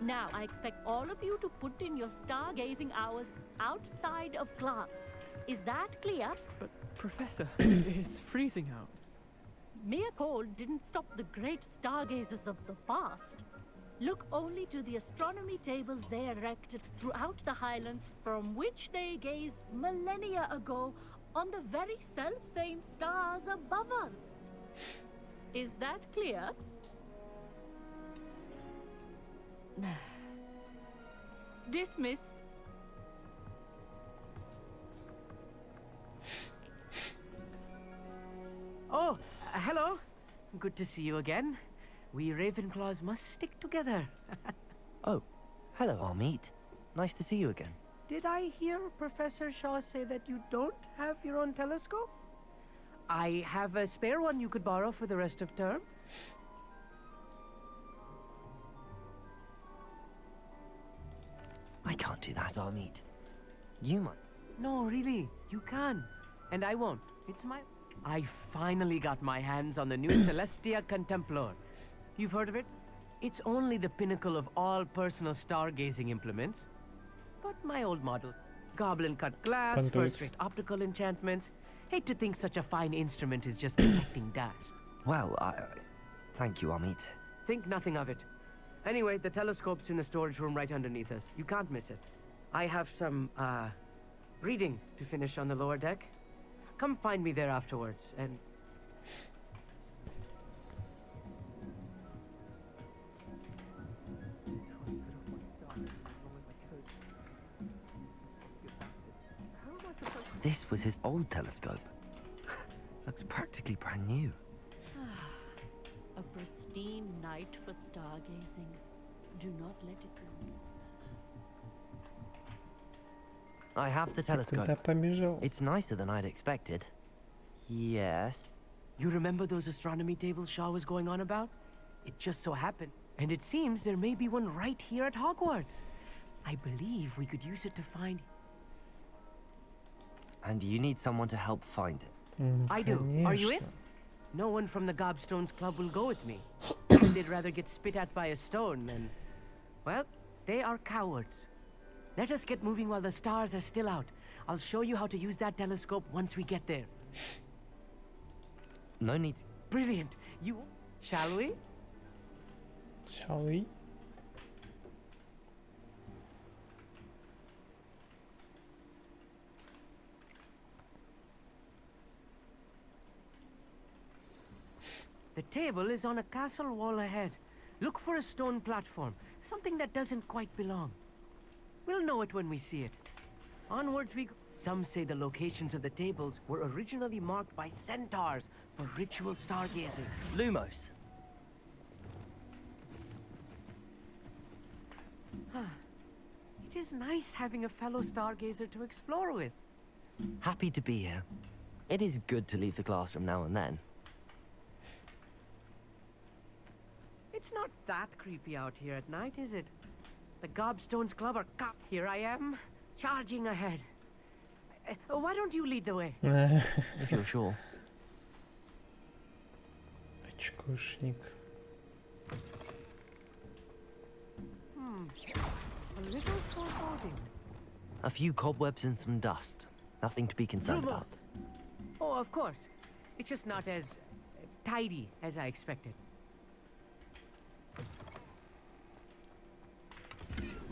Now, I expect all of you to put in your stargazing hours outside of class. Is that clear? But, Professor, it's freezing out. Mere cold didn't stop the great stargazers of the past. Look only to the astronomy tables they erected throughout the highlands from which they gazed millennia ago on the very self-same stars above us. Is that clear? Dismissed. Oh, hello. Good to see you again. We Ravenclaws must stick together. Oh, hello, Amit. Nice to see you again. Did I hear Professor Shaw say that you don't have your own telescope? I have a spare one you could borrow for the rest of term. I can't do that, Amit. You might. No, really, you can. And I won't. It's my... I finally got my hands on the new Celestia Contemplar. You've heard of it? It's only the pinnacle of all personal stargazing implements. But my old model, goblin cut glass, first-rate optical enchantments. Hate to think such a fine instrument is just collecting dust. Well, thank you, Amit. Think nothing of it. Anyway, the telescope's in the storage room right underneath us. You can't miss it. I have some, reading to finish on the lower deck. Come find me there afterwards, and... This was his old telescope. Looks practically brand new. A pristine night for stargazing. Do not let it go. I have the telescope. Куда побежал? It's nicer than I'd expected. Yes. You remember those astronomy tables Shaw was going on about? It just so happened. And it seems there may be one right here at Hogwarts. I believe we could use it to find... And you need someone to help find it. I do. Are you in? Конечно. No one from the Gobstones Club will go with me. Said they'd rather get spit at by a stone than... Well, they are cowards. Let us get moving while the stars are still out. I'll show you how to use that telescope once we get there. No need. Brilliant. You... Shall we? Shall we? The table is on a castle wall ahead. Look for a stone platform, something that doesn't quite belong. We'll know it when we see it. Onwards we go. Some say the locations of the tables were originally marked by centaurs for ritual stargazing. Lumos. It is nice having a fellow stargazer to explore with. Happy to be here. It is good to leave the classroom now and then. It's not that creepy out here at night, is it? The Gobstones Club are cop. Here I am, charging ahead. Why don't you lead the way? If you're sure. Очкошник. A little foreboding. A few cobwebs and some dust. Nothing to be concerned about. Lumos. Oh, of course. It's just not as tidy as I expected.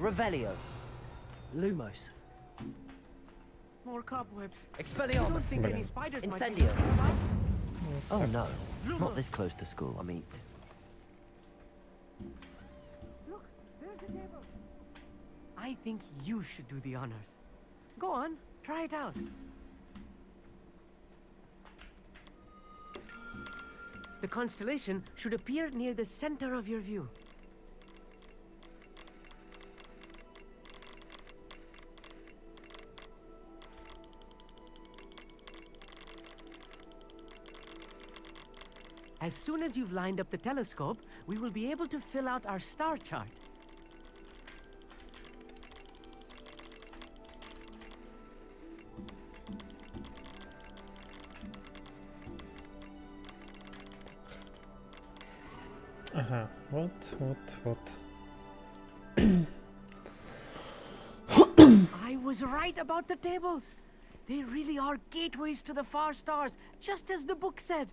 Revelio. Lumos. More cobwebs. I don't Expelliarmus. think any spiders might be Incendio. lurking about. Oh no. Not this close to school, Amit. Look, there's the table. I think you should do the honors. Go on, try it out. The constellation should appear near the center of your view. As soon as you've lined up the telescope, we will be able to fill out our star chart. Ага, вот. was right about the tables. They really are gateways to the far stars, just as the book said.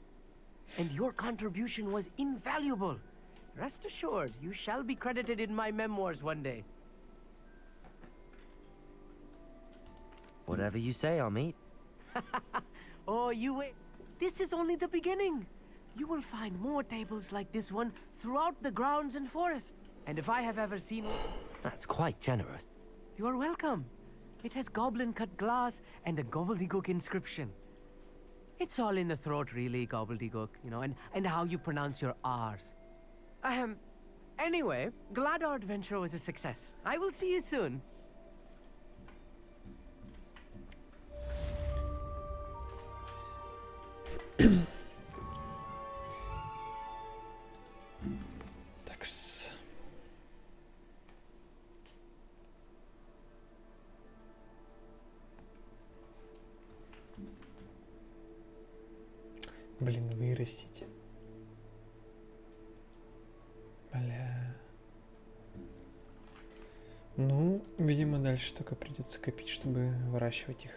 And your contribution was invaluable. Rest assured, you shall be credited in my memoirs one day. Whatever you say, Amit. Oh, you wait. This is only the beginning. You will find more tables like this one throughout the grounds and forest. And if I have ever seen one, That's quite generous. you are welcome. It has goblin-cut glass and a gobbledygook inscription. It's all in the throat, really, gobbledygook, you know, and how you pronounce your R's. Anyway, glad our adventure was a success. I will see you soon. Такс. Блин, вырастить. Бля. Ну, видимо, дальше только придется копить, чтобы выращивать их.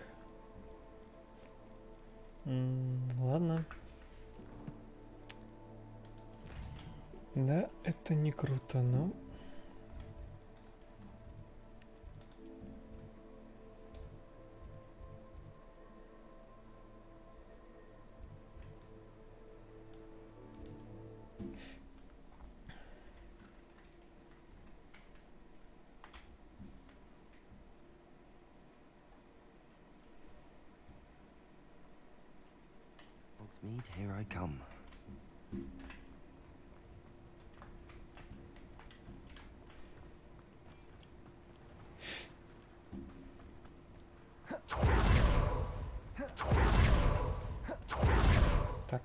Ладно. Да, это не круто, но... Hogsmeade, here I come. Так.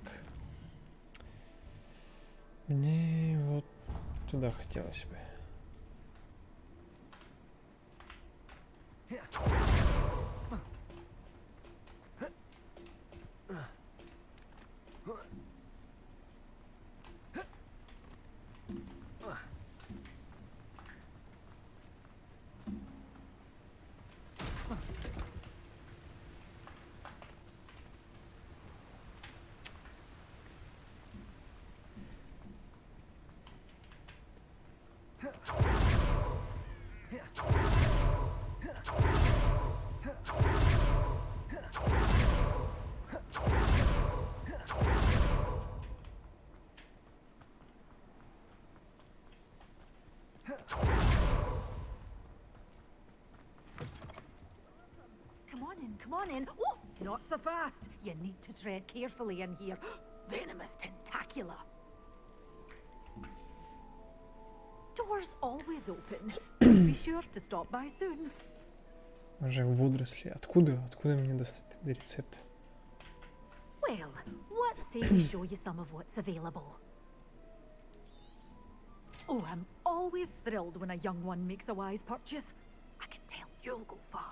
Мне вот туда хотелось бы. Come on in. Oh, not so fast. You need to tread carefully in here. Venomous tentacula. Doors always open. Be sure to stop by soon. Уже водоросли. Откуда мне достать рецепт? Well, what say we show you some of what's available? Oh, I'm always thrilled when a young one makes a wise purchase. I can tell you'll go far.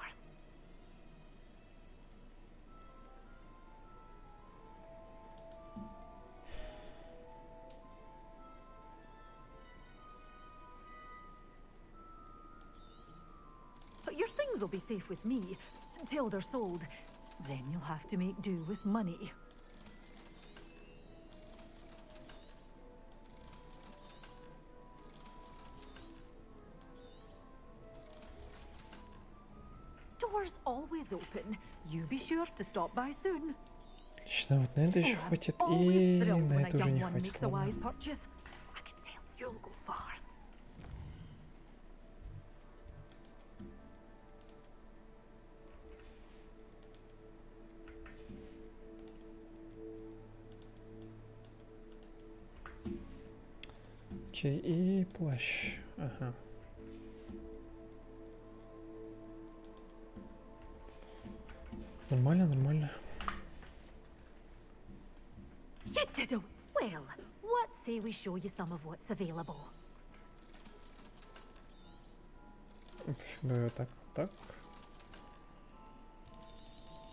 But your things will be safe with me until they're sold. Then you'll have to make do with money. Doors always open. You be sure to stop by soon. Отлично, вот на это еще I'm хватит, always и thrilled на when a это уже young не one хватит. makes a Ладно. wise purchase. I can tell you'll go far. Окей, и плащ. Ага. Нормально, нормально. You did it well. What say we show you some of what's available? Так, так.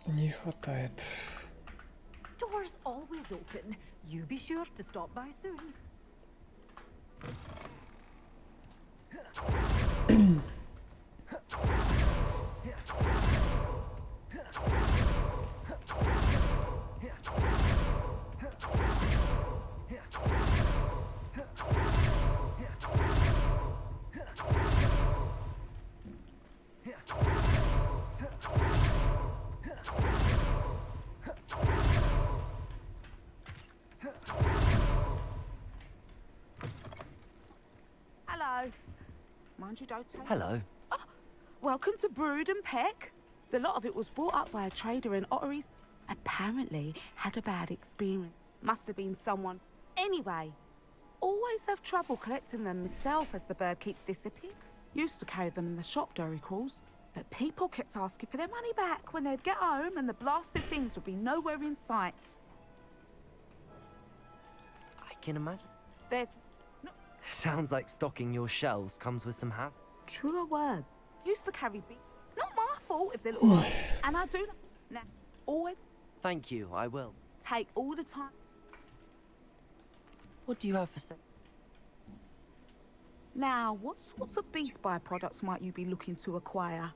Не хватает. Doors always open. You be sure to stop by soon. Hello. Mind you don't take... Hello. Welcome to Brood and Peck. The lot of it was brought up by a trader in Ottery's. Apparently had a bad experience. Must have been someone. Anyway, always have trouble collecting them myself as the bird keeps disappearing. Used to carry them in the shop, Dory calls. But people kept asking for their money back when they'd get home and the blasted things would be nowhere in sight. I can imagine. There's Sounds like stocking your shelves comes with some hazard. truer words. Used to carry not my fault if they're little. And I do now. Always Thank you, I will. take all the time. What do you have for sale? Now, what sorts of beast byproducts might you be looking to acquire?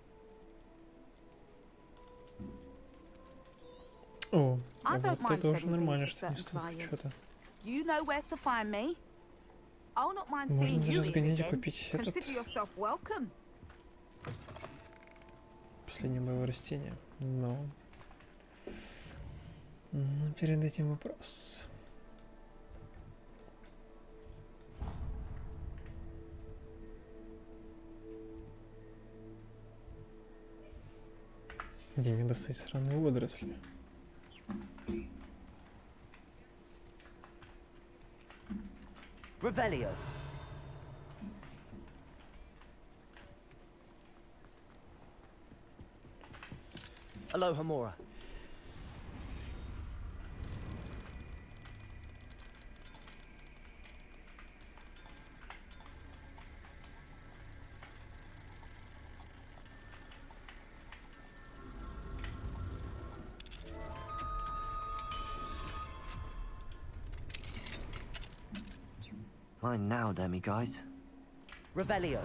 О, I вот don't mind это уже selling нормально, things to что не certain столько clients. что-то. You know where to find me. I'll not mind Можно seeing you даже here сгонять и again. купить этот Consider yourself welcome. последнее боевое растение. Но перед этим вопрос. Где мне достать сраные водоросли? Revelio. Aloha Mora. Mine now, demi guys. Revelio.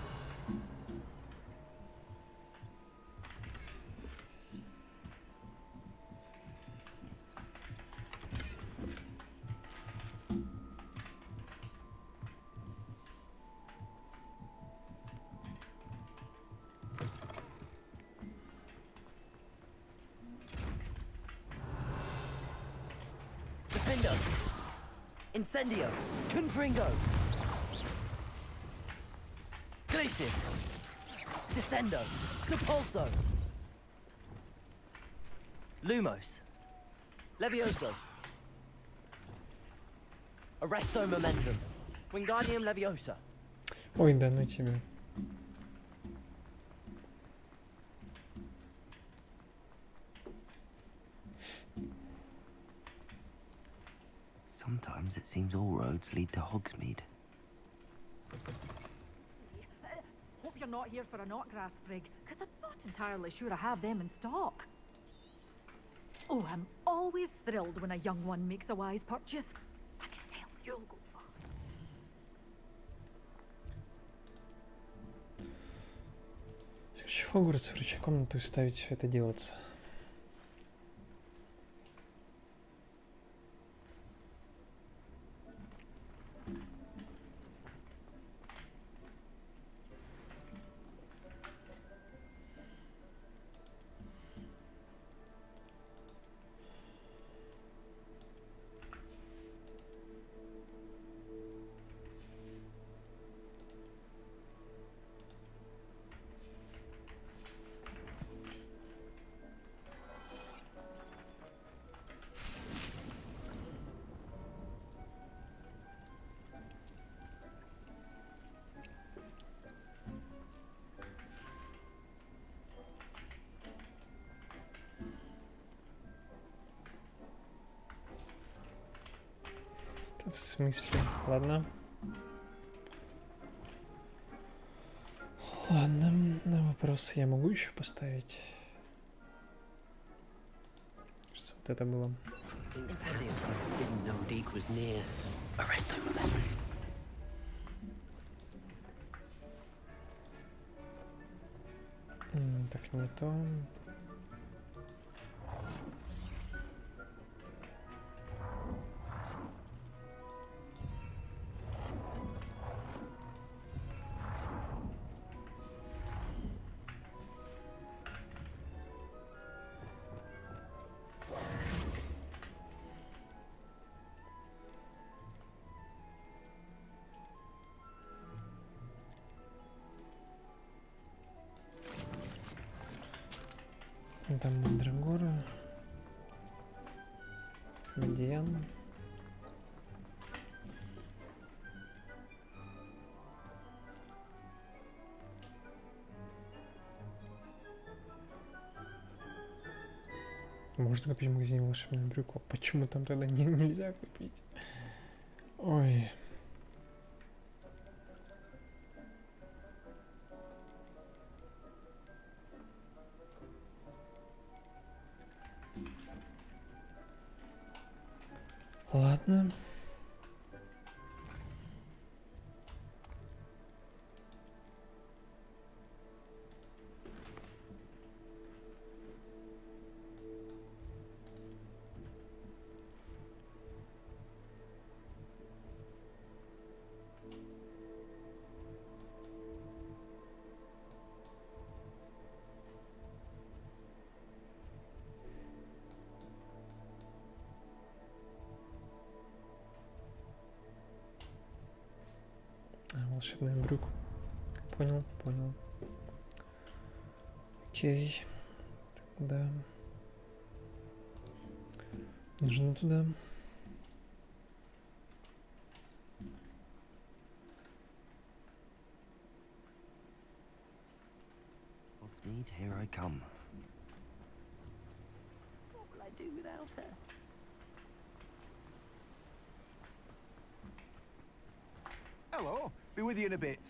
Defendo. Incendio. Confringo. Glacius. Descendo. Depulso. Lumos. Levioso. Arresto Momentum. Wingardium Leviosa. Ой, да ну тебя. Sometimes it seems all roads lead to Hogsmeade. Hope you're not here for a knotgrass sprig, because I'm not entirely sure I have them in stock. Oh, I'm always thrilled when a young one makes a wise purchase. I can tell you'll go far. Короче, в Хогвартс врача комнату и ставить все это делаться. В смысле? Ладно. Ладно, на вопрос я могу еще поставить. Кажется, вот это было. Incendio. Didn't know Deke was near. Arresto Momentum. Так, не то. Там мандрагора. Медиан. Можно купить в магазине волшебную брюку. А почему там тогда нельзя купить? Ой. Ладно. Волшебная брюк. Понял, понял. Окей. Тогда нужно туда. Hogsmeade, here I come. What will I do without her? Hello. Be with you in a bit.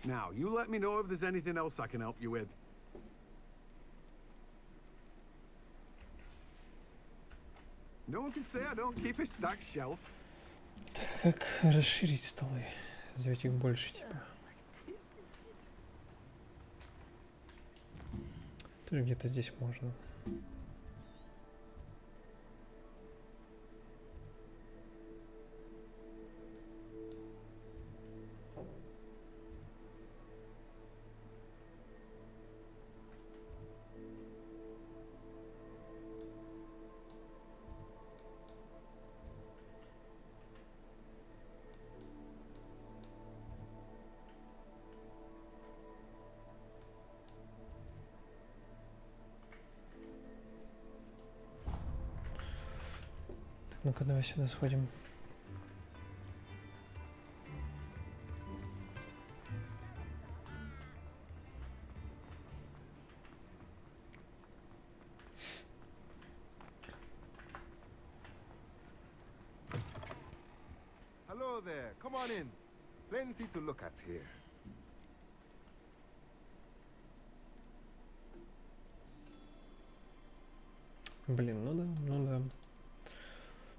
Now, you let me know if there's anything else I can help you with. No one can say I don't keep a stacked shelf. Так, как расширить столы? Сделать их больше, типа. Тоже где-то здесь можно. Ну-ка, давай сюда сходим. Hello there. Come on in. Plenty to look at here. Блин, ну да, ну да.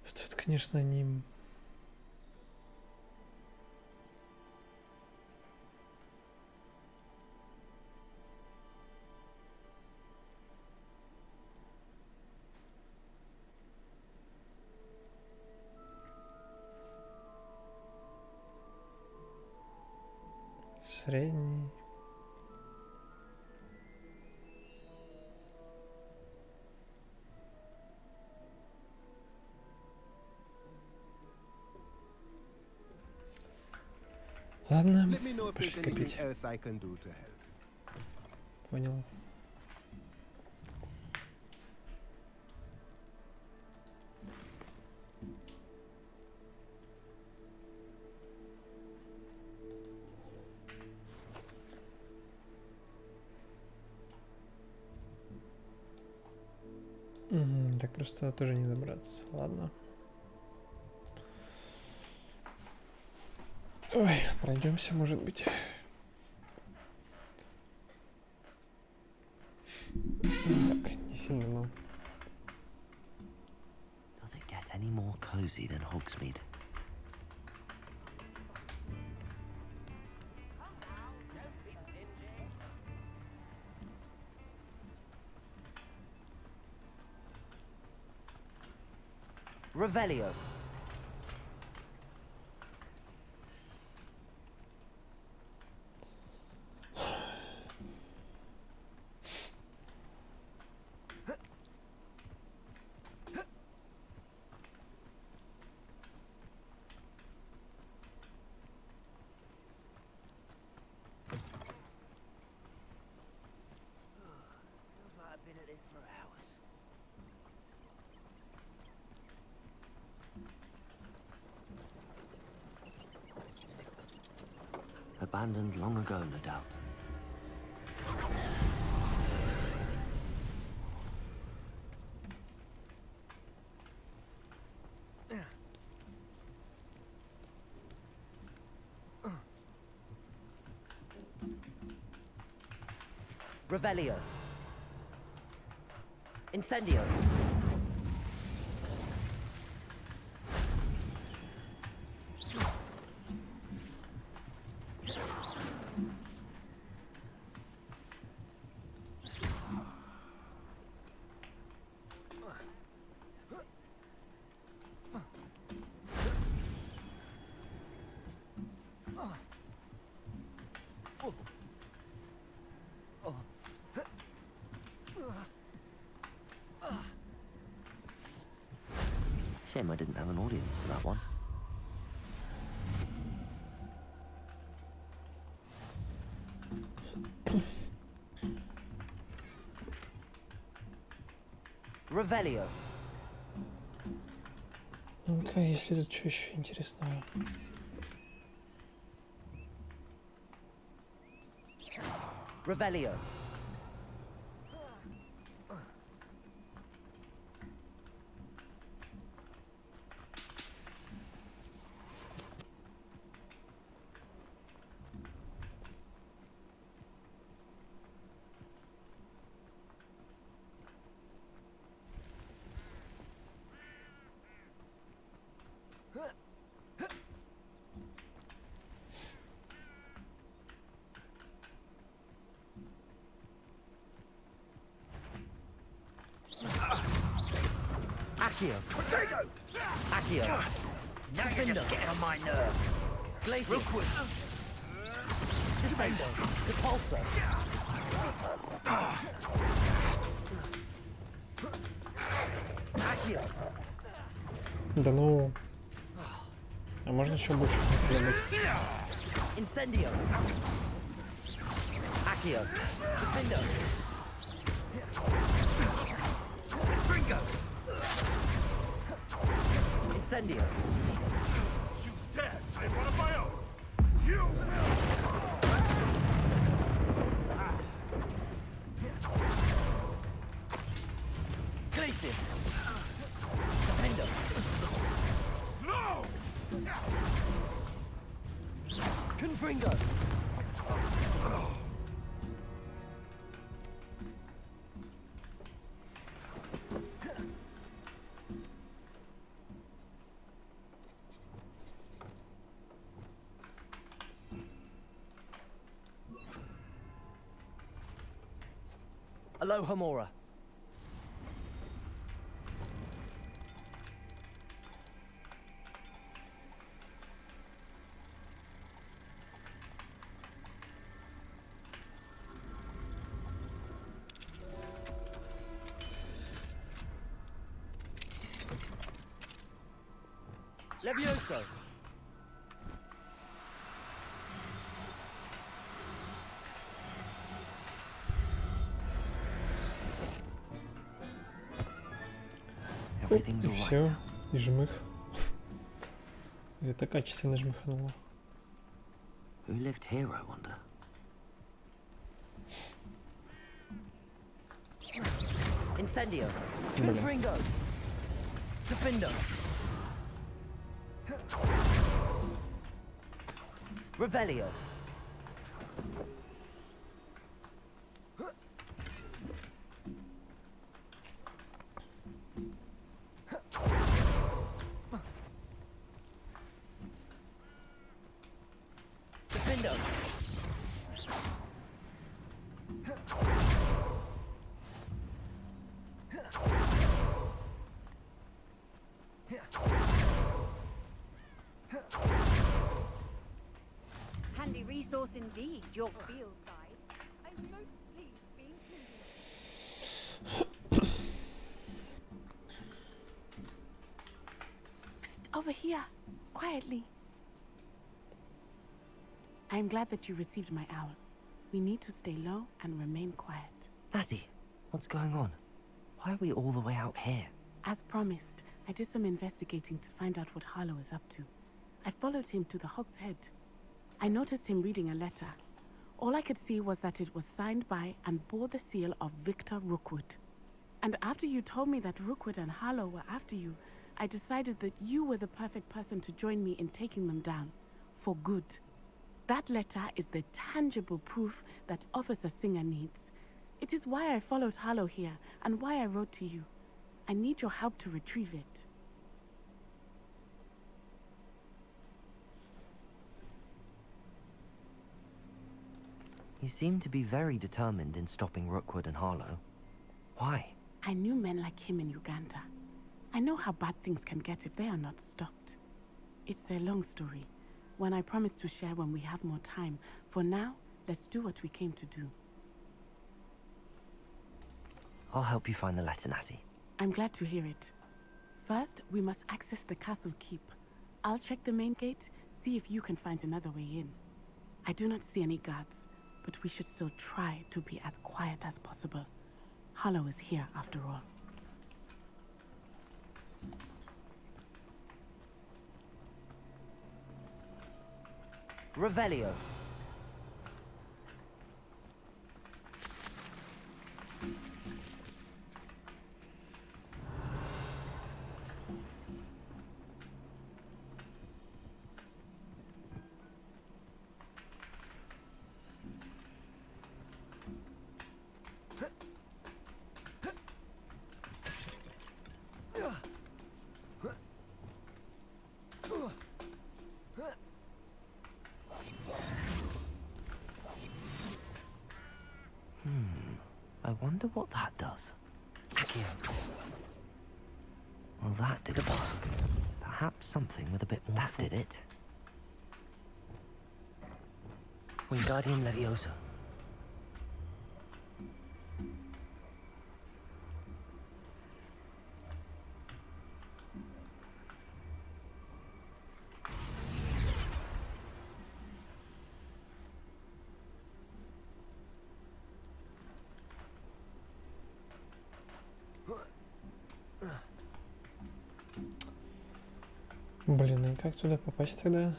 Стоит, конечно, они... Средний. Ладно, Let me know if there's пошли anything копить. else I can do to help. Понял. Угу, так просто тоже не добраться. Ладно. Ой, пройдемся, может быть. Так, не сильно, но... Does it get any more cozy than Hogsmeade? Revelio. abandoned long ago, no doubt. Revelio. Incendio. Shame I didn't have an audience for that one. Revelio. Ну-ка, если тут что еще интересного. Revelio. Accio. Accio. Now you're just getting on my nerves. Glacius. Real quick. Descendo. Depulso. Accio. Да ну... А можно еще больше придумать? Incendio. Accio. Defendo. Gringo. Incendio. You dare say one of my own! You Glacius. Defendo. No! Confringo. Aloha Mora. Levioso. Everything's И all right. все, и жмых. Это качественно жмыхануло. Who lived here, I wonder? Incendio. Confringo. Defendo. Revelio. Defendo. Handy resource indeed, your field guide. I'm most pleased being included. Psst, over here, quietly. I am glad that you received my owl. We need to stay low and remain quiet. Lassie, what's going on? Why are we all the way out here? As promised, I did some investigating to find out what Harlow is up to. I followed him to the Hog's Head. I noticed him reading a letter. All I could see was that it was signed by and bore the seal of Victor Rookwood. And after you told me that Rookwood and Harlow were after you, I decided that you were the perfect person to join me in taking them down. For good. That letter is the tangible proof that Officer Singer needs. It is why I followed Harlow here and why I wrote to you. I need your help to retrieve it. You seem to be very determined in stopping Rookwood and Harlow. Why? I knew men like him in Uganda. I know how bad things can get if they are not stopped. It's a long story, one I promise to share when we have more time. For now, let's do what we came to do. I'll help you find the letter, Natty. I'm glad to hear it. First, we must access the castle keep. I'll check the main gate, see if you can find another way in. I do not see any guards, but we should still try to be as quiet as possible. Harlow is here, after all. Revelio. I wonder what that does. Accio. Well, that did a puzzle. Perhaps something with a bit more. That did it. Wingardium Leviosa. Блин, и как туда попасть тогда?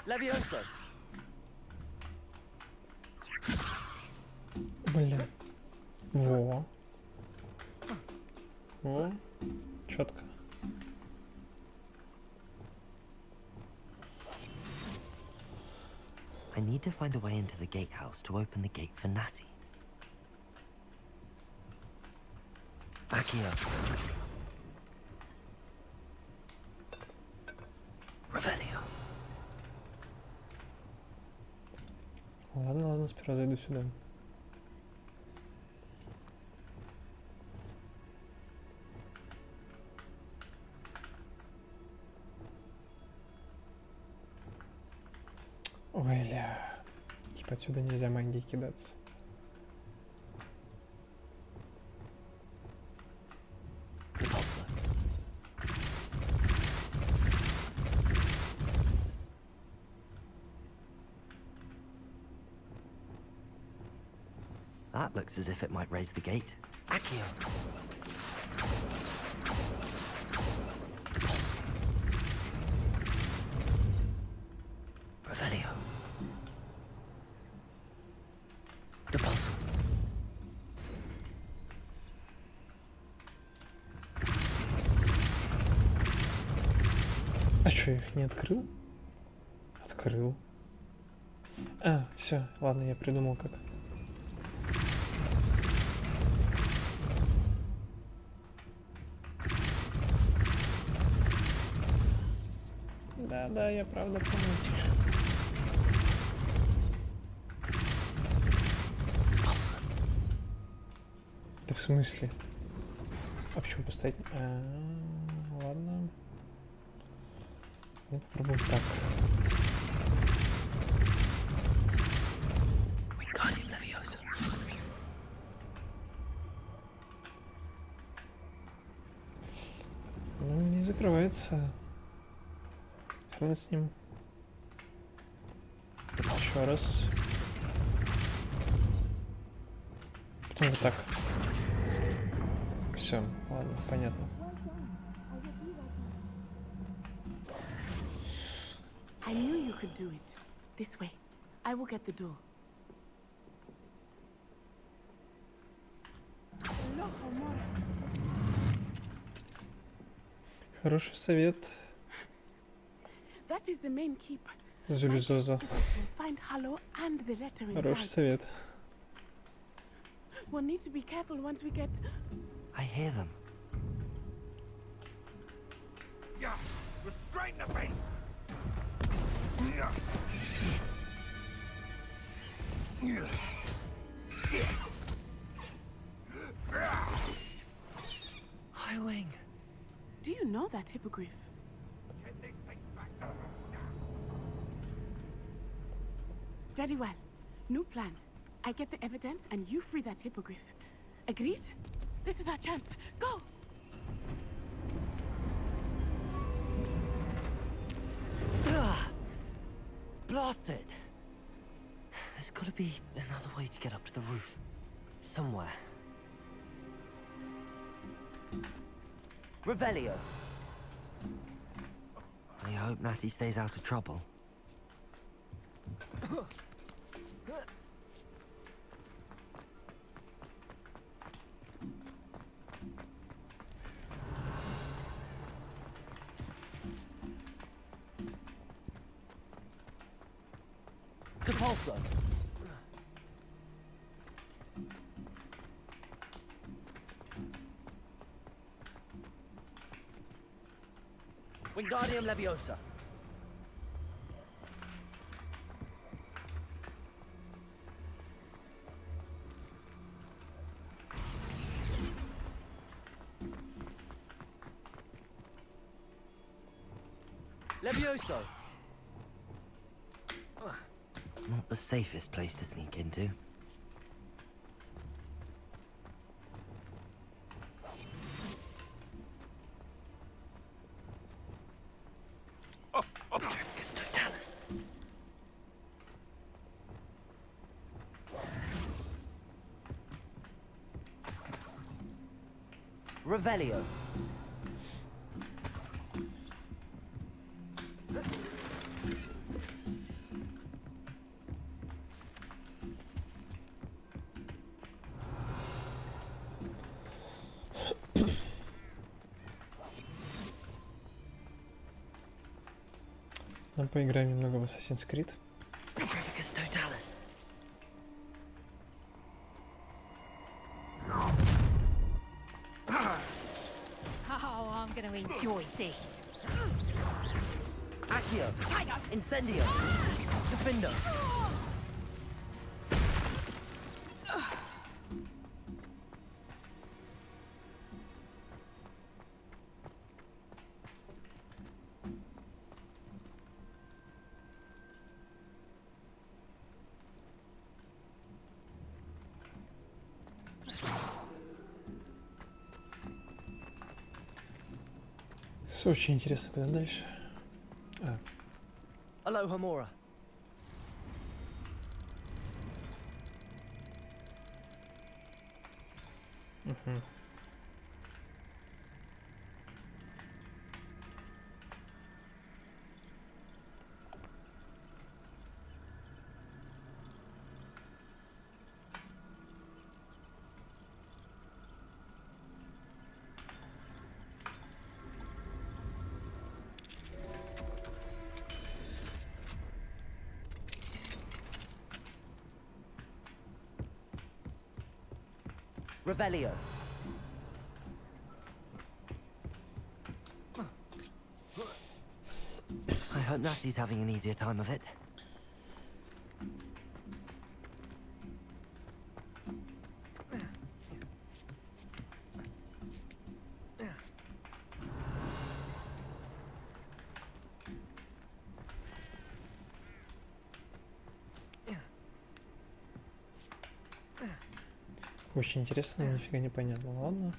Leviosa. Блин. Во. Во. Четко. I need to find a way into the gatehouse to open the gate for Natty. Accio. Revelio. Ладно, ладно, сперва зайду сюда. Ой, ля. Типа отсюда нельзя магией кидаться. That looks as if it might raise the gate. Accio. Revelio. Depulso. А что, их не открыл? Открыл. А, все, ладно, я придумал как. Да, я правда помню. Да в смысле? А почему поставить? Ладно. Ну, попробуем так. закрывается. Хрен с ним. Еще раз. Потом вот так. Все, ладно, понятно. I knew you could do it. This way. I will get the door. Хороший совет. That is the main keep. Зулизоза. Find Hollow and the letter Хороший inside. совет. We'll need to be careful once we get. I hear them. Yeah, you're straight in the face. High Wing. Do you know that hippogriff? Very well. New plan. I get the evidence and you free that hippogriff. Agreed? This is our chance. Go! Blasted! There's gotta be another way to get up to the roof. Somewhere. Revelio! I hope Natty stays out of trouble. Depulso. Wingardium Leviosa. Levioso. Not the safest place to sneak into. Trevicus Totalis. Revelio. Нам поиграем немного в Assassin's Creed. Trevicus Totalis. Oh, I'm gonna enjoy this. Accio. Incendio. Defendo. Очень интересно, куда дальше. Aloha Mora. Угу. Revelio. I hope Natty's having an easier time of it. Очень интересно, но нифига не понятно. Ладно.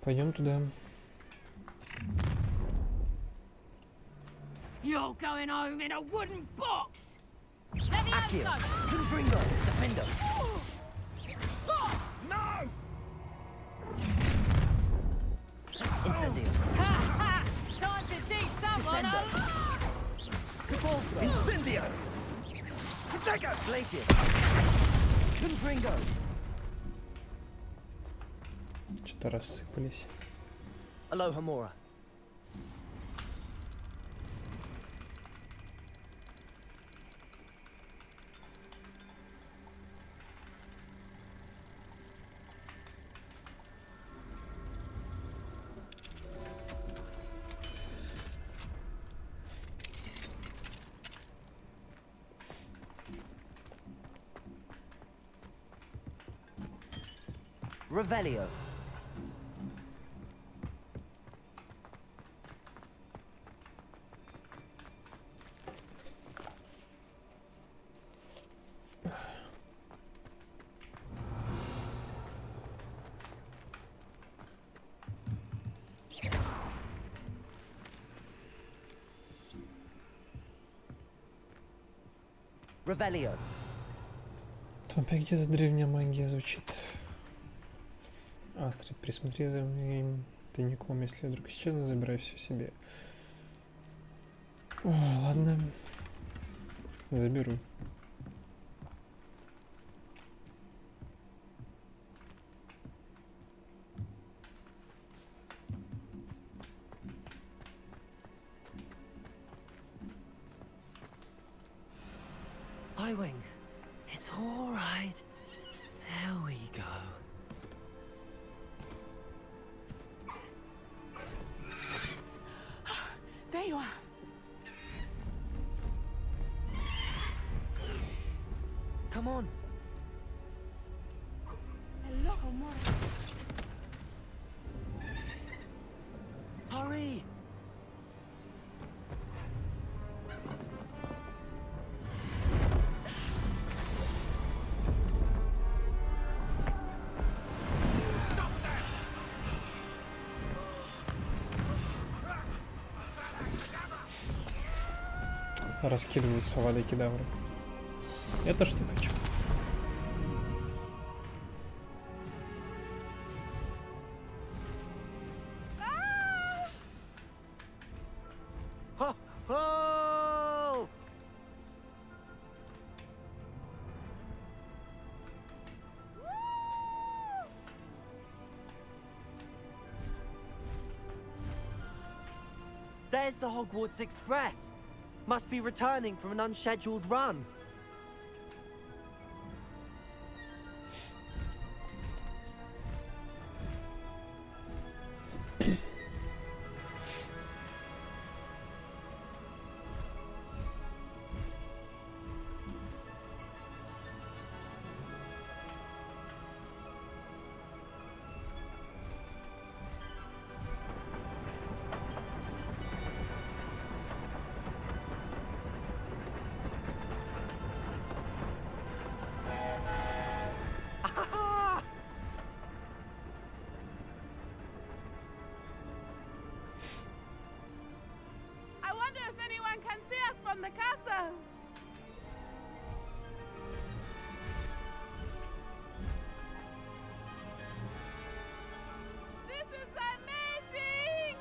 Пойдем туда. You're going home in a wooden box! Accio, Confringo, Defendo. No! Incendio. Ha ha! Time to teach someone a Descendo. lot! Capulso. Incendio! Protego! Glacius. Confringo. Что-то рассыпались. Aloha Mora. Revelio. Revelio. Там опять где-то древняя магия звучит. Астрид, присмотри за моим тайником. Если я вдруг исчезну, забирай все себе. О, ладно. Заберу. Highwing. It's all right. There we go. There you are. Come on. Hello, Mora. Hurry. Раскидываются воды кедавры. Это что хочу. Ho ho! There's the Hogwarts Express. Must be returning from an unscheduled run. I wonder if anyone can see us from the castle. This is amazing!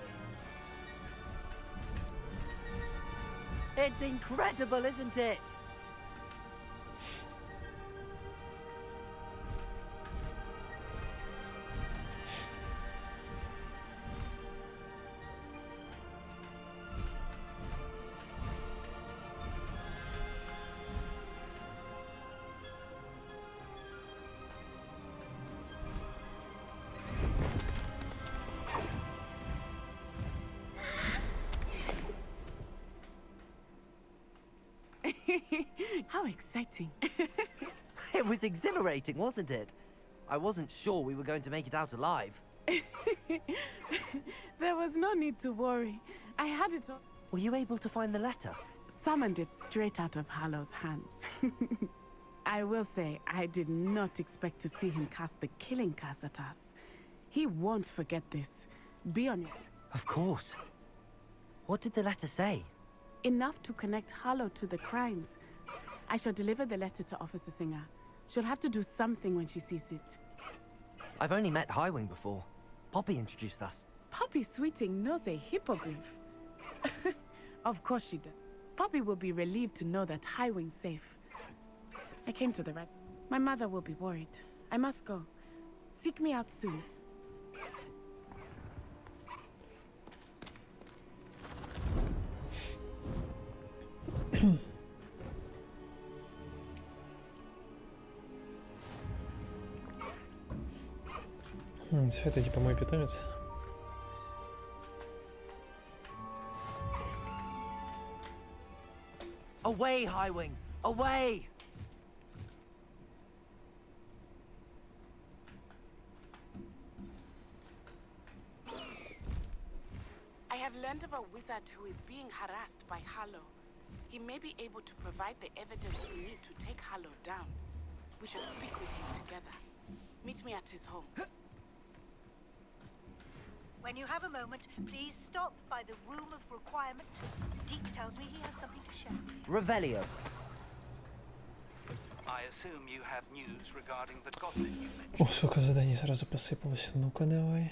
It's incredible, isn't it? How exciting. It was exhilarating, wasn't it? I wasn't sure we were going to make it out alive. There was no need to worry. I had it all. Were you able to find the letter? Summoned it straight out of Harlow's hands. I will say, I did not expect to see him cast the killing curse at us. He won't forget this. Be on your... Of course. What did the letter say? Enough to connect Harlow to the crimes. I shall deliver the letter to Officer Singer. She'll have to do something when she sees it. I've only met Highwing before. Poppy introduced us. Poppy Sweeting knows a hippogriff. Of course she does. Poppy will be relieved to know that Highwing's safe. I came to the right. My mother will be worried. I must go. Seek me out soon. Все это типа мой питомец. Away, Highwing! Away! I have learned of a wizard who is being harassed by Harlow. He may be able to provide the evidence we need to take Harlow down. We should speak with him together. Meet me at his home. When you have a moment, please stop by the Room of Requirement. Deke tells me he has something to share with you. Revelio. I assume you have news regarding the goblin you mentioned. О, сколько заданий сразу посыпалось. Ну-ка давай.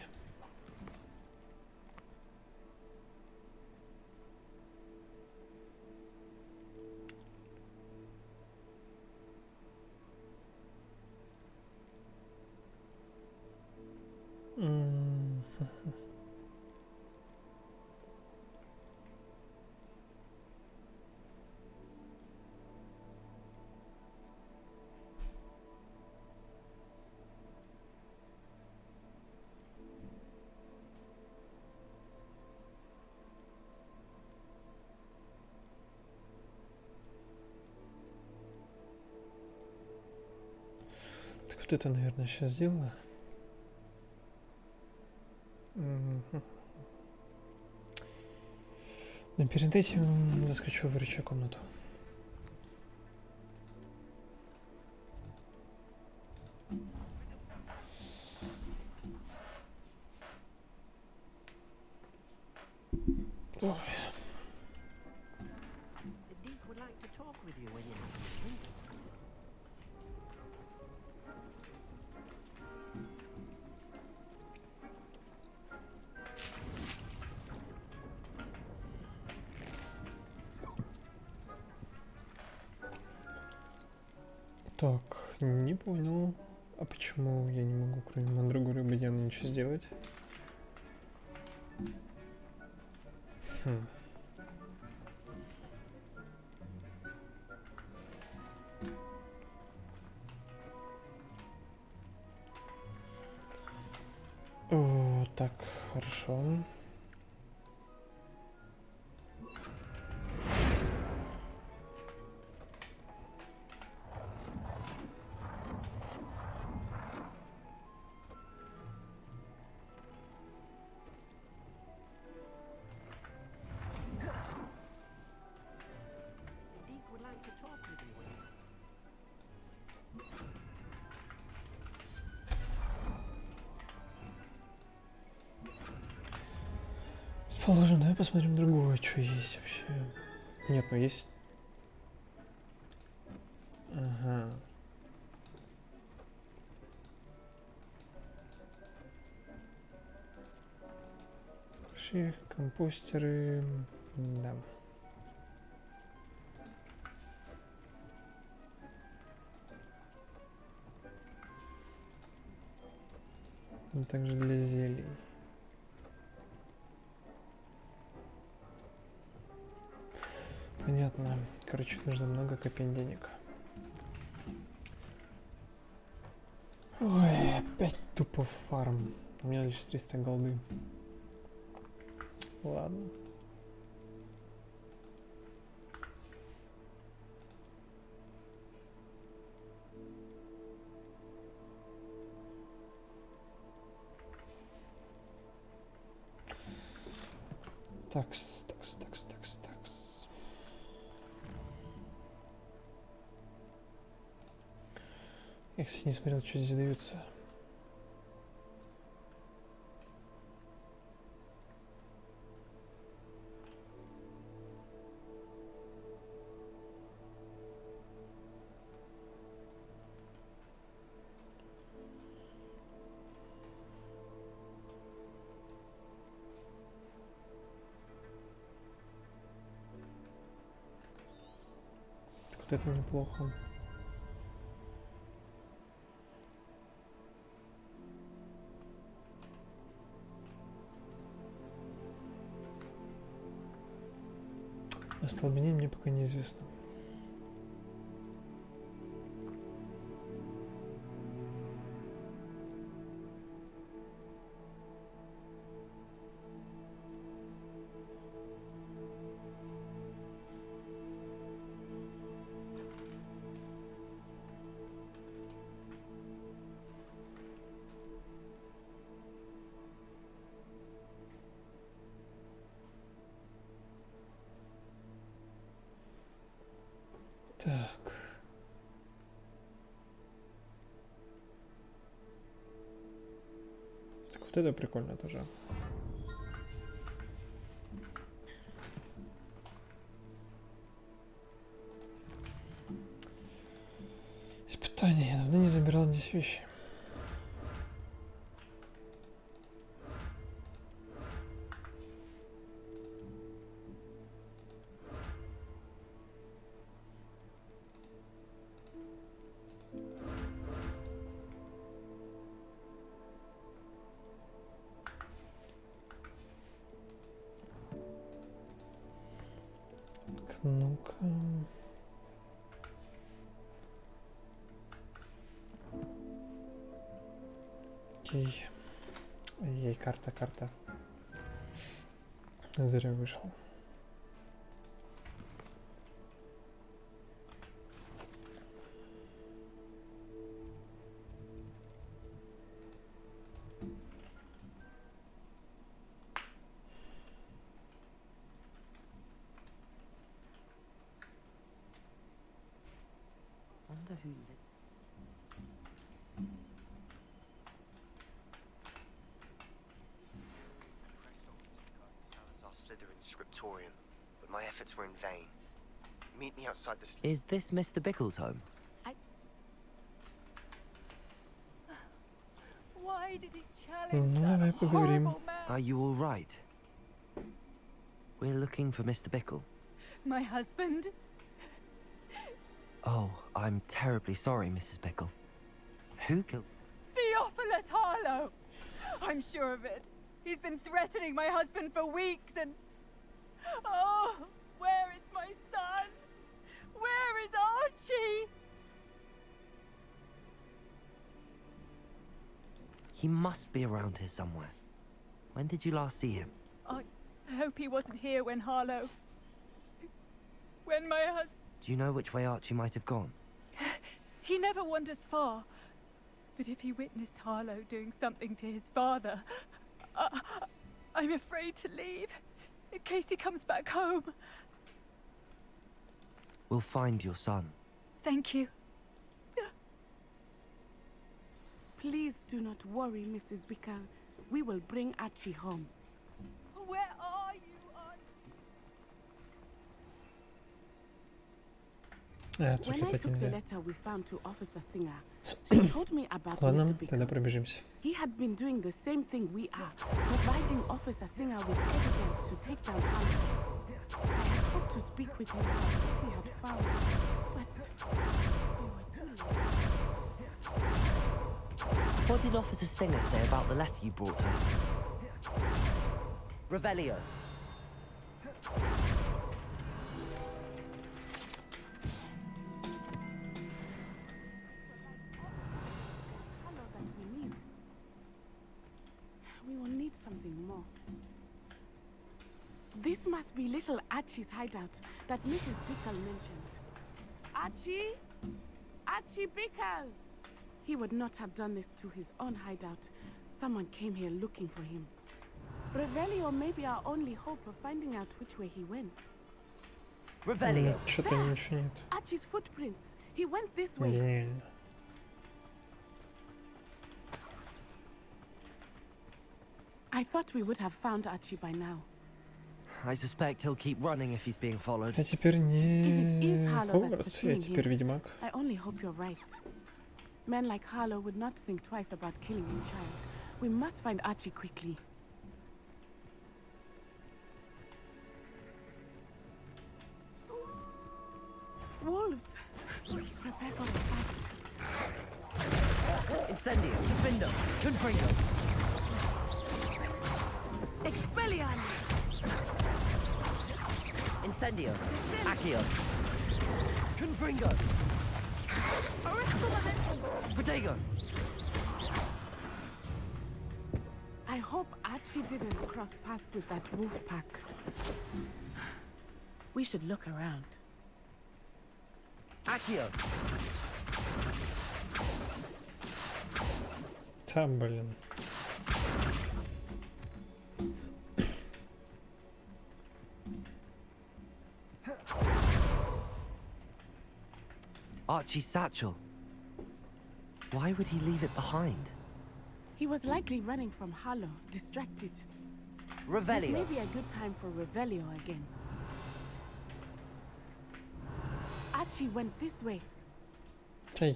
Так вот это, наверное, сейчас сделала. Но перед этим заскочу в рычаг комнату. Ой. Так, не понял. А почему я не могу, кроме Мандрагоры и Бадьяна, ничего сделать? О, так, хорошо. Положим, давай посмотрим другое, что есть вообще. Нет, ну есть. Ага. Ших, компостеры. Да. И также для зелий. Понятно. Короче, нужно много копить денег. Ой, опять тупо фарм. У меня лишь 300 голды. Ладно. Такс. Я, кстати, не смотрел, что здесь даются. Вот это неплохо. Остолбенение мне пока неизвестно. Так. Так вот это прикольно тоже. Испытание. Я давно не забирал здесь вещи. Ну-ка. Окей. Ей, карта. Зря вышел. Wonder who lit. Salazar's Slytherin scriptorium, but my efforts were in vain. Meet me outside the... Is this Mr. Bickle's home? Why did he challenge Ну, давай поговорим. Are you all right? We're looking for Mr. Bickle. My husband? Oh, I'm terribly sorry, Mrs. Bickle. Who killed... Theophilus Harlow! I'm sure of it. He's been threatening my husband for weeks and... Oh, where is my son? Where is Archie? He must be around here somewhere. When did you last see him? I hope he wasn't here when Harlow... When my husband... Do you know which way Archie might have gone? He never wanders far. But if he witnessed Harlow doing something to his father, I'm afraid to leave, in case he comes back home. We'll find your son. Thank you. Please do not worry, Mrs. Bickle. We will bring Archie home. Where are you, Aunt? When I так took the нельзя. letter we found to Officer Singer, she told me about Ладно, Mr. тогда Bickle. пробежимся. He had been doing the same thing we are, providing Officer Singer with evidence to take down Harlow. I had hoped to speak with him about what he had found, but we were too late. What did Officer Singer say about the letter you brought her? Revelio. We will need something more. This must be little Archie's hideout that Mrs. Bickle mentioned. Archie? Archie Bickle! He would not have done this to his own hideout. Someone came here looking for him. Revelio may be our only hope of finding out which way he went. Revelio. Что-то ничего нет. Archie's footprints. He went this way. Гениально. I thought we would have found Archie by now. I suspect he'll keep running if he's being followed. А теперь If it is не Harlow that's Хогвартс, я pursuing теперь him, Ведьмак. I only hope you're right. Men like Harlow would not think twice about killing a child. We must find Archie quickly. Wolf! wolves. Prepare for the fight. Incendio, Defendo, Confringo. Expelliarmus! Incendio, Accio. Confringo. Protego. I hope Archie didn't cross paths with that wolf pack. We should look around. Accio. Та, блин. Archie's satchel. Why would he leave it behind? He was likely running from Harlow, distracted. Revelio. This may be a good time for Revelio again. Archie went this way. Hey.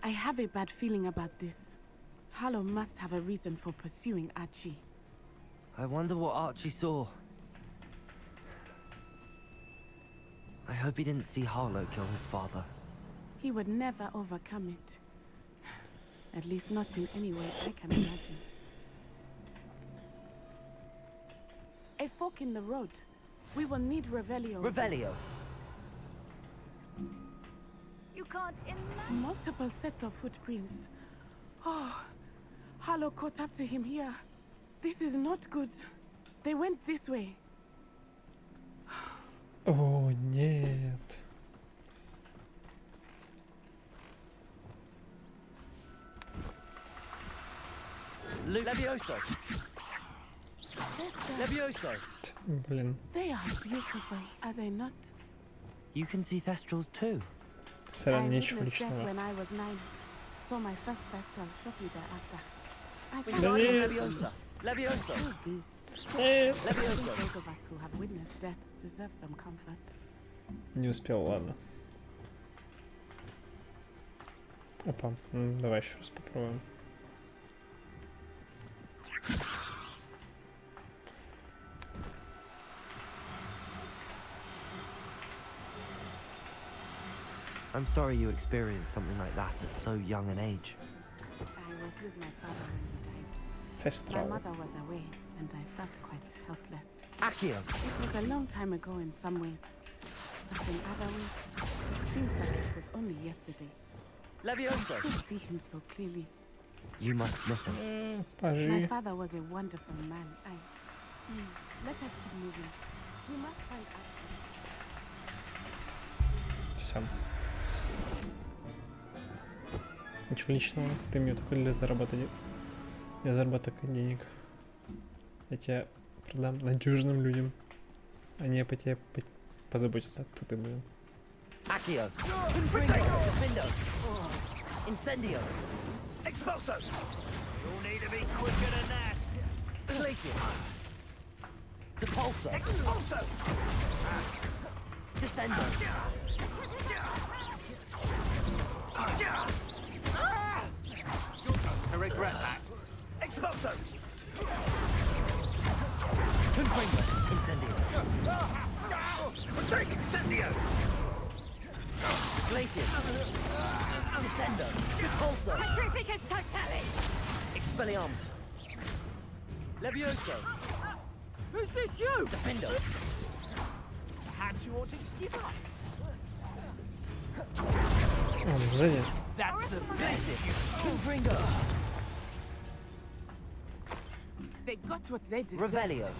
I have a bad feeling about this. Harlow must have a reason for pursuing Archie. I wonder what Archie saw. I hope he didn't see Harlow kill his father. He would never overcome it. At least not in any way I can imagine. A fork in the road. We will need Revelio. Revelio. You can't imagine. Multiple sets of footprints. Oh, Harlow caught up to him here. This is not good. They went this way. О, нет. Levioso. Levioso. Блин. They are beautiful, are they not? You can see Thestrals too. Сорян, I ничего witnessed death личного. when I was 9. Saw my first Thestral shortly thereafter. I We found got it Leviosa. Levioso. will do. Levioso. Those of us who have witnessed death deserve some comfort. Не успел, ладно. Опа, давай еще раз попробуем. I'm sorry you experienced something like that at so young an age. I was with my father when he died. My Фестрал. mother was away, and I felt quite helpless. Accio. It was a long time ago in some ways, but in other ways, it seems like it was only yesterday. I Levioso. still see him so clearly. You must miss him. My Пожи. father was a wonderful man. Let us keep moving. We must find Archie. Все. Ничего личного. Ты мне только для заработок денег. Я тебя продам надежным людям. Они по тебе позаботятся, кто ты, блин. Accio. Confringo. Defendo. Incendio. Expulso. You'll need to be quicker than that. Glacius. Depulso. Expulso. Descendo. I regret that. Expulso. Confringo. Incendio. Incendio. Glacius. Descendo. Depulso. Petrificus totale! Expelliarmus. Levioso. Who's this you? Defendo. Perhaps you ought to give up. О, сзади. That's the basis. Confringo. They got what they deserved. Revelio.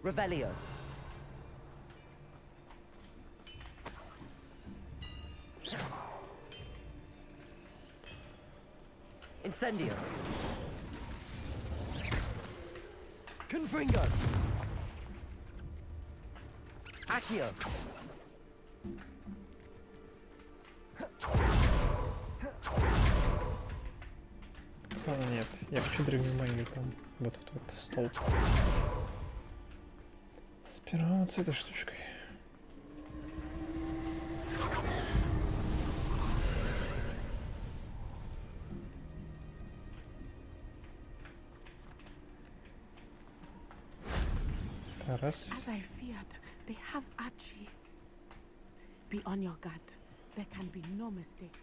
Revelio. Incendio. Confringo. Accio. А, нет, я хочу древней магии там. Вот тут вот столб. Сперва вот с этой штучкой. Раз. As I feared, they have Archie. Be on your guard. There can be no mistakes.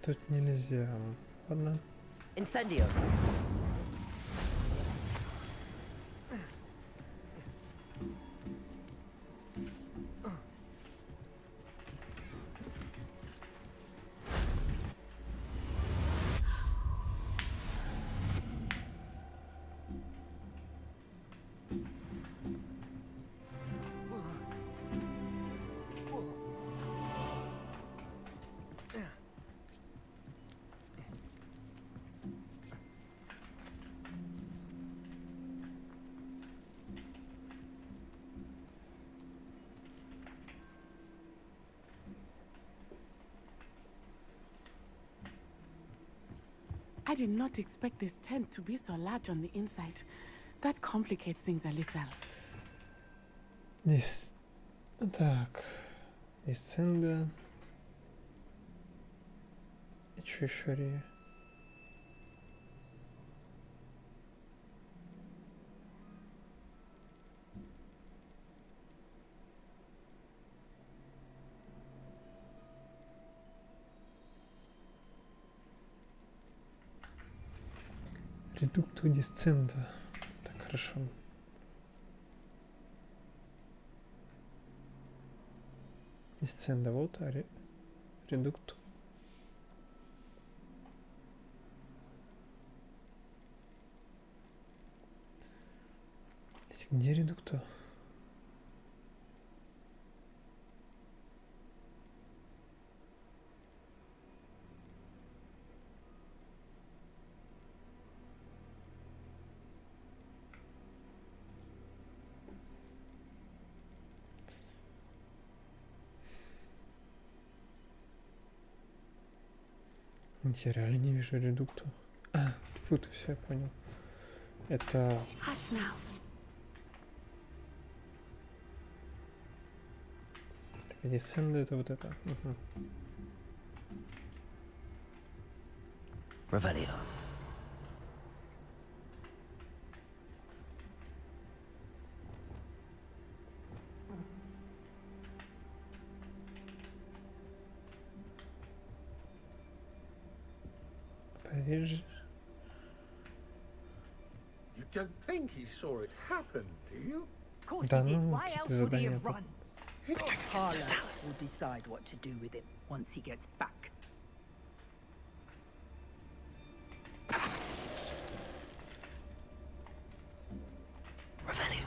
Тут нельзя. Ладно. Incendio. I did not expect this tent to be so large on the inside. That complicates things a little. Здесь... Так. Дисценда. И что еще ре? Редукту дисценда. Так, хорошо. Дисценда вот, а редукту. Где редукту? Я реально не вижу редукту. А, фу, ты все, я понял. Это... Так, десценда это вот это. Угу. Revelio. Париж. You don't think he saw it happen, do you? Of course Да, he did. ну, Why какие-то else would he задания have тут. run? Harlow will decide what to do with him once he gets back. Revelio.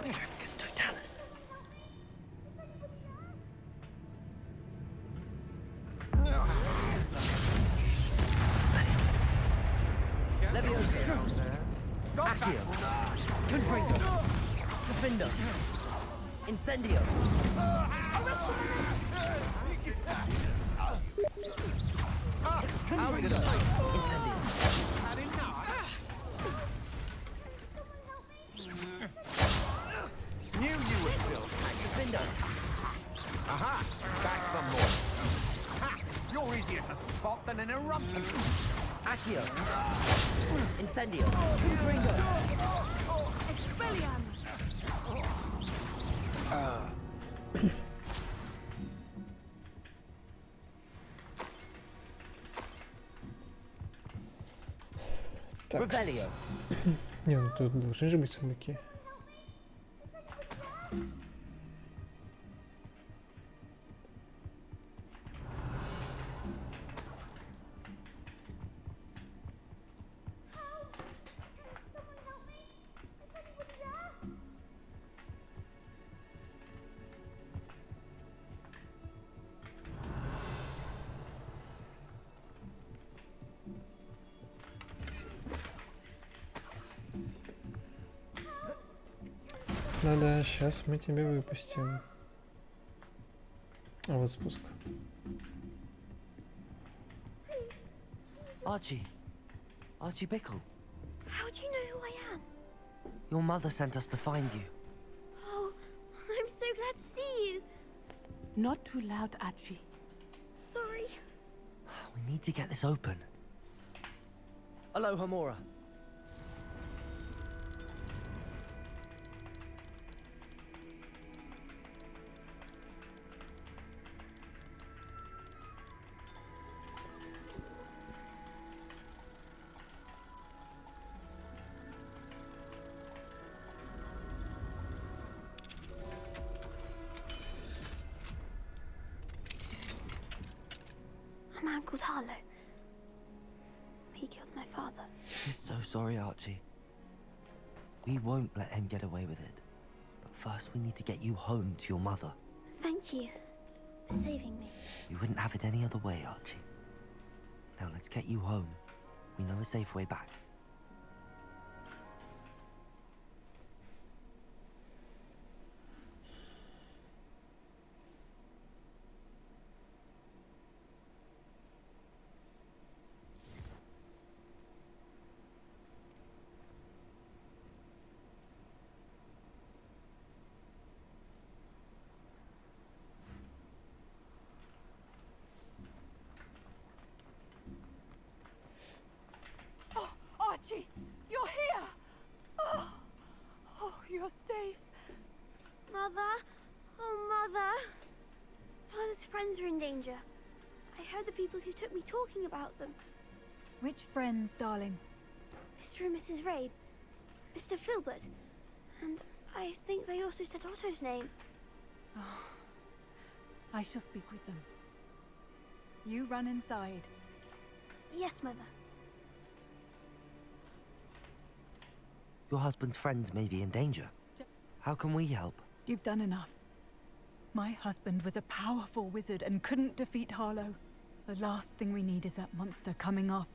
Trafficus totalis. Leviosa. Accio. Confringo. Defendo. Incendio. Confringo. Incendio. Knew you would still. Defendo. Aha! Back some more. Ha! You're easier to spot than an eruption. Accio. Incendio. Confringo. Expelliarmus. Так. Revelio. Не, ну тут должны же быть сундуки. Да-да, сейчас мы тебя выпустим. А вот спуск. Archie. Archie Bickle. How do you know who I am? Your mother sent us to find you. Oh, I'm so glad to see you. Not too loud, Archie. Sorry. We need to get this open. Hello, Hamora. A man called Harlow. He killed my father. We're so sorry, Archie. We won't let him get away with it. But first we need to get you home to your mother. Thank you for saving me. We wouldn't have it any other way, Archie. Now let's get you home. We know a safe way back. Archie, you're here! Oh, you're safe. Mother? Oh, Mother. Father's friends are in danger. I heard the people who took me talking about them. Which friends, darling? Mr. and Mrs. Rabe, Mr. Filbert, and I think they also said Otto's name. Oh, I shall speak with them. You run inside. Yes, Mother. Your husband's friends may be in danger. How can we help? You've done enough. My husband was a powerful wizard and couldn't defeat Harlow. The last thing we need is that monster coming off.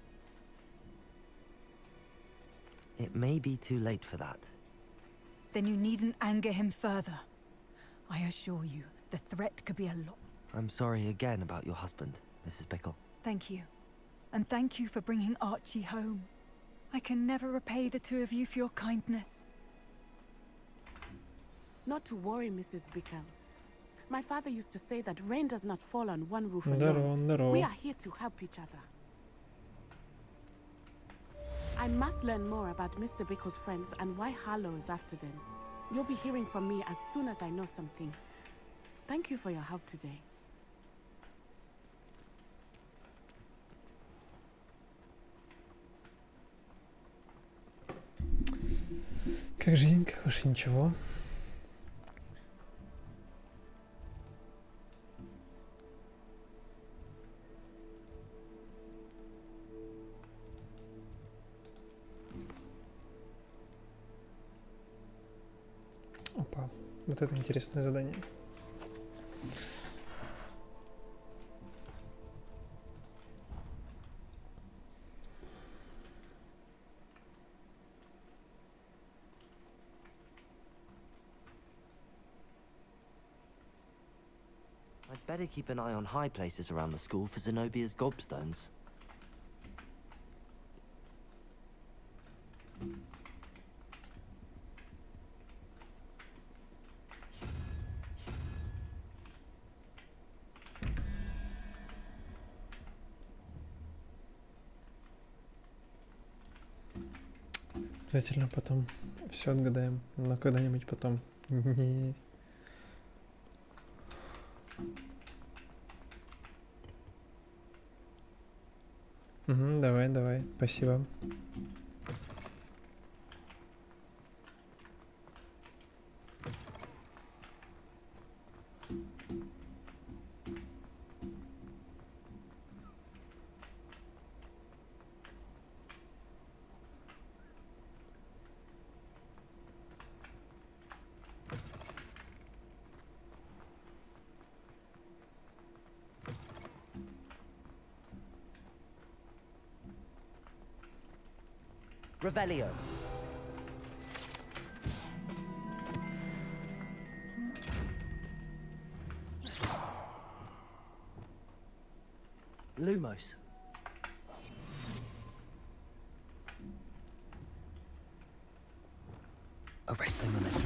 It may be too late for that. Then you needn't anger him further. I assure you, the threat could be a lot. I'm sorry again about your husband, Mrs. Bickle. Thank you. And thank you for bringing Archie home. I can never repay the two of you for your kindness. Not to worry, Mrs. Bickle. My father used to say that rain does not fall on one roof Здорово, alone. здорово. We are here to help each other. I must learn more about Mr. Bickle's friends and why Harlow is after them. You'll be hearing from me as soon as I know something. Thank you for your help today. Как жизнь, как ваше ничего? Опа, вот это интересное задание. I'd better keep an eye on high places around the school for Zenobia's gobstones. Обязательно потом все отгадаем, но когда-нибудь потом. Не... Угу, давай, давай, спасибо. Revelio. Lumos. Arresto momento.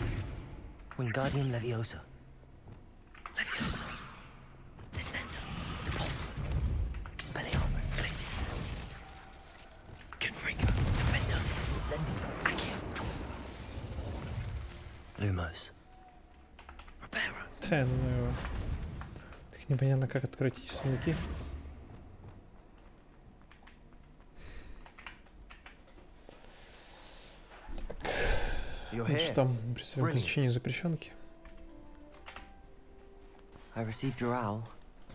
Wingardium Leviosa. Leviosa. Descendo. Depulso. Expelliarmus. Glacius. Confringo. Defender. Incendio. Accio. Lumos. Reparo. Да, ну его. Так непонятно, как открыть эти сундуки. Ну что, при своем посещении запрещенки. I received your owl.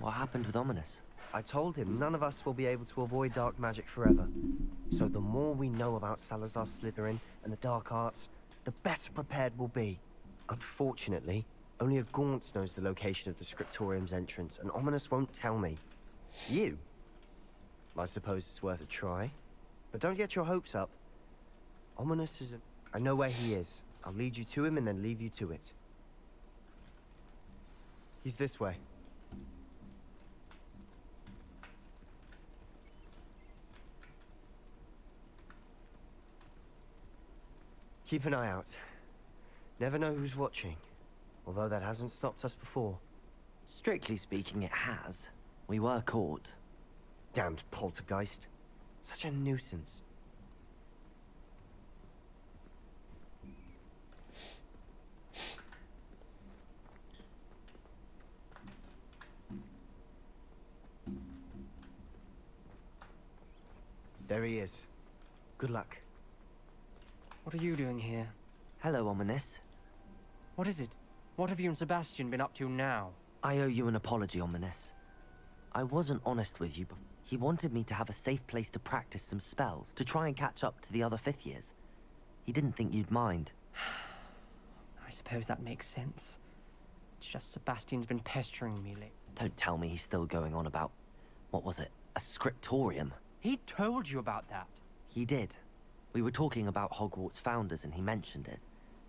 What happened with Ominous? I told him none of us will be able to avoid dark magic forever. So the more we know about Salazar Slytherin and the dark arts, the better prepared we'll be. Unfortunately, only a Gaunt knows the location of the Scriptorium's entrance, and Ominous won't tell me. You? I suppose it's worth a try. But don't get your hopes up. Ominous is a... I know where he is. I'll lead you to him and then leave you to it. He's this way. Keep an eye out. Never know who's watching. Although that hasn't stopped us before. Strictly speaking, it has. We were caught. Damned poltergeist. Such a nuisance. There he is. Good luck. What are you doing here? Hello, Ominous. What is it? What have you and Sebastian been up to now? I owe you an apology, Ominous. I wasn't honest with you, but he wanted me to have a safe place to practice some spells, to try and catch up to the other fifth years. He didn't think you'd mind. I suppose that makes sense. It's just Sebastian's been pestering me lately. Don't tell me he's still going on about... what was it? A scriptorium? He told you about that. He did. We were talking about Hogwarts founders and he mentioned it.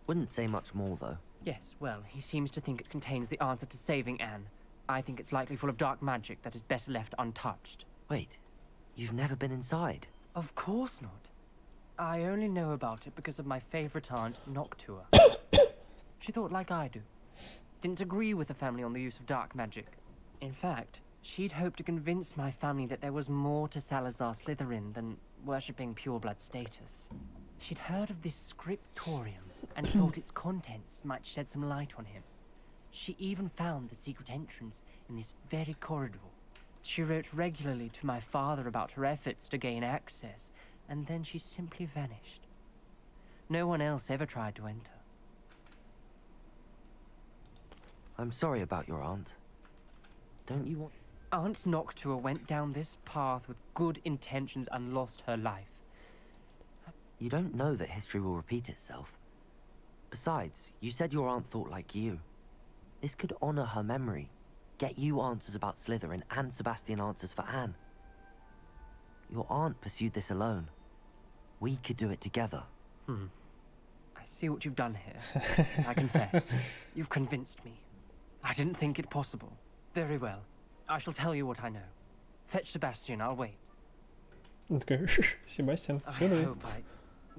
Wouldn't say much more, though. Yes, well, he seems to think it contains the answer to saving Anne. I think it's likely full of dark magic that is better left untouched. Wait, you've never been inside? Of course not. I only know about it because of my favorite aunt, Noctua. She thought like I do. Didn't agree with the family on the use of dark magic. In fact, she'd hoped to convince my family that there was more to Salazar Slytherin than worshipping pureblood status. She'd heard of this scriptorium and thought its contents might shed some light on him. She even found the secret entrance in this very corridor. She wrote regularly to my father about her efforts to gain access, and then she simply vanished. No one else ever tried to enter. I'm sorry about your aunt. Don't you want... Aunt Noctua went down this path with good intentions and lost her life. You don't know that history will repeat itself. Besides, you said your aunt thought like you. This could honor her memory. Get you answers about Slytherin and Sebastian answers for Anne. Your aunt pursued this alone. We could do it together. I see what you've done here. I confess. You've convinced me. I didn't think it possible. Very well. I shall tell you what I know. Fetch Sebastian, I'll wait. Он такой, Себастьян, I сюда. hope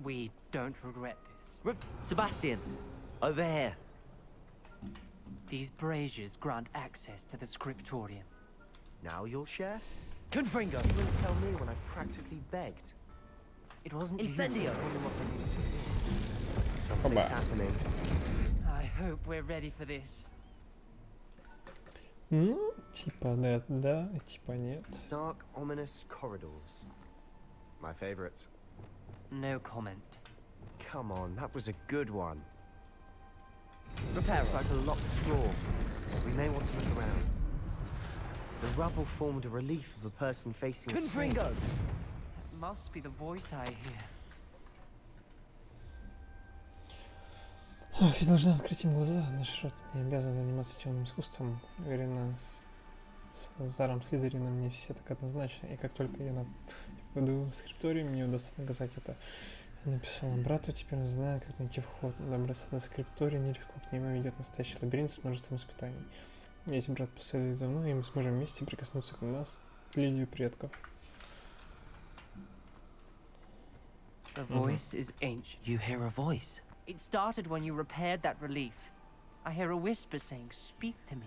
we don't regret this. Sebastian, over here. These braziers grant access to the scriptorium. Now you'll share? Confringo! You wouldn't tell me when I practically begged. It wasn't Incendio! Something's happening. I hope we're ready for this. Ну, типа да, типа нет. Dark, ominous corridors. My favorite. No comment. Come on, that was a good one. Repair. It's like a locked floor. We may want to look around. The rubble formed a relief of a person facing a snake. Confringo! That must be the voice I hear. Ох, я должна открыть им глаза. Наш род не обязан заниматься темным искусством. Уверена, с Лазаром Слизерином мне все так однозначно. И как только я попаду в скрипторию, мне удастся наказать это. Я написала брату, теперь он знает, как найти вход. Добраться до скриптории нелегко, к нему ведет настоящий лабиринт с множеством испытаний. Если брат последует за мной, и мы сможем вместе прикоснуться к линию предков. The voice is ancient. You hear a voice? It started when you repaired that relief. I hear a whisper saying, "Speak to me."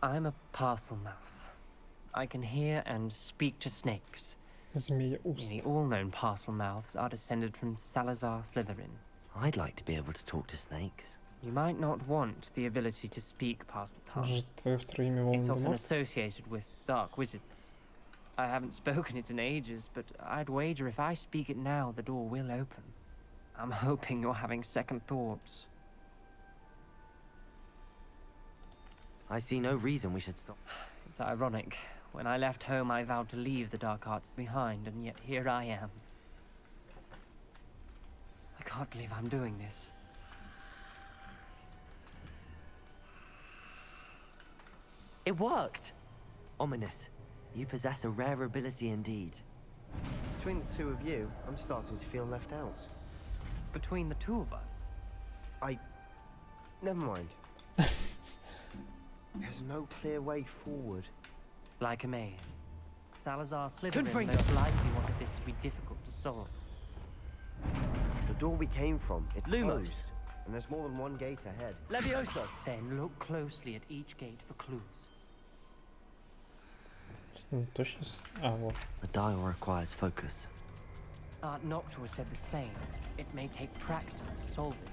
I'm a parcel mouth. I can hear and speak to snakes. Nearly all known parcel mouths are descended from Salazar Slytherin. I'd like to be able to talk to snakes. You might not want the ability to speak parcel tongue. Может, твое второе имя It's often Волан-де-Морт? associated with dark wizards. I haven't spoken it in ages, but I'd wager if I speak it now, the door will open. I'm hoping you're having second thoughts. I see no reason we should stop. It's ironic. When I left home, I vowed to leave the dark arts behind, and yet here I am. I can't believe I'm doing this. It worked! Ominous. You possess a rare ability indeed. Between the two of you, I'm starting to feel left out. Between the two of us? Never mind. There's no clear way forward. Like a maze. Salazar Slytherin most likely wanted this to be difficult to solve. The door we came from, it closed. And there's more than one gate ahead. Levioso! Then look closely at each gate for clues. Точно. Вот. The dial requires focus. Aunt Noctua said the same. It may take practice to solve it.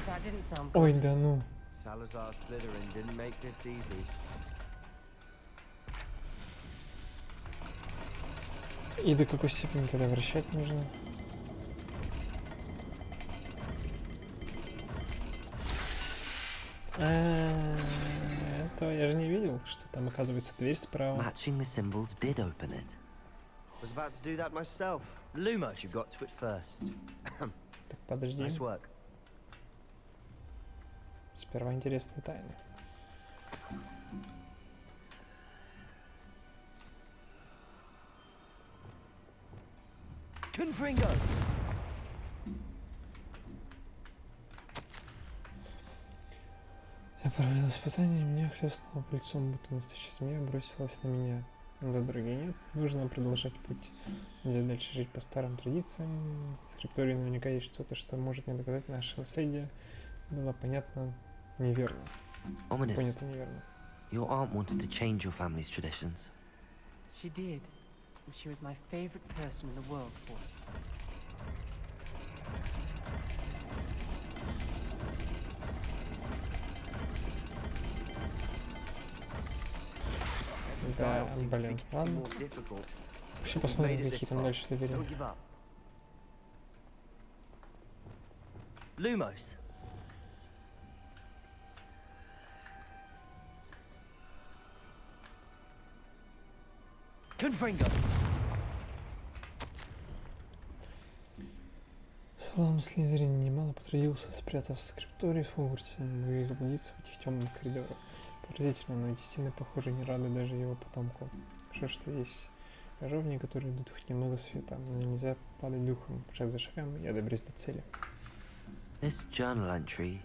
That didn't sound good. Ой, да ну. Salazar Slytherin didn't make this easy. И до какой степени тогда вращать нужно? Это я же не видел, что там оказывается дверь справа. Matching the symbols did open it. Was about to do that myself. Lumos. You got to it first. Так, подожди. Nice work. Сперва интересные тайны. Confringo! Я провалил испытание, меня хлестнуло по лицом, будто настоящая змея бросилась на меня. За дороги нет, нужно продолжать путь. Нельзя дальше жить по старым традициям. В скриптории наверняка есть что-то, что может мне доказать наше наследие. Было понятно неверно. Ominous. Понято неверно. Your aunt wanted to change your family's traditions. She did. And she was my favorite person in the world for it. Да, блин, ладно. Вообще посмотрим, какие там дальше двери. Lumos. Confringo. Салам Слизерин немало потрудился, спрятав скрипторий в Хогвартсе, выявил лица в этих темных коридорах. Поразительно, но эти стены, похоже, не рады даже его потомку. Что есть жовни, которые идут хоть немного света, но нельзя падать духом. Шаг за шагом я доберусь до цели. This journal entry,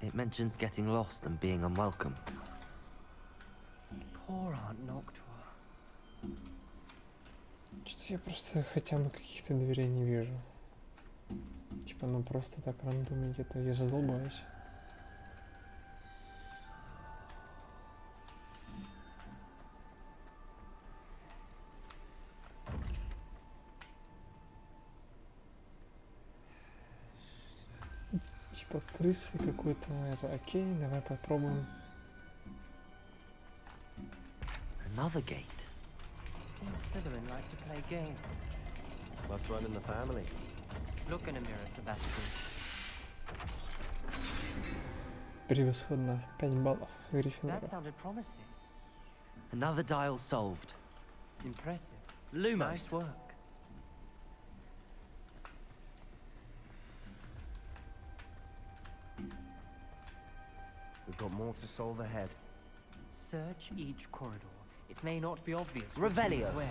it mentions getting lost and being unwelcome. Poor Aunt Noctua. Что-то я просто хотя бы каких-то дверей не вижу. Типа, ну просто так рандом где-то я задолбаюсь. Типа крысы какой-то, это окей, давай попробуем. Another gate. Seems Slytherin like to play games. Must run in the family. Look in a mirror, Sebastian. Превосходно. 5 баллов. Гриффиндора. That sounded promising. Another dial solved. Impressive. Lumos. Nice work. We've got more to solve ahead. Search each corridor. It may not be obvious. Revelio. Where.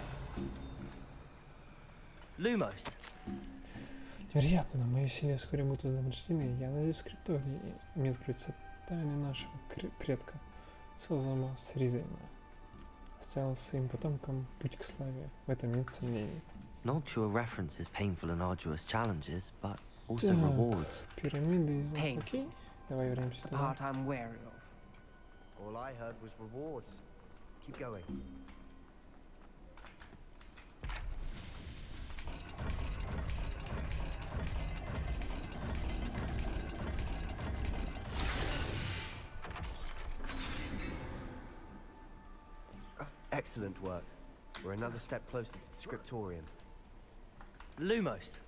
Lumos. Вероятно, мои усилия вскоре будут вознаграждены. Я найду скрипторий, и мне откроются тайны нашего предка Салзама Сризейна. Оставил своим потомкам путь к славе. В этом нет сомнений. Noctua references painful and arduous challenges, but also Так, rewards. пирамиды из... Painful. Окей, давай вернемся The туда. part I'm wary of. All I heard was rewards. Keep going. Excellent work. We're another step closer to the scriptorium. Lumos.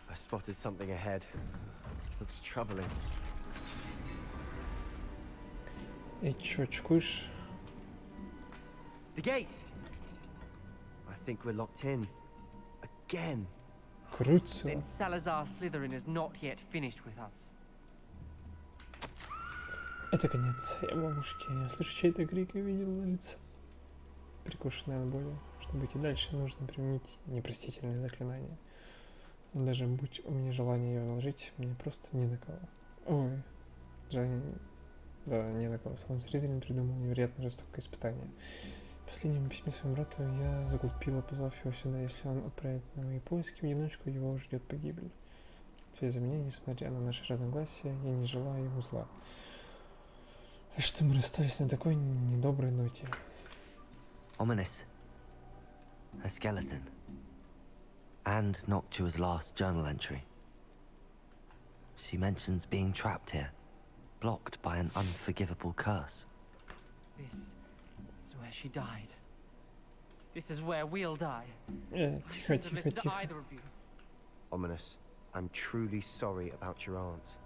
I spotted something ahead. Looks troubling. И чё, очкуешь? The gate! I think we're locked in. Again. Круто. Then Salazar Slytherin is not yet finished with us. Это конец. Я в ловушке. Я слышу чей-то крик и видел лица, прикушенное от боли. Чтобы идти дальше, нужно применить непростительное заклинание. Даже будь у меня желание его наложить, мне просто не на кого. Ой. Желание... Да, не на кого. Салам Сризерин придумал невероятно жестокое испытание. В последнем письме своему брату я заглупила, позвав его сюда. Если он отправит на мои поиски в одиночку, его ждет погибель. Все из-за меня, несмотря на наши разногласия, я не желаю ему зла. А что мы расстались на такой недоброй ноте? Ominous. A skeleton. And Noctua's last journal entry. She mentions being trapped here, blocked by an unforgivable curse. This is where she died. This is where we'll die. Тихо, тихо, тихо. Either of you. Ominous, I'm truly sorry about your aunt.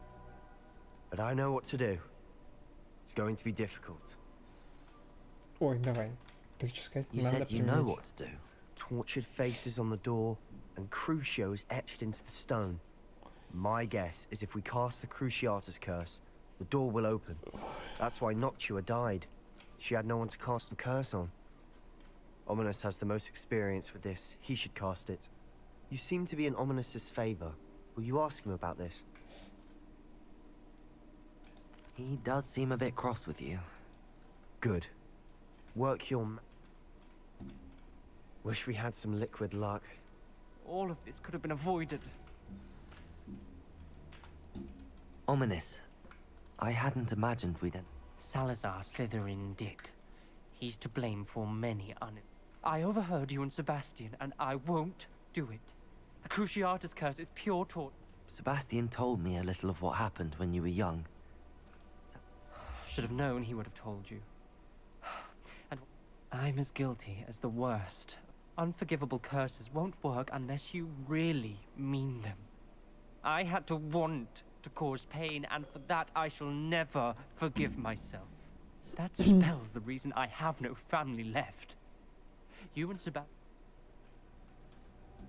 But I know what to do. It's going to be difficult. Ой, давай. Ты хочешь сказать, You надо said you know применить. what to do. Tortured faces on the door and Crucios etched into the stone. My guess is if we cast the Cruciatus curse, the door will open. That's why Noctua died. She had no one to cast the curse on. Ominous has the most experience with this. He should cast it. You seem to be in Ominous's favor. Will you ask him about this? He does seem a bit cross with you. Good. Work your... Wish we had some liquid luck. All of this could have been avoided. Ominous. I hadn't imagined we'd... Salazar Slytherin did. He's to blame for many I overheard you and Sebastian, and I won't do it. The Cruciatus curse is pure torture. Sebastian told me a little of what happened when you were young. Should have known he would have told you. And I'm as guilty as the worst. Unforgivable curses won't work unless you really mean them. I had to want to cause pain, and for that I shall never forgive myself. That spells the reason I have no family left. You and Sebastian...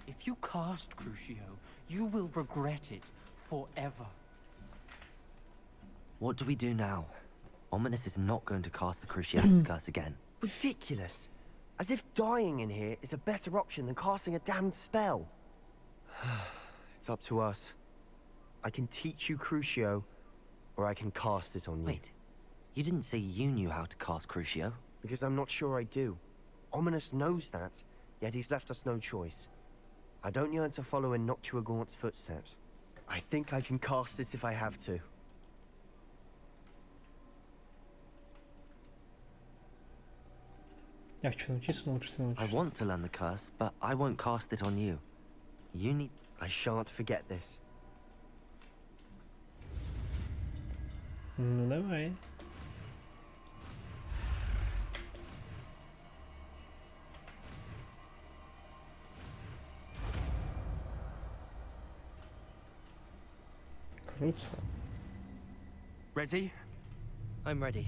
If you cast Crucio, you will regret it forever. What do we do now? Ominous is not going to cast the Cruciatus curse again. Ridiculous. As if dying in here is a better option than casting a damned spell. It's up to us. I can teach you Crucio, or I can cast it on you. Wait, you didn't say you knew how to cast Crucio? Because I'm not sure I do. Ominous knows that, yet he's left us no choice. I don't yearn to follow in Noctua Gaunt's footsteps. I think I can cast it if I have to. Я хочу научиться, лучше ты научишься. I want to learn the curse, but I won't cast it on you. You need... I shan't forget this. Ну давай. Круто. Ready? I'm ready.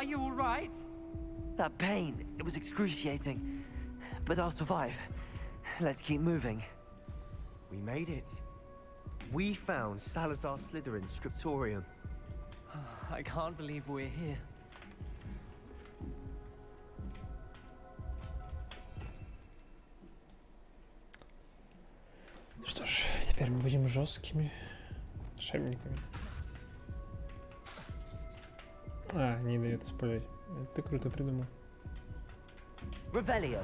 Are you all right? That pain, it was excruciating. But I'll survive. Let's keep moving. We made it. We found Salazar Slytherin's scriptorium. I can't believe we're here. Что ж, теперь мы будем жесткими волшебниками. А, не дает использовать. Это ты круто придумал. Revelio.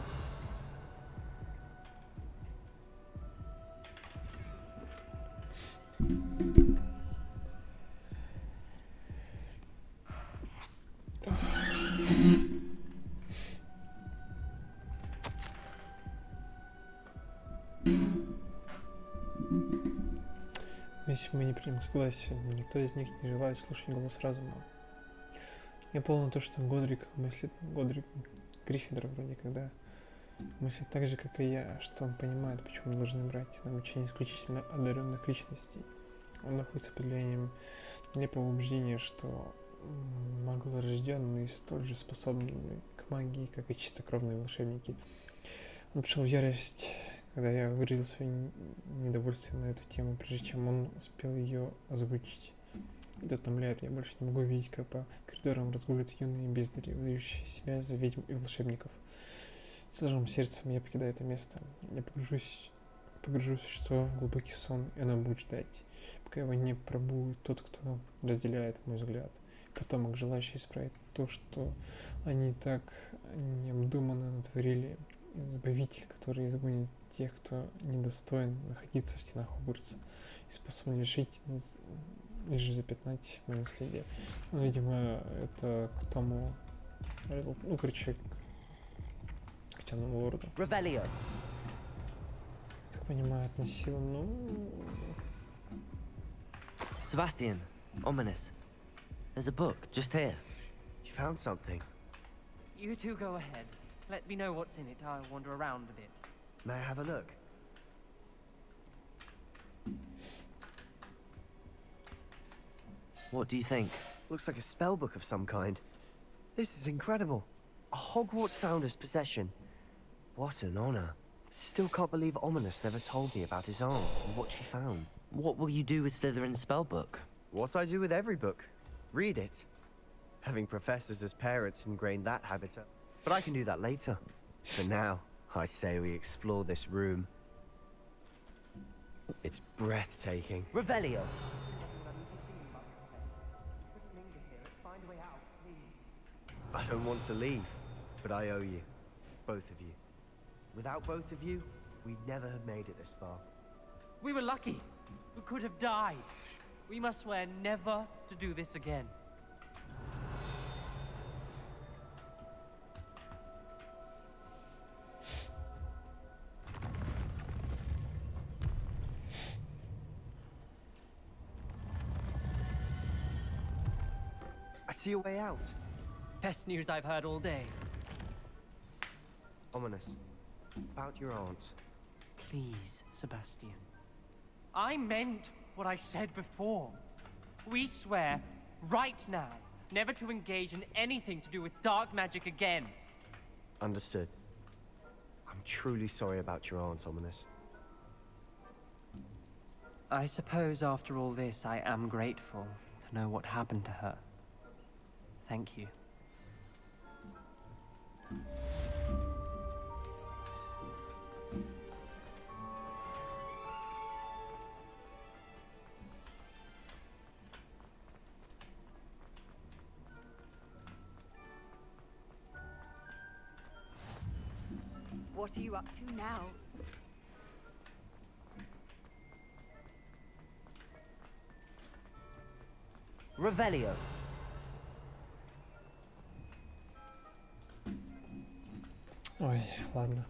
Если мы не примем согласие, никто из них не желает слушать голос разума. Я полон то, что Годрик мыслит, Годрик Гриффиндор вроде когда мыслит так же, как и я, что он понимает, почему мы должны брать на обучение исключительно одаренных личностей. Он находится под влиянием нелепого убеждения, что маглорожденные столь же способны к магии, как и чистокровные волшебники. Он пришел в ярость, когда я выразил свое недовольство на эту тему, прежде чем он успел ее озвучить. Это утомляет, я больше не могу видеть, как по коридорам разгуливают юные бездари, выдающие себя за ведьм и волшебников. С тяжелым сердцем я покидаю это место. Я погружу существо в глубокий сон, и оно будет ждать, пока его не пробует тот, кто разделяет мой взгляд. Потомок, желающий исправить то, что они так необдуманно натворили. Избавитель, который изгонит тех, кто недостоин находиться в стенах Хогвартса и способен лишить лишь запятнать мое наследие. Ну, видимо, это к тому, ну, короче, к темному лорду. Revelio. Так понимаю, относил, ну... Sebastian, ominous. There's a book just here. You found something? You two go ahead. Let me know what's in it. I'll wander around a bit. May I have a look? What do you think? Looks like a spell book of some kind. This is incredible. A Hogwarts founder's possession. What an honor. Still can't believe Ominous never told me about his aunt and what she found. What will you do with Slytherin's spellbook? What I do with every book. Read it. Having professors as parents ingrained that habit. But I can do that later. For now, I say we explore this room. It's breathtaking. Revelio. I don't want to leave, but I owe you. Both of you. Without both of you, we'd never have made it this far. We were lucky. We could have died. We must swear never to do this again. I see a way out. Best news I've heard all day. Ominous. About your aunt. Please, Sebastian. I meant what I said before. We swear, right now, never to engage in anything to do with dark magic again. Understood. I'm truly sorry about your aunt, Ominous. I suppose after all this, I am grateful to know what happened to her. Thank you. What are you up to now? Revelio. Ой, ладно.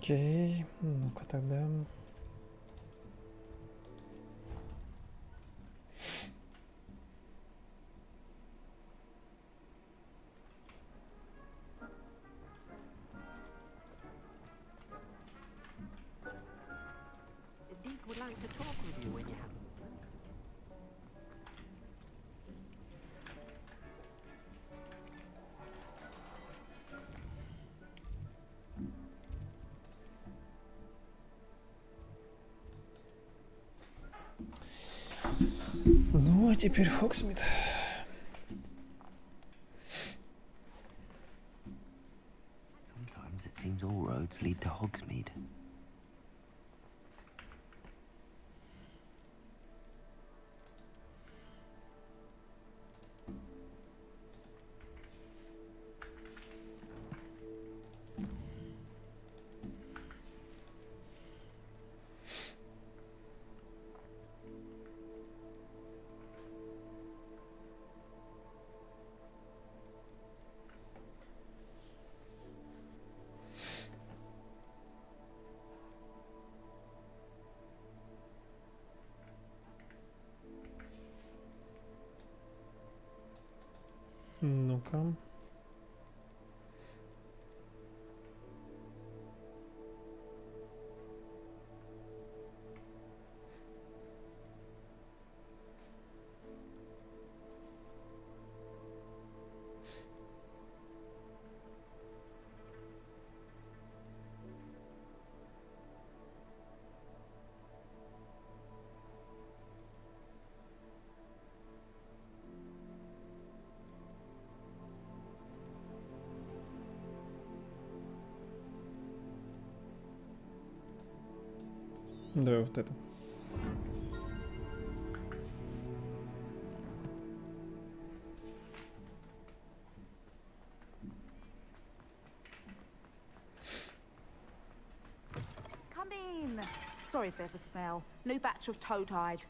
Окей, ну-ка тогда. Deke would like to talk with you when you have. Ну, а теперь Хогсмит. Sometimes it seems all roads lead to Hogsmeade. Ну-ка. Давай вот это. Come in. Sorry if there's a smell. New batch of toe-tied.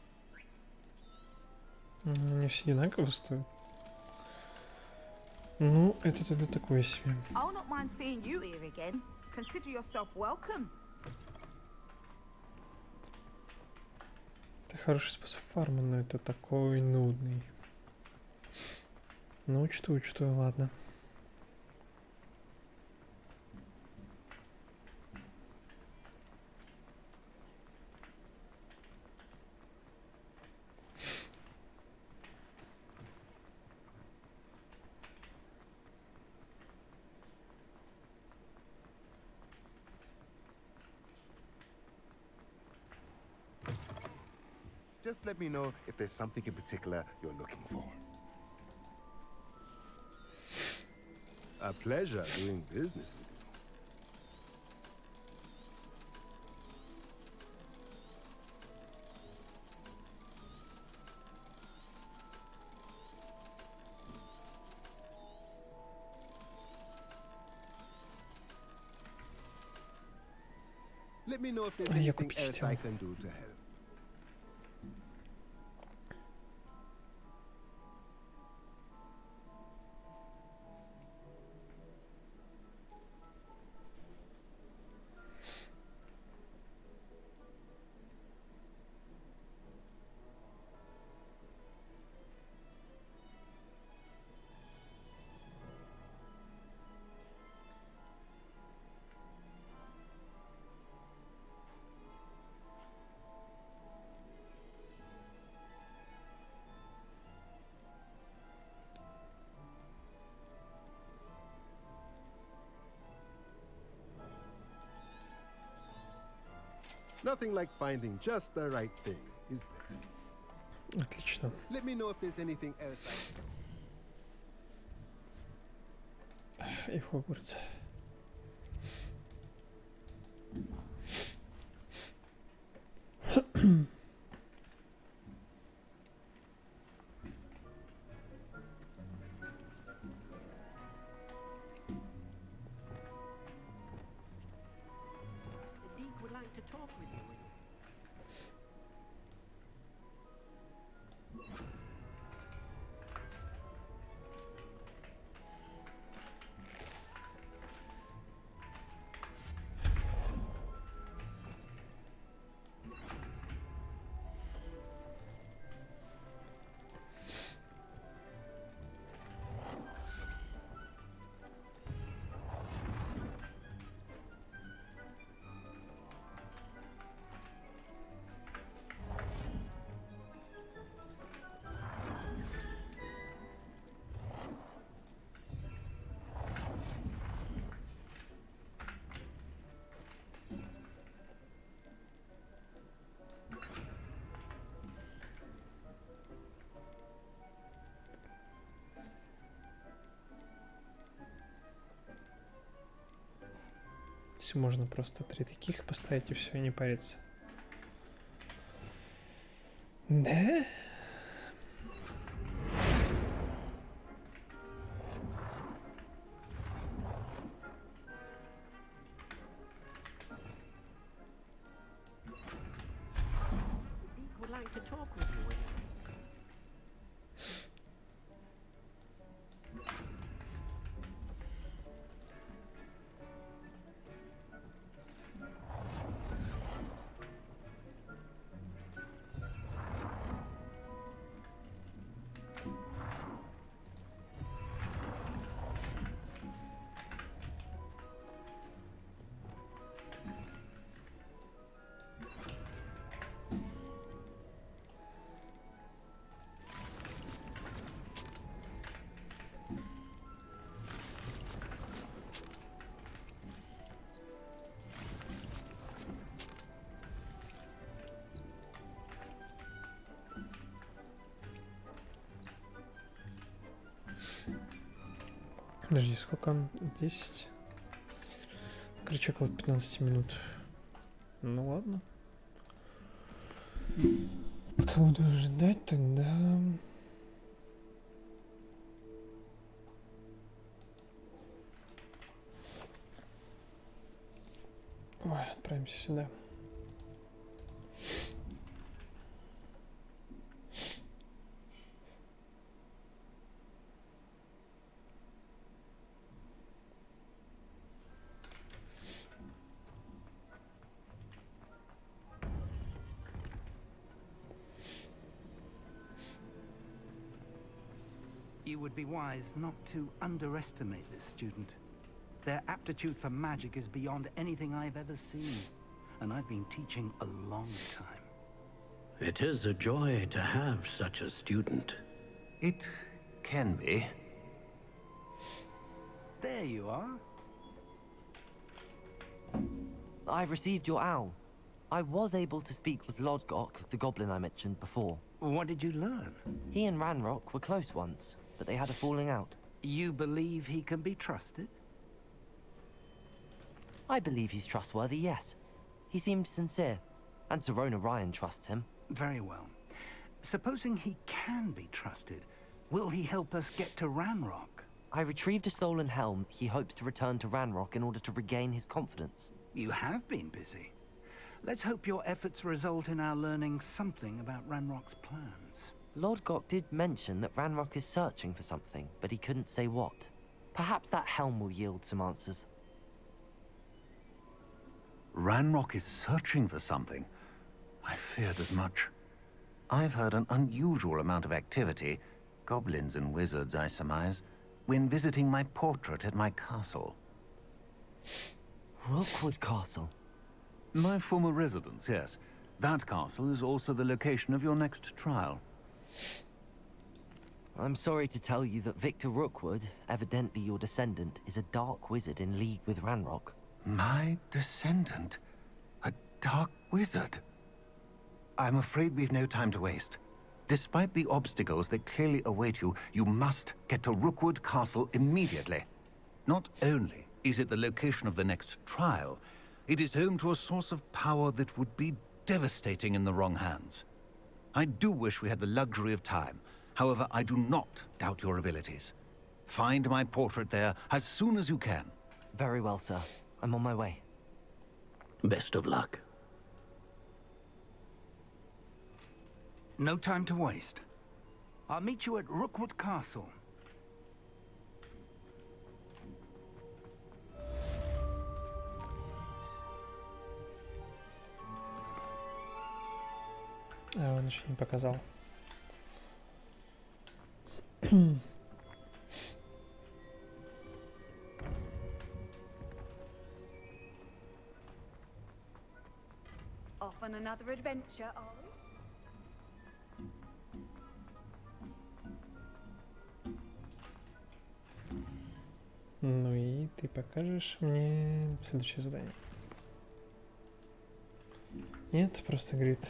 Не все одинаково стоят. Ну, это тогда такое себе. I'll not mind seeing you here again. Consider yourself welcome. Это хороший способ фарма, но это такой нудный. Ну, учту, ладно. Just let me know if there's something in particular you're looking for. A pleasure doing business with you. Let me know if there's anything else I can do to help. Nothing like finding just the right thing, is there? Отлично. Let me know if there's anything else И в Хогвартс. Deke would like to talk with you. есть можно просто 3 таких поставить и все, и не париться. Да? Would like to talk with you. Подожди, сколько? 10? Короче, около 15 минут. Ну ладно. Пока буду ожидать, тогда... Ой, отправимся сюда. You would be wise not to underestimate this student. Their aptitude for magic is beyond anything I've ever seen, and I've been teaching a long time. It is a joy to have such a student. It can be. There you are. I've received your owl. I was able to speak with Lodgok, the goblin I mentioned before. What did you learn? He and Ranrock were close once, but they had a falling out. You believe he can be trusted? I believe he's trustworthy, yes. He seemed sincere, and Serona Ryan trusts him. Very well. Supposing he can be trusted, will he help us get to Ranrock? I retrieved a stolen helm. He hopes to return to Ranrock in order to regain his confidence. You have been busy. Let's hope your efforts result in our learning something about Ranrock's plans. Lodgok did mention that Ranrock is searching for something, but he couldn't say what. Perhaps that helm will yield some answers. Ranrock is searching for something. I feared as much. I've heard an unusual amount of activity, goblins and wizards, I surmise, when visiting my portrait at my castle. Rookwood Castle? My former residence, yes. That castle is also the location of your next trial. I'm sorry to tell you that Victor Rookwood, evidently your descendant, is a dark wizard in league with Ranrock. My descendant? A dark wizard? I'm afraid we've no time to waste. Despite the obstacles that clearly await you, you must get to Rookwood Castle immediately. Not only is it the location of the next trial, it is home to a source of power that would be devastating in the wrong hands. I do wish we had the luxury of time. However, I do not doubt your abilities. Find my portrait there as soon as you can. Very well, sir. I'm on my way. Best of luck. No time to waste. I'll meet you at Rookwood Castle. А, он еще не показал. Off on another adventure, are we? Ну и ты покажешь мне следующее задание. Нет, просто говорит...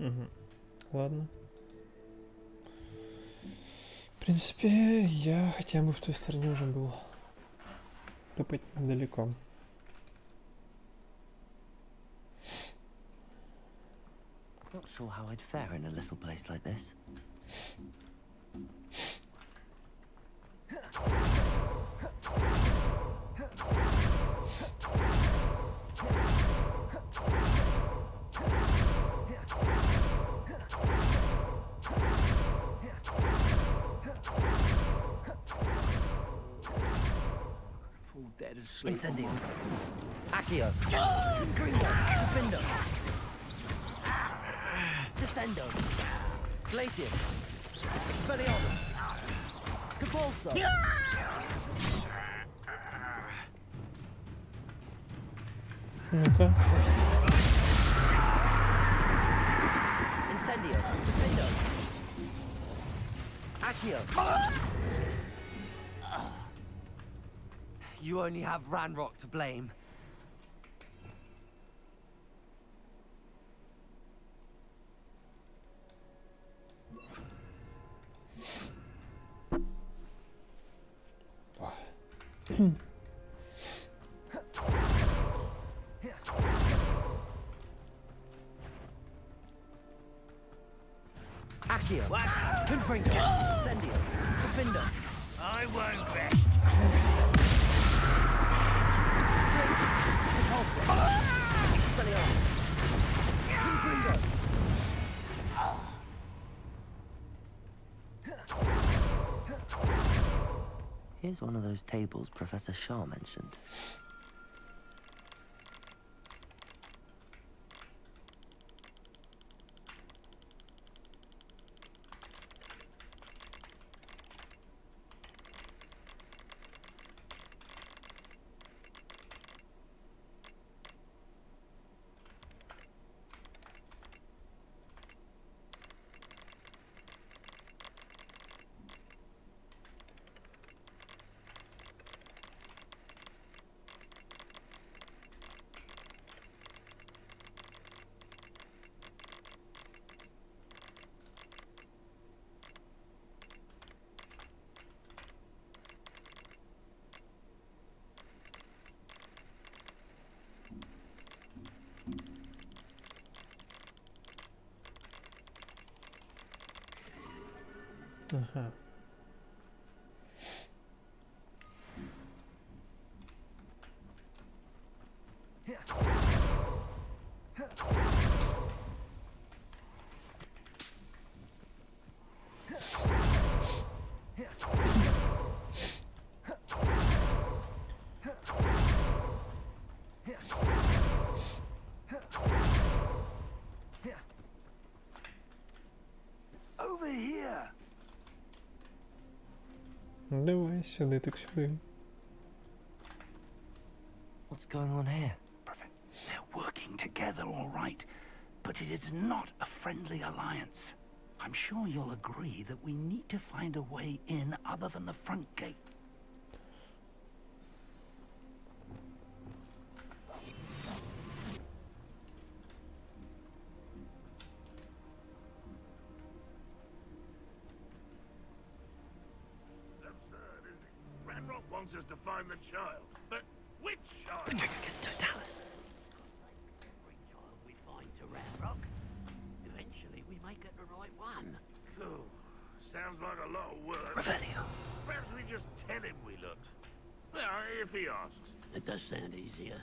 Угу. Ладно. В принципе, я хотя бы в той стороне уже был. Топать недалеко. Not sure how I'd fare in a little place like this. Incendio. Accio. Gringo. Defendo. Descendo. Glacius. Expelliarmus. Convulso. Ну-ка. Incendio. Defendo. Accio. You only have Ranrock to blame. Accio. Confringo. Incendio. Defendo. I won't rest. Expelliarmus. Confringo. Here's one of those tables Professor Shah mentioned. Ага. Over here. Давай сюда, так сюда. What's going on here? They're working together, all right, but it is not a friendly alliance. I'm sure you'll agree that we need to find a way in other than the front gate. Ranrock wants us to find the child, but which child? Petrificus totalis. Every child we find to Ranrock, eventually we make it the right one. Oh, sounds like a lot of work. Revelio. Perhaps we just tell him we looked. Well, if he asks. It does sound easier.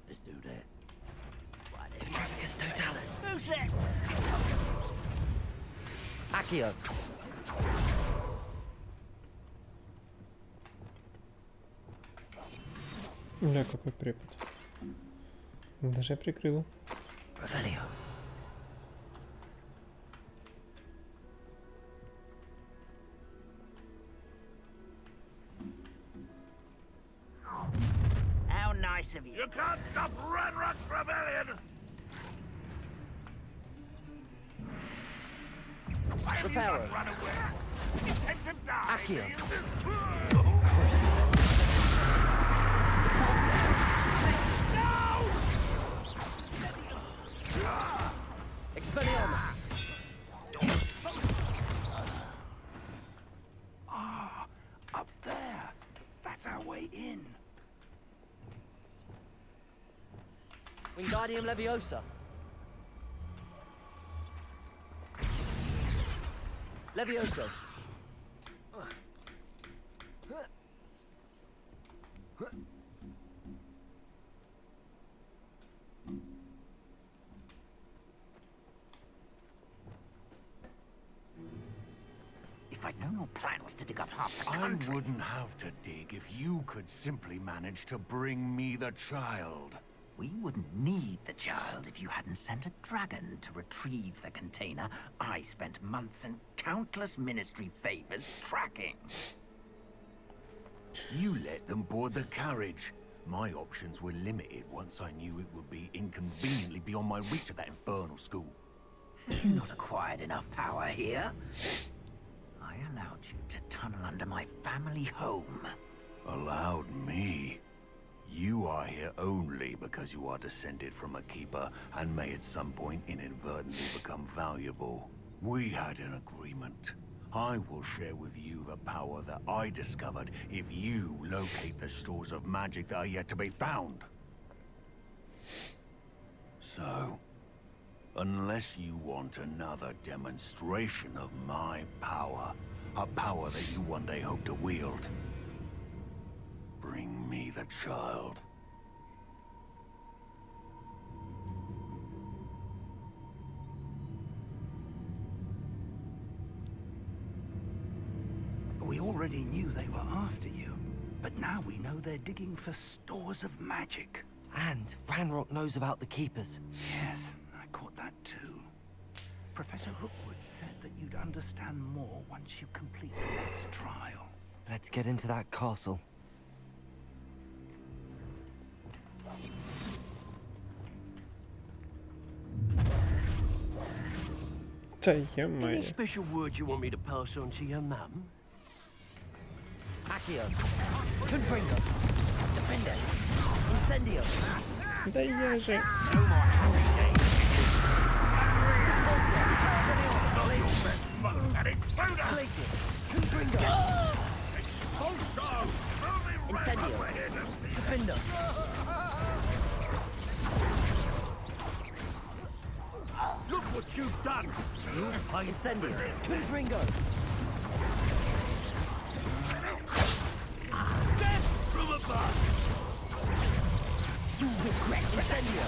Let's do that. Petrificus totalis. Who's that? Accio. Бля, какой препод. Даже прикрыл. Revelio. How nice of you. You can't stop Ranrock's rebellion! Why have you Reparo. not run away? You intend to die, do Accio. you? Repulso. No! Expelliarmus! Ah, up there. That's our way in. Wingardium Leviosa. Levioso. If I'd known your plan was to dig up half the I country... wouldn't have to dig if you could simply manage to bring me the child. We wouldn't need the child if you hadn't sent a dragon to retrieve the container I spent months and countless ministry favors tracking. You let them board the carriage. My options were limited once I knew it would be inconveniently beyond my reach at that infernal school. Have you not acquired enough power here? I allowed you to tunnel under my family home. Allowed me? You are here only because you are descended from a keeper and may at some point inadvertently become valuable. We had an agreement. I will share with you the power that I discovered if you locate the stores of magic that are yet to be found. So, unless you want another demonstration of my power, a power that you one day hope to wield, bring me the child. We already knew they were after you, but now we know they're digging for stores of magic. And Ranrock knows about the Keepers. Yes, I caught that too. Professor Rookwood said that you'd understand more once you complete the next trial. Let's get into that castle. Ё-моё. Any special words you want me to pass on to your mum? Accio. Confringo. Defender. Incendio. Да я же... Glacius. Confringo. Incendio. Defender. Look what you've done! You Incendio. Confringo. Death from above! You regret Incendio.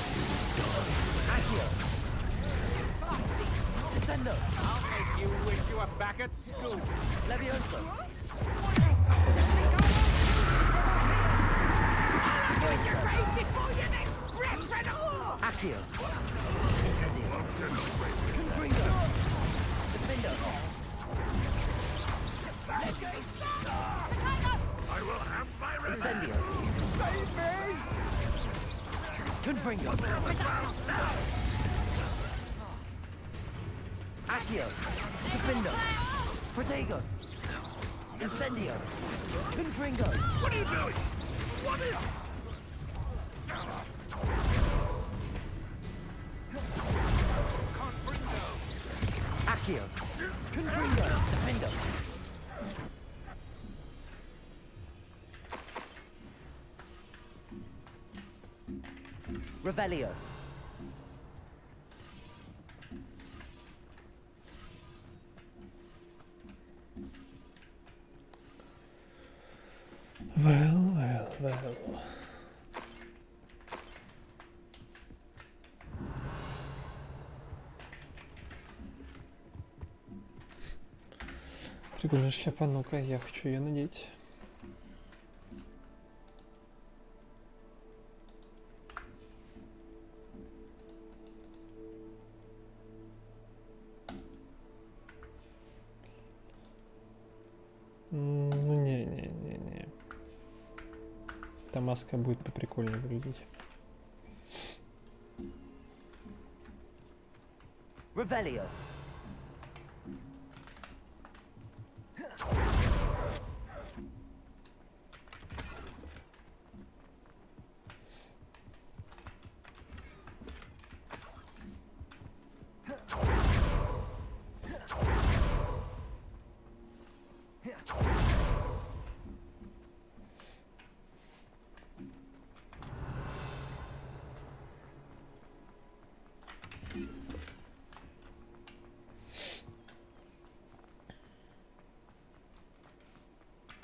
Accio. Descendo. I'll make you wish you were back at school. Levioso. Accio. Incendio. Confringo. Defendo. I will have my revenge! Incendio. Save me! Confringo. Accio. Defendo. Protego. Incendio. Confringo. What are you doing? What is... Accio. Confringo. Defendo. Revelio. Well. Прикольная шляпа, ну-ка, я хочу ее надеть. Ну, не. Эта маска будет поприкольнее выглядеть. Revelio.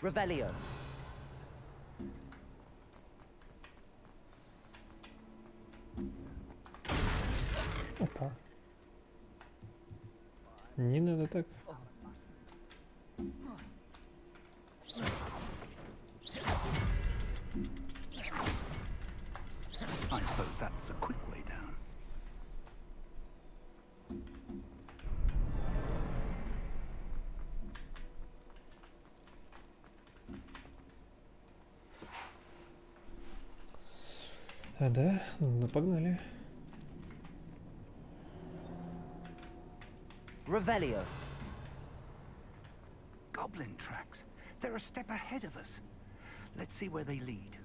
Revelio. Опа. Не надо так. I suppose that's the quick way down. А, да? Ну, погнали. Revelio. Goblin tracks. They're a step ahead of us. Let's see where they lead.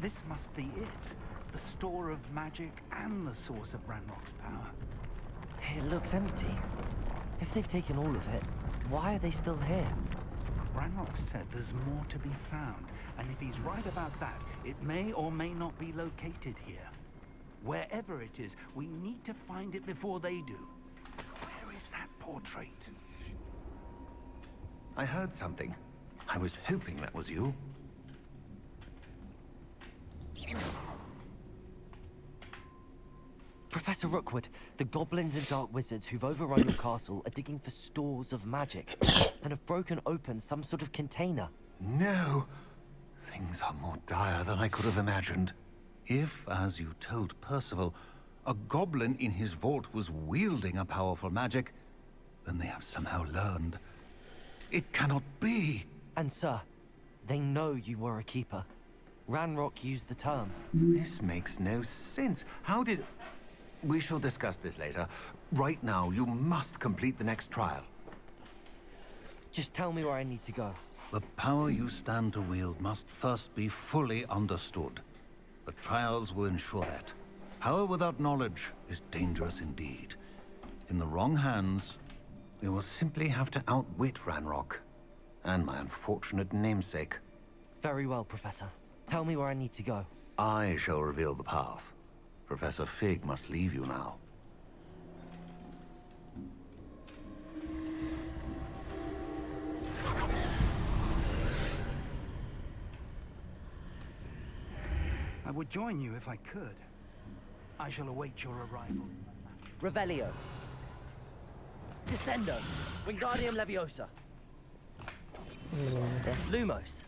This must be it. The store of magic and the source of Ranrock's power. It looks empty. If they've taken all of it, why are they still here? Ranrock said there's more to be found, and if he's right about that, it may or may not be located here. Wherever it is, we need to find it before they do. Where is that portrait? I heard something. I was hoping that was you. Professor Rookwood, the goblins and dark wizards who've overrun your castle are digging for stores of magic and have broken open some sort of container. No! Things are more dire than I could have imagined. If, as you told Percival, a goblin in his vault was wielding a powerful magic, then they have somehow learned. It cannot be! And sir, they know you were a keeper. Ranrock used the term. This makes no sense. How did... We shall discuss this later. Right now, you must complete the next trial. Just tell me where I need to go. The power you stand to wield must first be fully understood. The trials will ensure that. Power without knowledge is dangerous indeed. In the wrong hands, we will simply have to outwit Ranrock and my unfortunate namesake. Very well, Professor. Tell me where I need to go. I shall reveal the path. Professor Fig must leave you now. I would join you if I could. I shall await your arrival. Revelio. Descendo. Wingardium Leviosa. Lumos.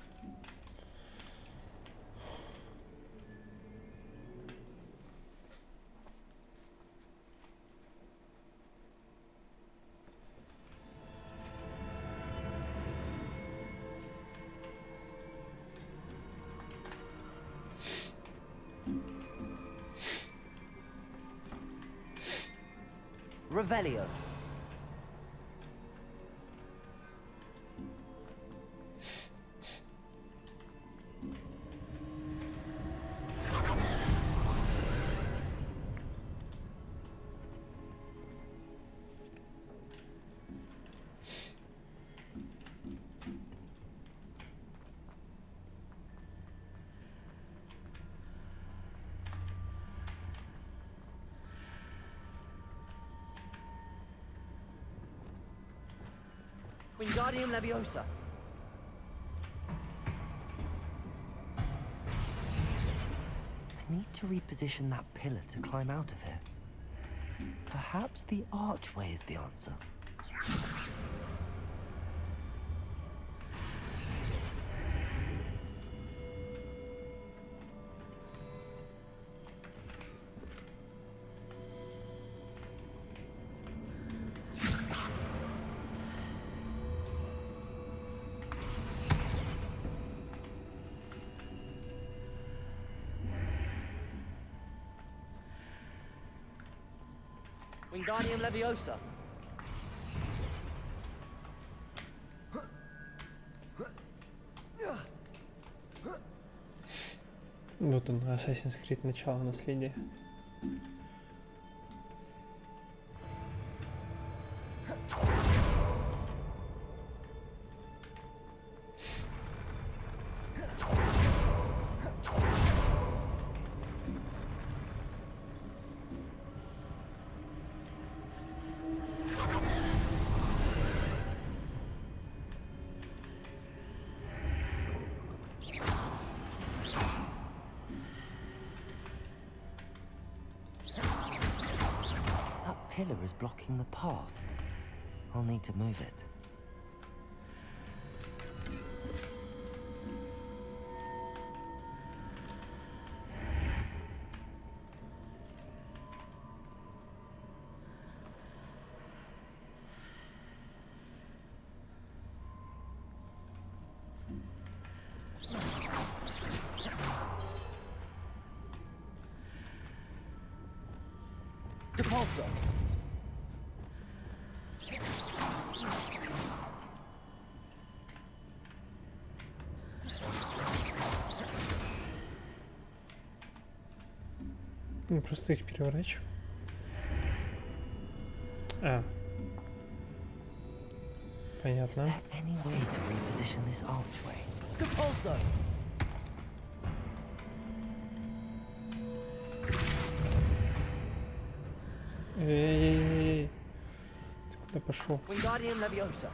Revelio. Wingardium Leviosa. I need to reposition that pillar to climb out of here. Perhaps the archway is the answer. Wingardium Leviosa. Вот он, Assassin's Creed, начало наследия. pillar is blocking the path. I'll need to move it. Depulso. Просто их переворачиваю. А. Понятно. Any way to reposition this archway? Depulso. Эй, ты куда пошел? Wingardium Leviosa.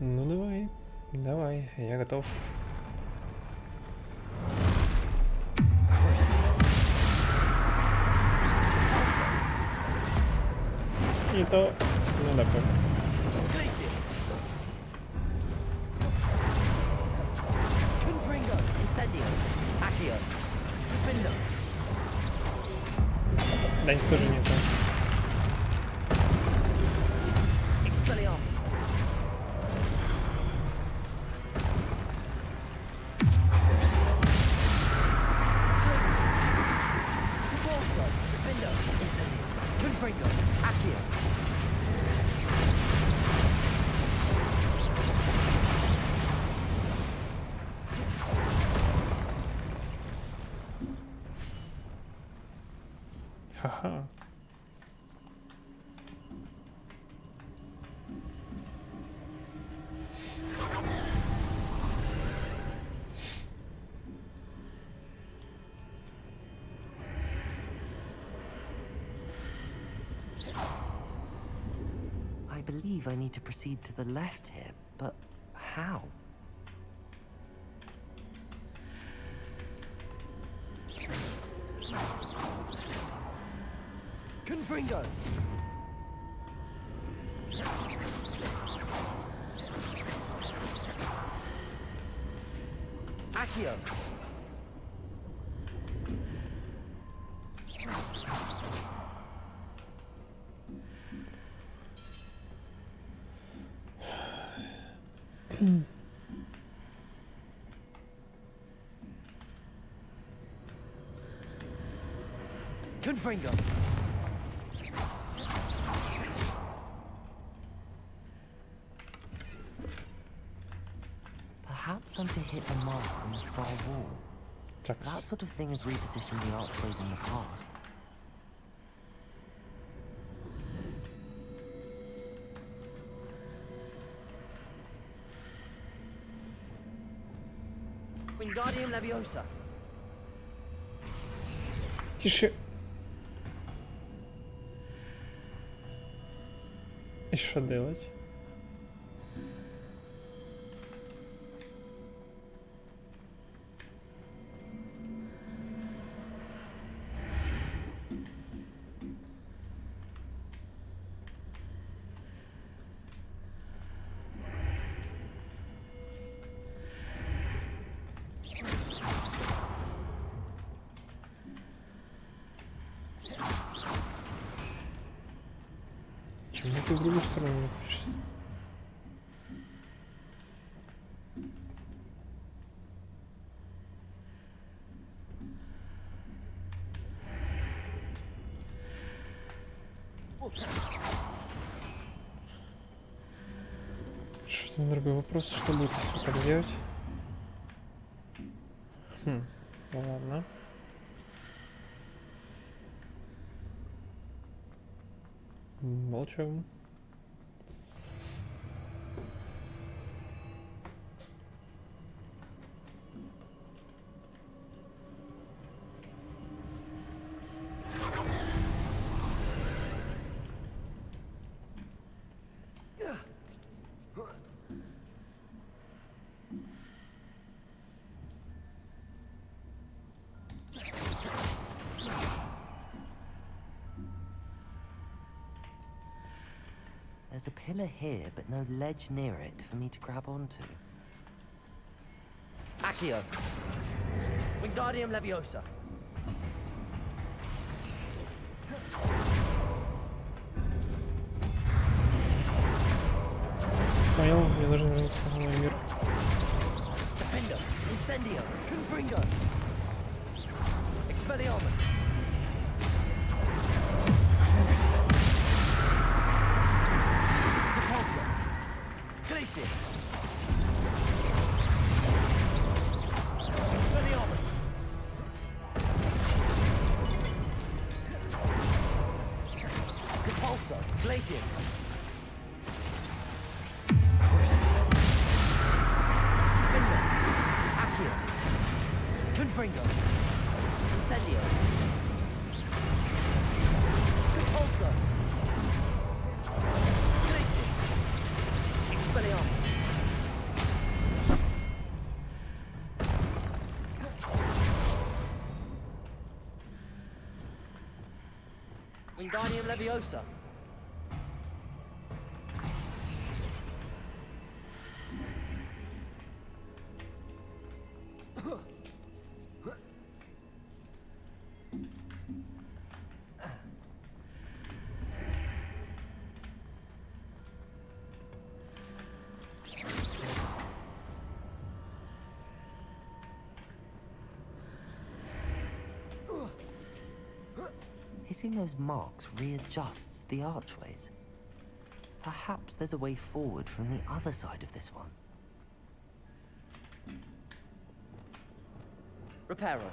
Ну давай, давай, я готов. Не то, ну да, как. Да, них тоже не то. Ха-ха. I believe I need to proceed to the left here, but how? Confringo. Accio. Confringo. Perhaps I'm to hit the mark on the far wall. That sort of thing has repositioned the archways in the past. Wingardium Leviosa. Тише. И что делать? Почему ты в другую сторону не хочешь? Что-то на другой вопрос, что будет, если так делать? Ну ладно. Молчу. There's a pillar here, but no ledge near it for me to grab onto. Accio. Wingardium Leviosa. Понял, мне нужно вернуться в мой мир. Defender. Incendio. Confringo. Expelliarmus. Repulsor. Glacius. Expelliarmus. Repulsor. Glacius. Confringo. Incendio. Repulsor. Glacius. Expelliarmus. Wingardium Leviosa. Hitting those marks readjusts the archways. Perhaps there's a way forward from the other side of this one. Reparo.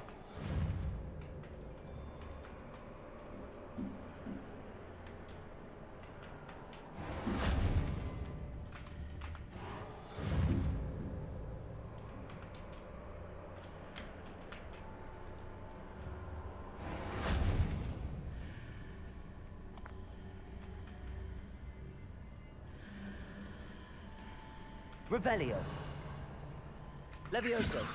Revelio. Levioso.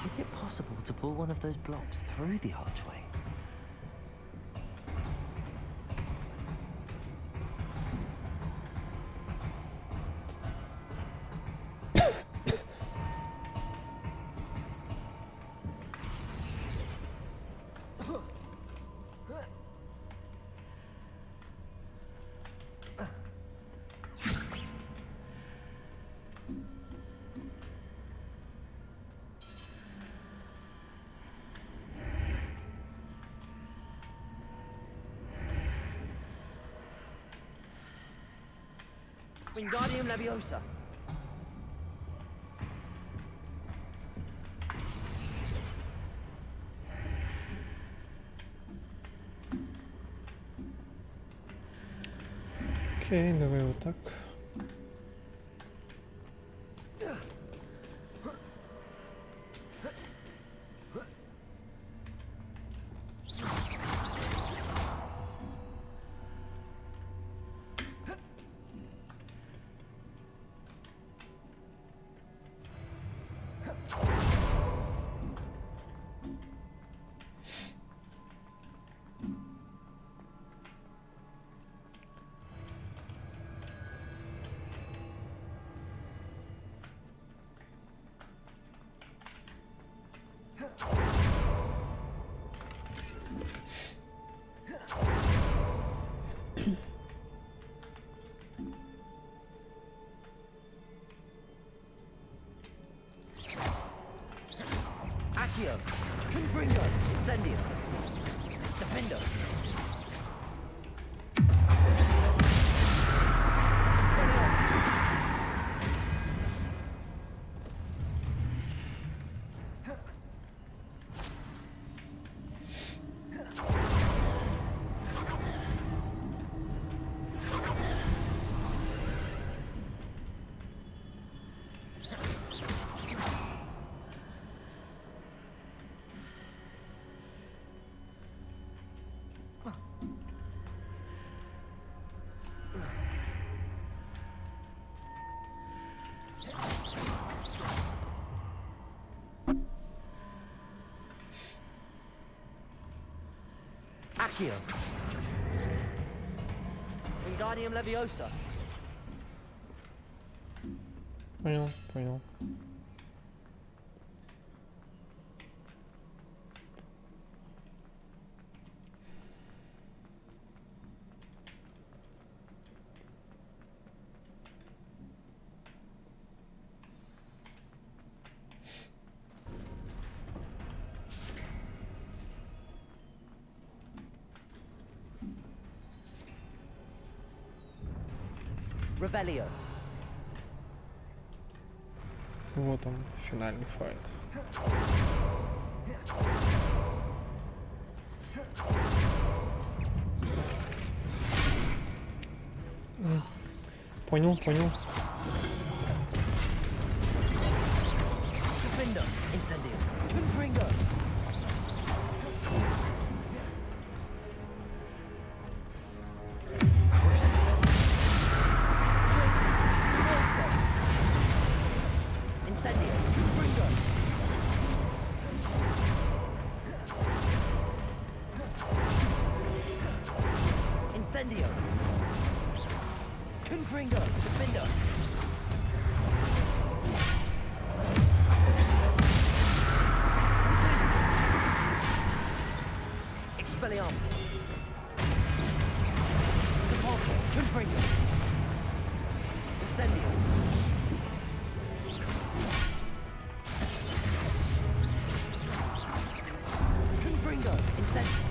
Is it possible to pull one of those blocks through the archway? Wingardium Leviosa. Окей, давай вот так. Accio. Confringo. Incendio. Defendo. Expelliarmus. Accio. Wingardium Leviosa. Понял, понял. Revelio. Вот он, финальный файт. Понял, понял. Defender. Incendio. Confringo. Incendio. Confringo. Incendio. Confringo. Defender. Expelliarmus. Repulsor. Confringo. Incendio. Confringo. Incendio.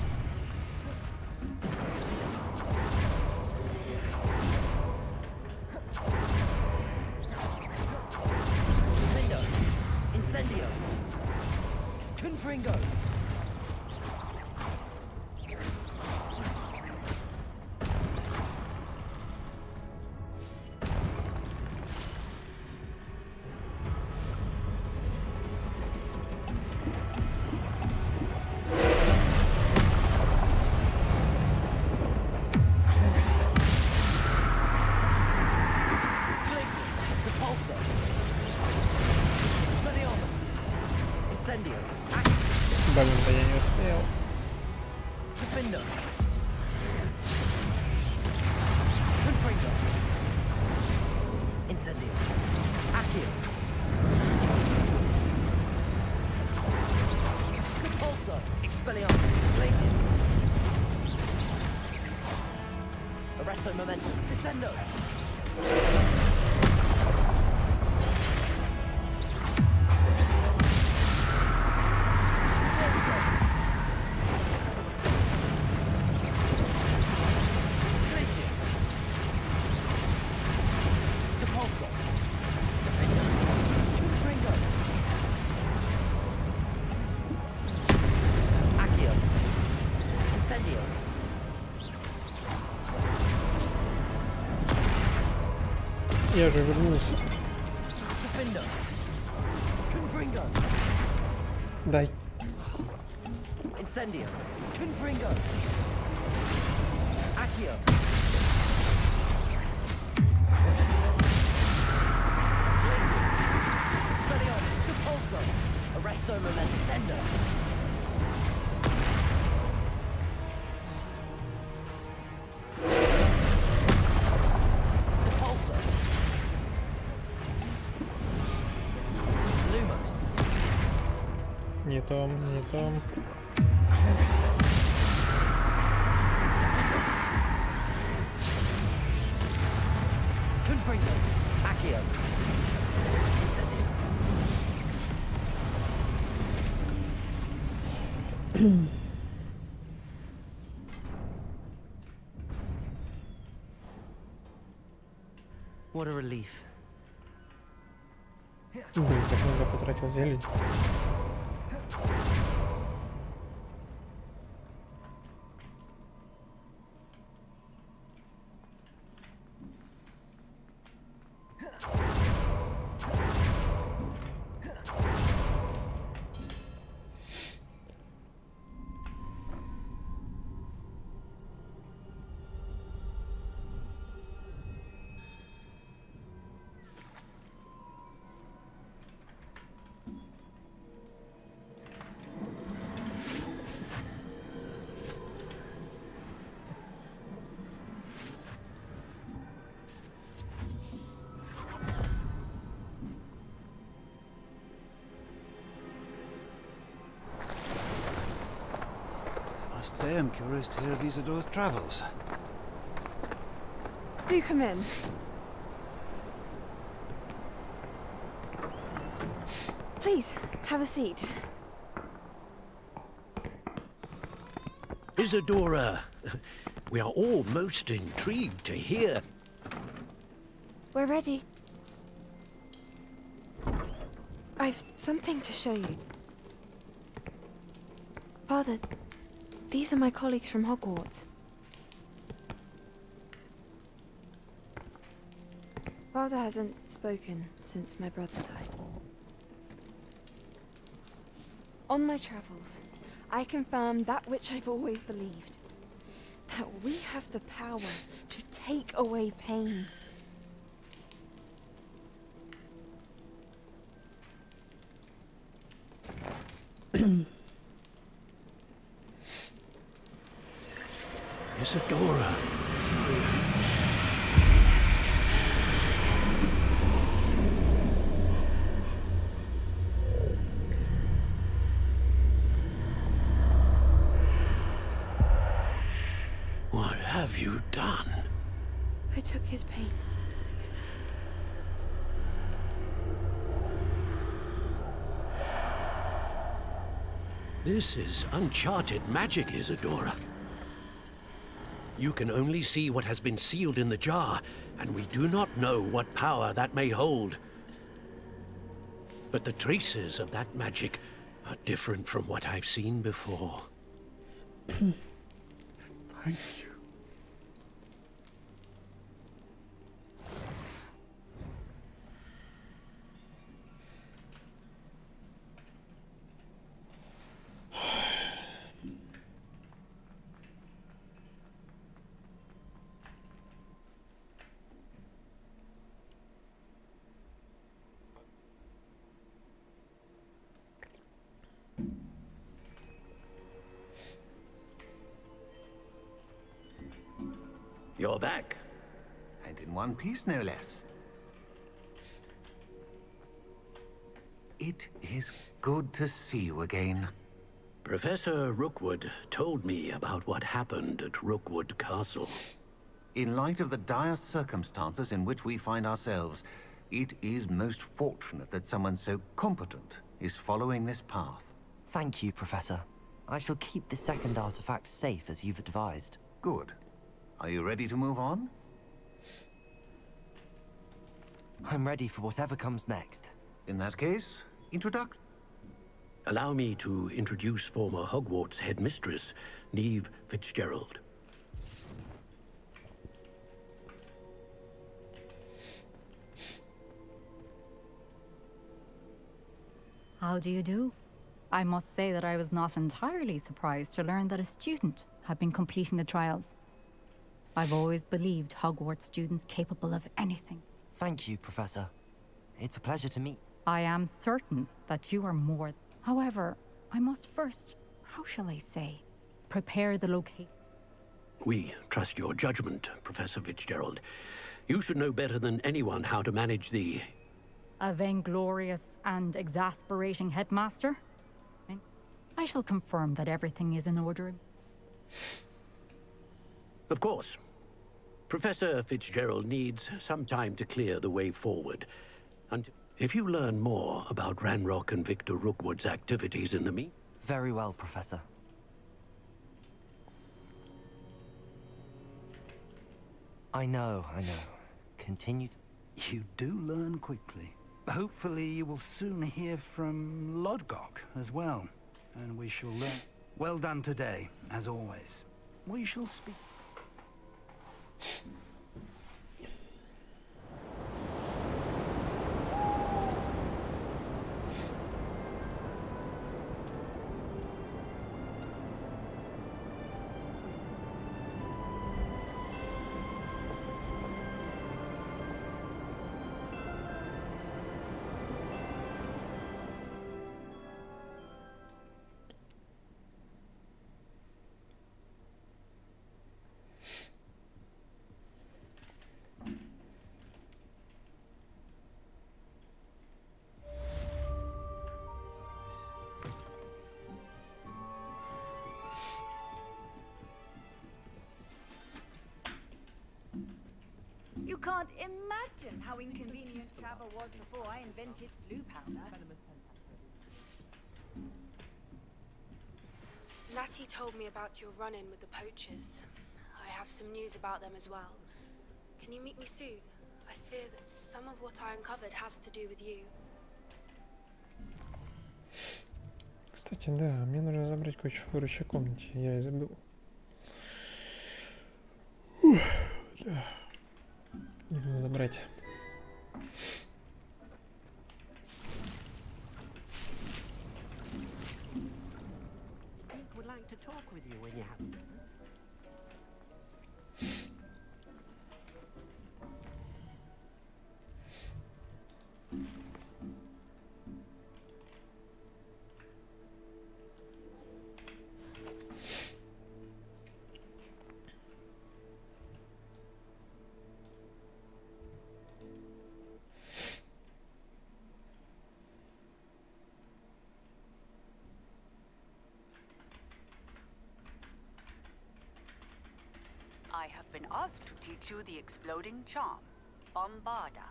Confringo. Incendio. Confringo. Блин, да я не успел. Defender. Confringo. Incendio. Accio. Repulsor. Expelliarmus. Glacius. Arresto momentum. Descendo. Я же вернулся. Дай. Incendio. Confringo. Accio. Glacius. Expelliarmus. Repulsor. Arresto momentum. Descendo. Не том, не том. Confringo. Accio. Incendio. What a relief. Блин, так много потратил зелий. say I'm curious to hear of Isadore's travels. Do come in. Please, have a seat. Isadora, we are all most intrigued to hear. We're ready. I've something to show you. Father, these are my colleagues from Hogwarts. Father hasn't spoken since my brother died. On my travels, I confirmed that which I've always believed. That we have the power to take away pain. Isadora. What have you done? I took his pain. This is uncharted magic, Isadora. You can only see what has been sealed in the jar, and we do not know what power that may hold. But the traces of that magic are different from what I've seen before. Thank you. You're back. And in one piece, no less. It is good to see you again. Professor Rookwood told me about what happened at Rookwood Castle. In light of the dire circumstances in which we find ourselves, it is most fortunate that someone so competent is following this path. Thank you, Professor. I shall keep the second artifact safe as you've advised. Good. Are you ready to move on? I'm ready for whatever comes next. In that case, introduction. Allow me to introduce former Hogwarts headmistress, Neve Fitzgerald. How do you do? I must say that I was not entirely surprised to learn that a student had been completing the trials. I've always believed Hogwarts students capable of anything. Thank you, Professor. It's a pleasure to meet. I am certain that you are more. However, I must first, how shall I say, prepare the location. We trust your judgment, Professor Fitzgerald. You should know better than anyone how to manage the... A vainglorious and exasperating headmaster? I shall confirm that everything is in order. Of course. Professor Fitzgerald needs some time to clear the way forward. And if you learn more about Ranrock and Victor Rookwood's activities in the Very well, Professor. I know. Continue. You do learn quickly. Hopefully you will soon hear from Lodgok as well. And we shall learn. Well done today, as always. We shall speak. can't imagine how inconvenient travel was before I invented flu powder. Natty told me about your run-in with the poachers. I have some news about them as well. Can you meet me soon? I fear that some of what I uncovered has to do with you. Кстати, да, мне нужно забрать кое-что в выручей комнате, я и забыл. Да. Нужно забрать. Would like to talk with you when you have. I have been asked to teach you the exploding charm, Bombarda.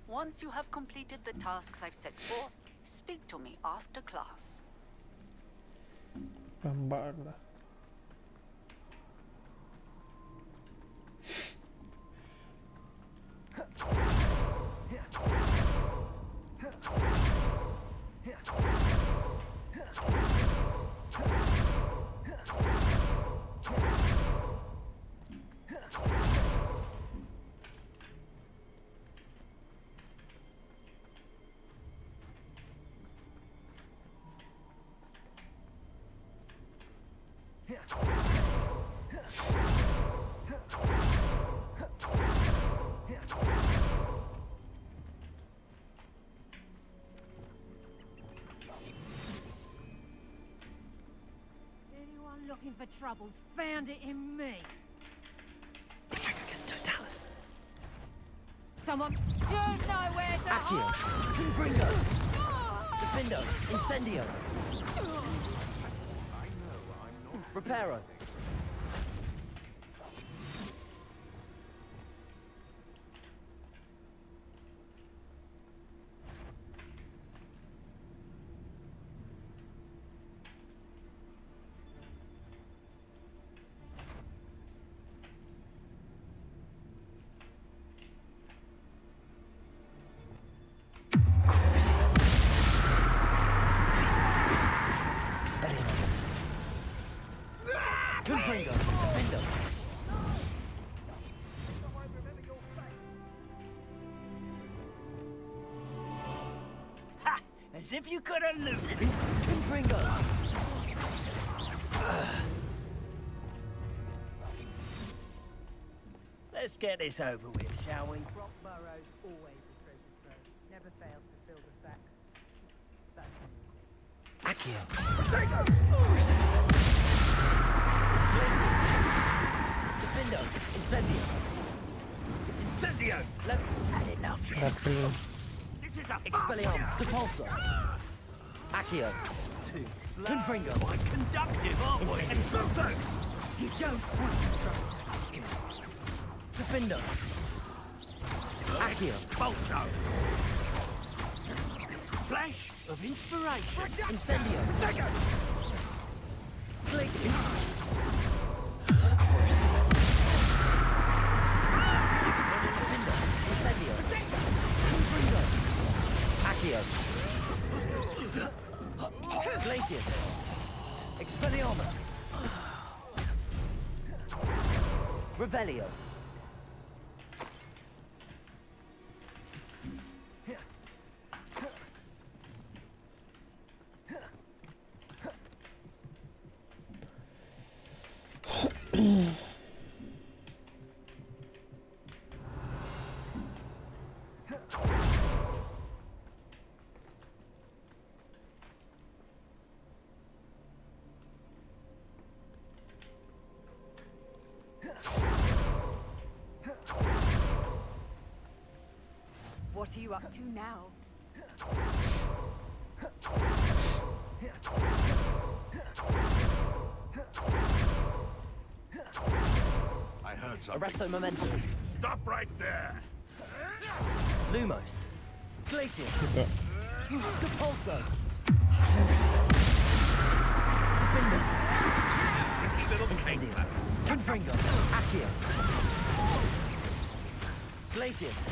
Once you have completed the tasks I've set forth, speak to me after class. Bombarda. Anyone looking for troubles found it in me. Petrificus totalis. Someone, you know where to Accio. hide. Confringo. Defendo. Incendio. Reparo. Confringo. Defendo. Ha! As if you could have looted. Confringo. Let's get this over with, shall we? Rockborough's always a treasure trove. Never fails to fill the sacks. That's Accio. Defendo. Incendio. Incendio! Had enough yet? This is a Expelliarmus. Depulso. Accio. Confringo. Quite conductive, aren't we? Incendio. You don't want to trust him. Defendo. Accio. Expulso. Flash of inspiration. Incendio. Take it! Glacier. Defendo. Incendio. Confringo. Accio. Glacius. Expelliarmus. Revelio. What are you up to now? I heard something. Arresto momentum. Stop right there. Lumos. Glacius. Типа, Depulso. Incendio. Confringo. Accio. Glacius.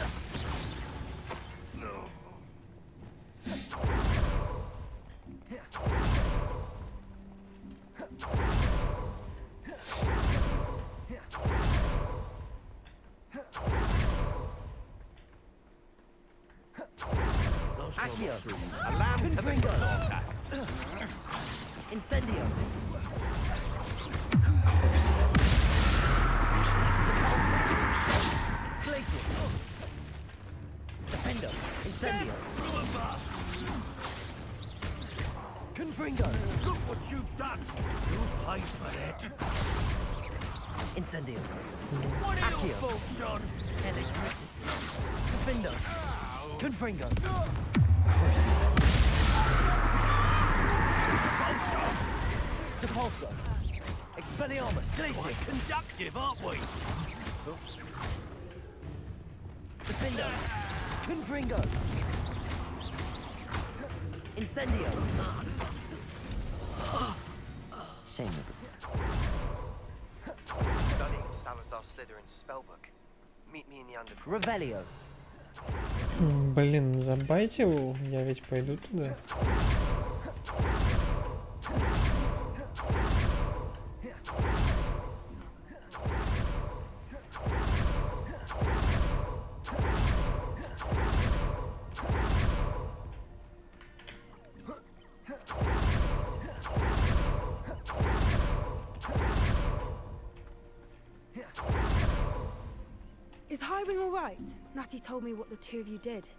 Accio. Confringo. Incendio. Glacius. Defendo. Incendio. Confringo. Look what you've done. You paid for it. Incendio. What are Accio. you folks on? Electricity. Defendo. Confringo. Depulso. Expelliarmus. Quite Glacius. conductive, aren't we? Defendo. Confringo. Incendio. Shame of it. Studying Salazar Slytherin's spellbook. Meet me in the underground. Revelio. блин, забайтил, я ведь пойду туда. Is Highwing all right? Natty told me what the two of you did.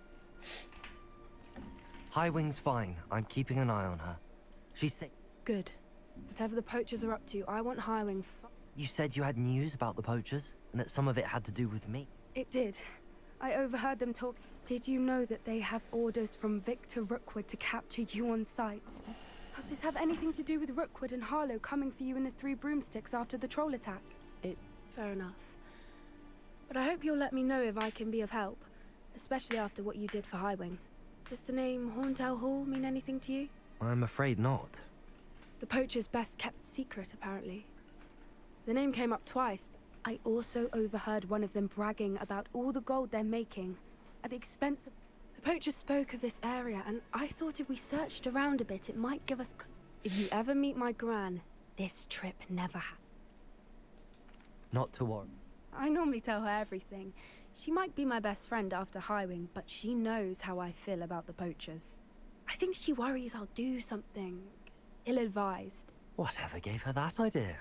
Highwing's fine. I'm keeping an eye on her. She's sick. Good. Whatever the poachers are up to, I want Highwing. You said you had news about the poachers, and that some of it had to do with me. It did. I overheard them talk. Did you know that they have orders from Victor Rookwood to capture you on sight? Does this have anything to do with Rookwood and Harlow coming for you in the Three Broomsticks after the troll attack? Fair enough. But I hope you'll let me know if I can be of help, especially after what you did for Highwing. Does the name Horntail Hall mean anything to you? I'm afraid not. The poacher's best kept secret, apparently. The name came up twice. I also overheard one of them bragging about all the gold they're making at the expense of... The poacher spoke of this area, and I thought if we searched around a bit, it might give us... If you ever meet my gran, this trip never happened. Not to worry. I normally tell her everything. She might be my best friend after Highwing, but she knows how I feel about the poachers. I think she worries I'll do something ill-advised. Whatever gave her that idea?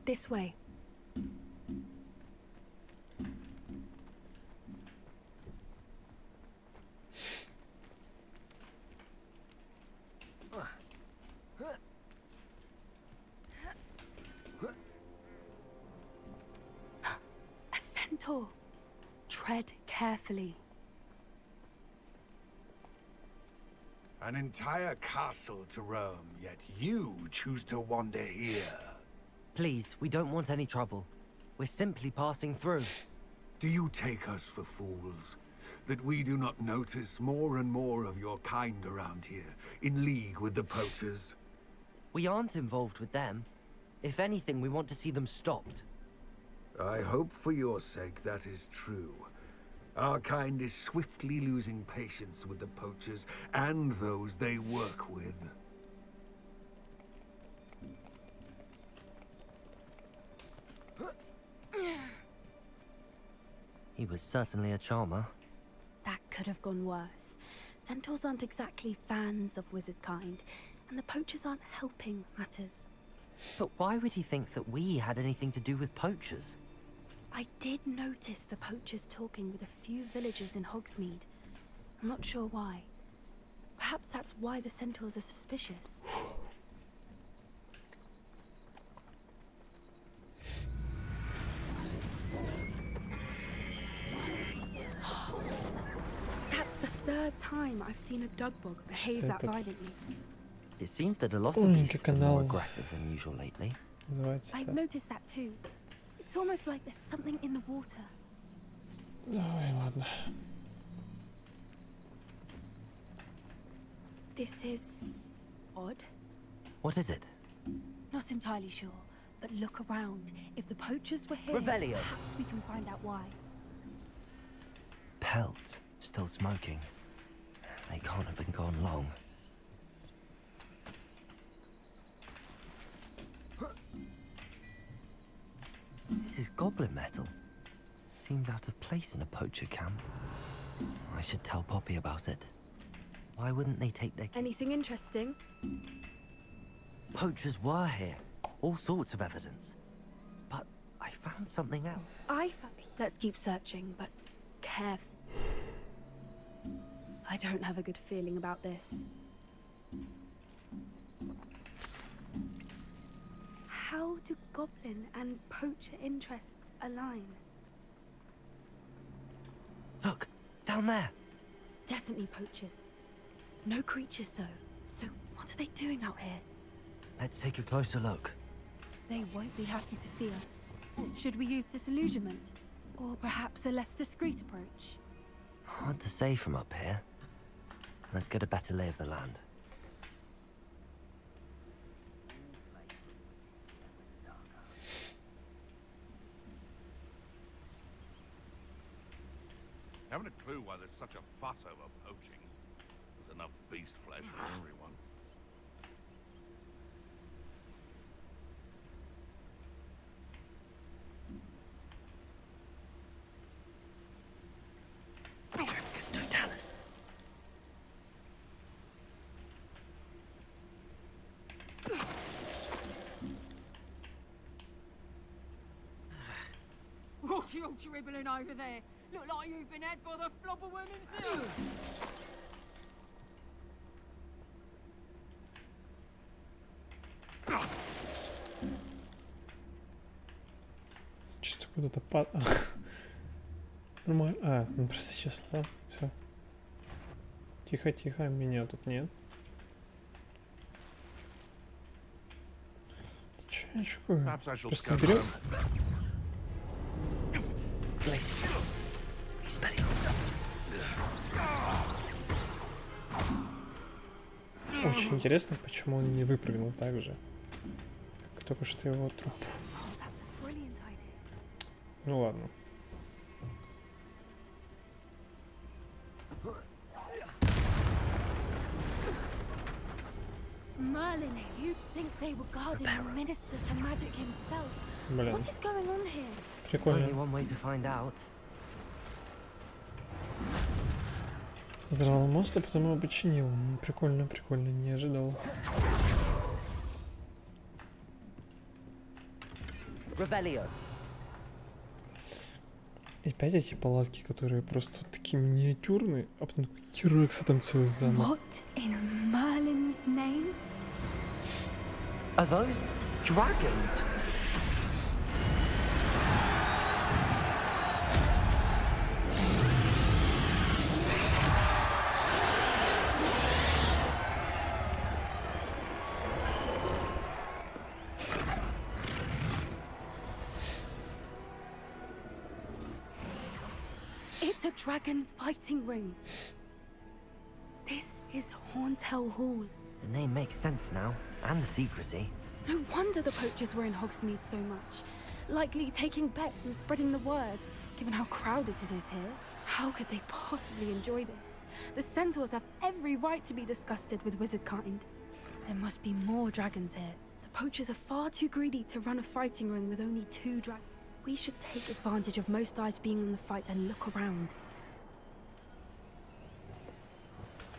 This way. A centaur. Tread carefully. An entire castle to roam, yet you choose to wander here. Please, we don't want any trouble. We're simply passing through. Do you take us for fools? That we do not notice more and more of your kind around here, in league with the poachers? We aren't involved with them. If anything, we want to see them stopped. I hope for your sake that is true. Our kind is swiftly losing patience with the poachers and those they work with. He was certainly a charmer. That could have gone worse. Centaurs aren't exactly fans of wizard kind, and the poachers aren't helping matters. But why would he think that we had anything to do with poachers? I did notice the poachers talking with a few villagers in Hogsmeade. I'm not sure why. Perhaps that's why the centaurs are suspicious. That's the third time I've seen a dugbog behave that violently. It seems that a lot of beasts are more aggressive than usual lately. I've noticed that too. It's almost like there's something in the water. Давай, ладно. This is odd. What is it? Not entirely sure, but look around. If the poachers were here, Revelio. perhaps we can find out why. Pelt, still smoking. They can't have been gone long. This is goblin metal. Seems out of place in a poacher camp. I should tell Poppy about it. Why wouldn't they take their... Anything interesting? Poachers were here. All sorts of evidence. But I found something else. Let's keep searching, but careful. I don't have a good feeling about this. How do goblin and poacher interests align? Look, down there. Definitely poachers. No creatures, though. So what are they doing out here? Let's take a closer look. They won't be happy to see us. Should we use disillusionment? Or perhaps a less discreet approach? Hard to say from up here. Let's get a better lay of the land. Haven't a clue why there's such a fuss over poaching. There's enough beast flesh for everyone. Totalis. What are you all dribbling over there? Look like you've been had by the flobberworm himself. Что-то куда-то Нормально. А, ну просто сейчас, да? Все. Тихо, тихо, меня тут нет. Че я чекаю? Просто берем. Очень интересно, почему он не выпрыгнул так же, как только что его труп. Ну ладно. Merlin, you'd think they were guarding the Minister for Magic himself. Блин. What is going on here? Прикольно. Only one way to find out. Взорвал мост, а потом его починил. Прикольно, прикольно, не ожидал. Revelio. И опять эти палатки, которые просто вот такие миниатюрные, а потом херакса там целый замок. What in Merlin's name? Are those dragons? It's a dragon fighting ring. This is Hauntel Hall. The name makes sense now, and the secrecy. No wonder the poachers were in Hogsmeade so much. Likely taking bets and spreading the word, given how crowded it is here. How could they possibly enjoy this? The centaurs have every right to be disgusted with wizard kind. There must be more dragons here. The poachers are far too greedy to run a fighting ring with only 2 dragons. We should take advantage of most eyes being on the fight and look around.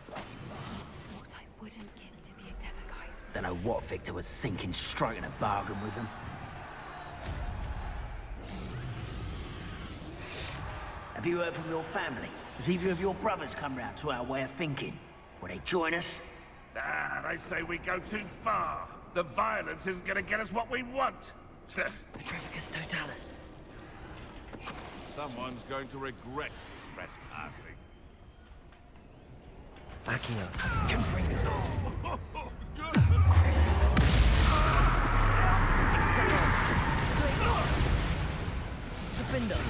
What I wouldn't give to be a Demoguy's. Don't know what Victor was thinking, striking a bargain with him. Have you heard from your family? Has either of your brothers come round to our way of thinking? Will they join us? Ah, they say we go too far. The violence isn't going to get us what we want. Petrificus totalis. Someone's going to regret trespassing. Accio. Confringo. Expelliarmus. Defender.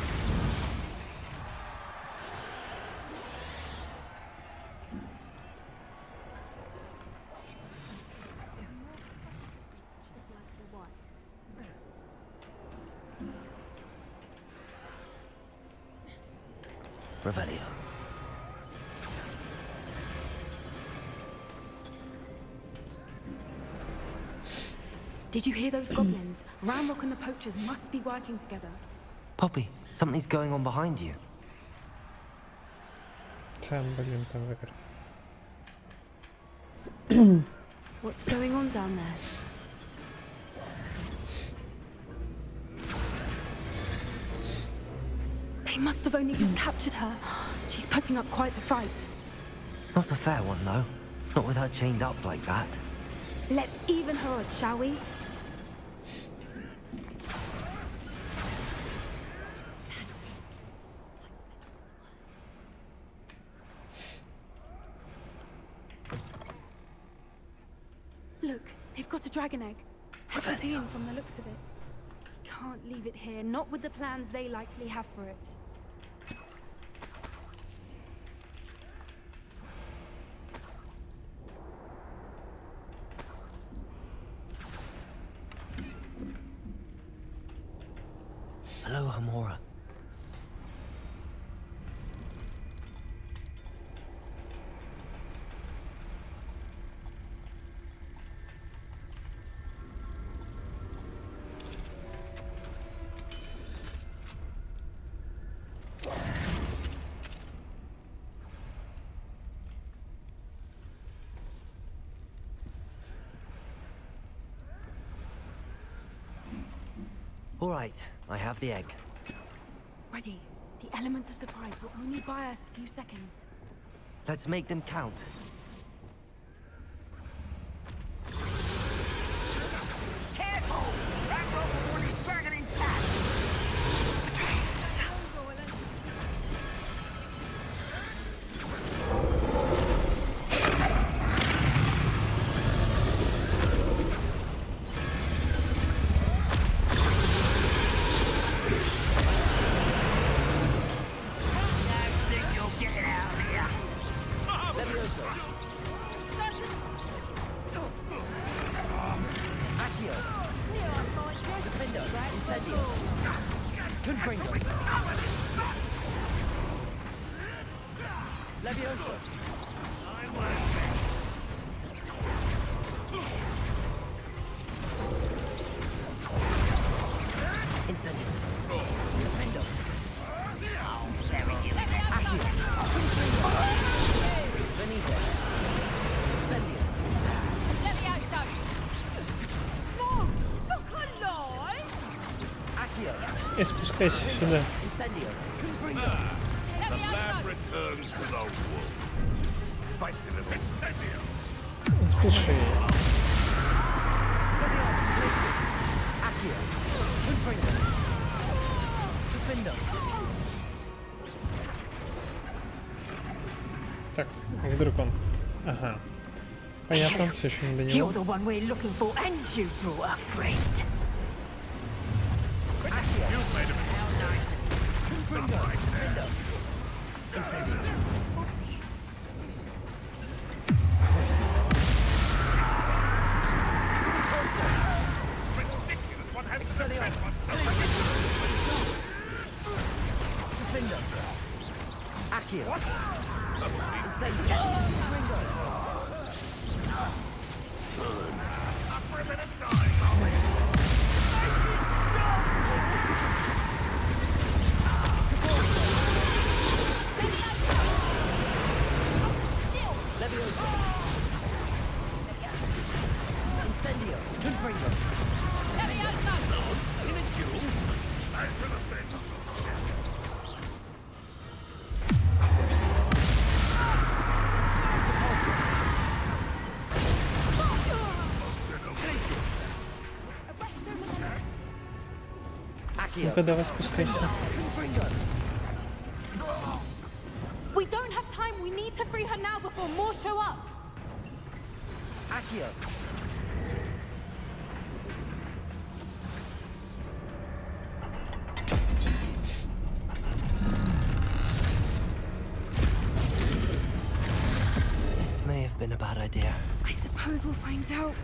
Revelio. Did you hear those goblins? Ramrock and the poachers must be working together. Poppy, something's going on behind you. What's going on down there? They must have only just captured her. She's putting up quite the fight. Not a fair one, though. Not with her chained up like that. Let's even her odds, shall we? Look, they've got a dragon egg. Dean from the looks of it. We can't leave it here, not with the plans they likely have for it. Hello, Hamora. All right, I have the egg. Ready. The element of surprise will only buy us a few seconds. Let's make them count. Careful! Ranrock warned his dragon intact! И спускайся сюда. Слушай. Так, вдруг он. Ага. Понятно, все еще не до него. You're the one we're looking for, and you brought a friend. You've made a Ну-ка, давай спускайся. We don't have time. We need to free her now before more show up. Accio. This may have been a bad idea. I suppose we'll find out.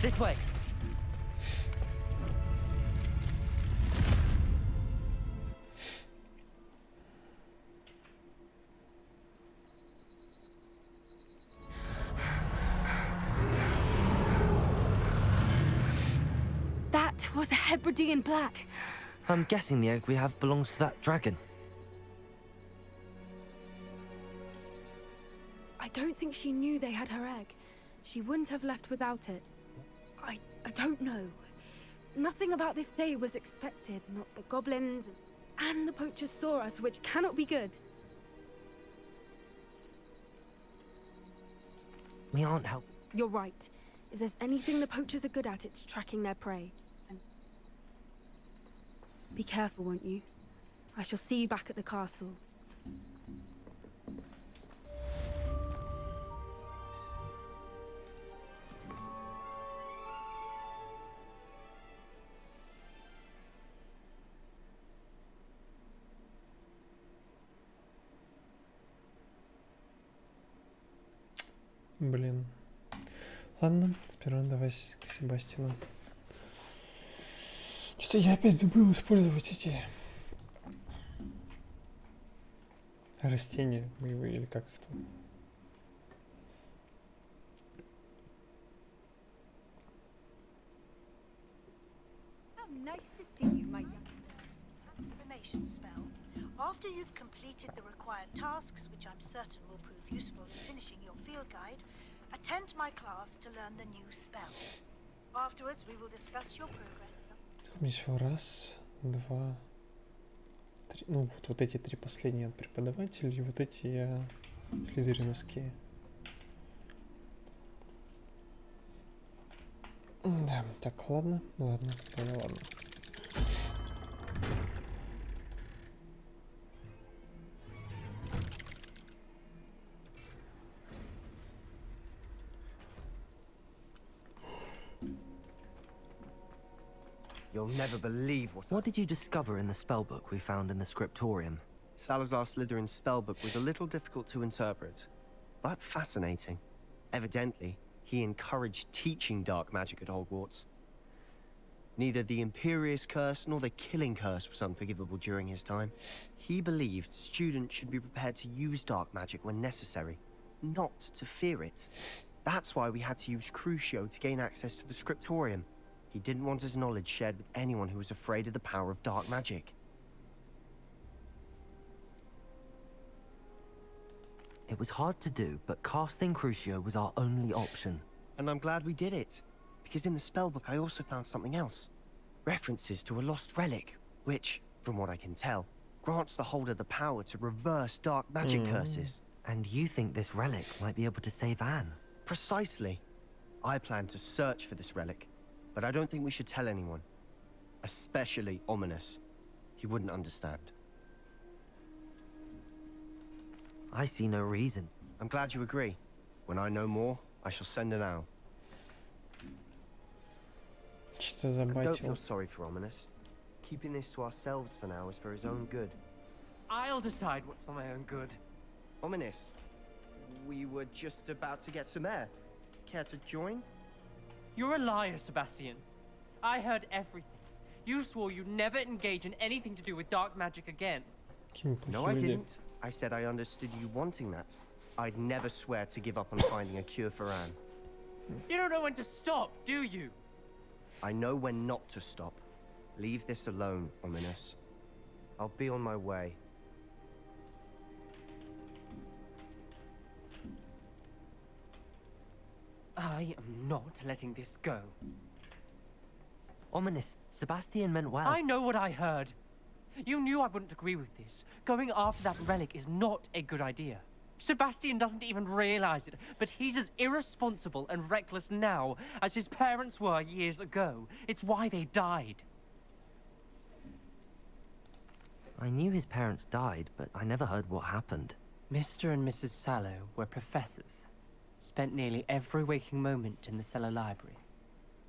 This way. That was a Hebridean black. I'm guessing the egg we have belongs to that dragon. I don't think she knew they had her egg. She wouldn't have left without it. I don't know. Nothing about this day was expected. Not the goblins and the poachers saw us, which cannot be good. We aren't help. You're right. If there's anything the poachers are good at, it's tracking their prey. And be careful, won't you? I shall see you back at the castle. Блин. Ладно, сперва давай к Себастину. Что-то я опять забыл использовать эти растения боевые, или как их там. Nice to see you, my young transformation spell. After you've completed the required tasks, which I'm certain will prove useful in finishing your field guide, attend my class to learn the new spell. Afterwards, we will discuss your progress. Так, мне еще раз, два, три. Ну, вот эти три последние от преподавателей, и вот эти я слизериновские. Да, так, ладно. You'll never believe What did you discover in the spellbook we found in the scriptorium? Salazar Slytherin's spellbook was a little difficult to interpret, but fascinating. Evidently, he encouraged teaching dark magic at Hogwarts. Neither the Imperious Curse nor the Killing Curse was unforgivable during his time. He believed students should be prepared to use dark magic when necessary, not to fear it. That's why we had to use Crucio to gain access to the scriptorium. He didn't want his knowledge shared with anyone who was afraid of the power of dark magic. It was hard to do, but casting Crucio was our only option. And I'm glad we did it, because in the spellbook I also found something else. References to a lost relic, which, from what I can tell, grants the holder the power to reverse dark magic curses. And you think this relic might be able to save Anne? Precisely. I plan to search for this relic, but I don't think we should tell anyone. Especially Ominous. He wouldn't understand. I see no reason. I'm glad you agree. When I know more, I shall send an owl. Don't feel sorry for Ominous. Keeping this to ourselves for now is for his own good. I'll decide what's for my own good. Ominous, we were just about to get some air. Care to join? You're a liar, Sebastian. I heard everything. You swore you'd never engage in anything to do with dark magic again. No, I didn't. I said I understood you wanting that. I'd never swear to give up on finding a cure for Anne. You don't know when to stop, do you? I know when not to stop. Leave this alone, Ominous. I'll be on my way. I am not letting this go. Ominous, Sebastian meant well. I know what I heard. You knew I wouldn't agree with this. Going after that relic is not a good idea. Sebastian doesn't even realize it, but he's as irresponsible and reckless now as his parents were years ago. It's why they died. I knew his parents died, but I never heard what happened. Mr. and Mrs. Sallow were professors. Spent nearly every waking moment in the cellar library.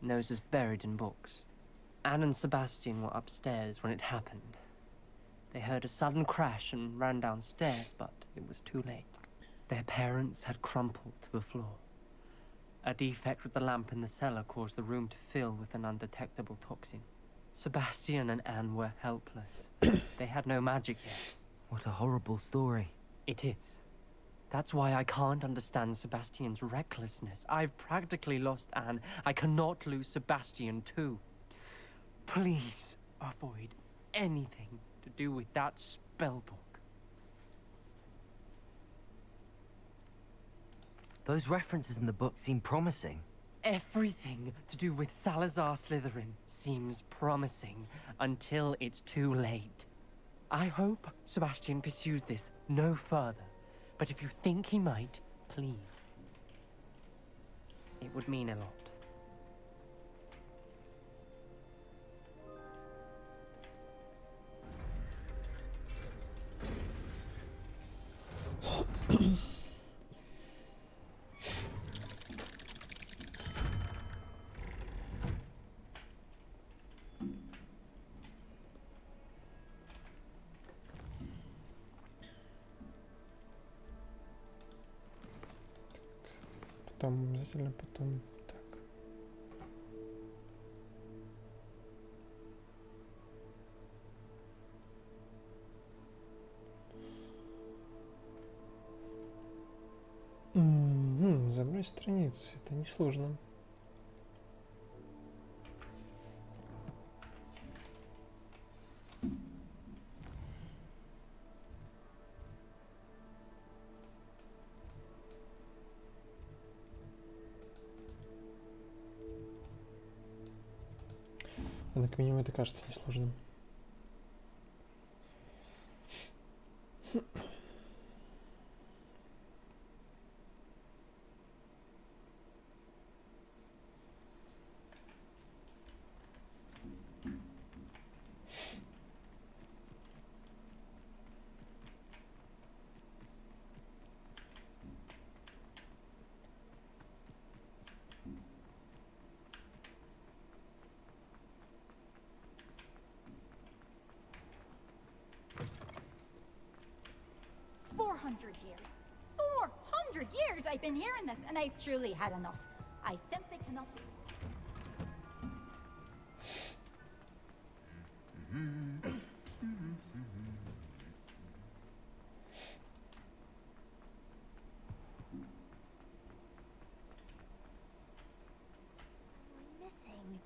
Noses buried in books. Anne and Sebastian were upstairs when it happened. They heard a sudden crash and ran downstairs, but it was too late. Their parents had crumpled to the floor. A defect with the lamp in the cellar caused the room to fill with an undetectable toxin. Sebastian and Anne were helpless. They had no magic yet. What a horrible story. It is. That's why I can't understand Sebastian's recklessness. I've practically lost Anne. I cannot lose Sebastian too. Please avoid anything to do with that spell book. Those references in the book seem promising. Everything to do with Salazar Slytherin seems promising until it's too late. I hope Sebastian pursues this no further, but if you think he might, please. It would mean a lot. Потом обязательно потом. Так. Забрать страницы. Это несложно. Но как минимум это кажется несложным. Years. 400 years I've been hearing this, and I've truly had enough. I simply cannot. Missing.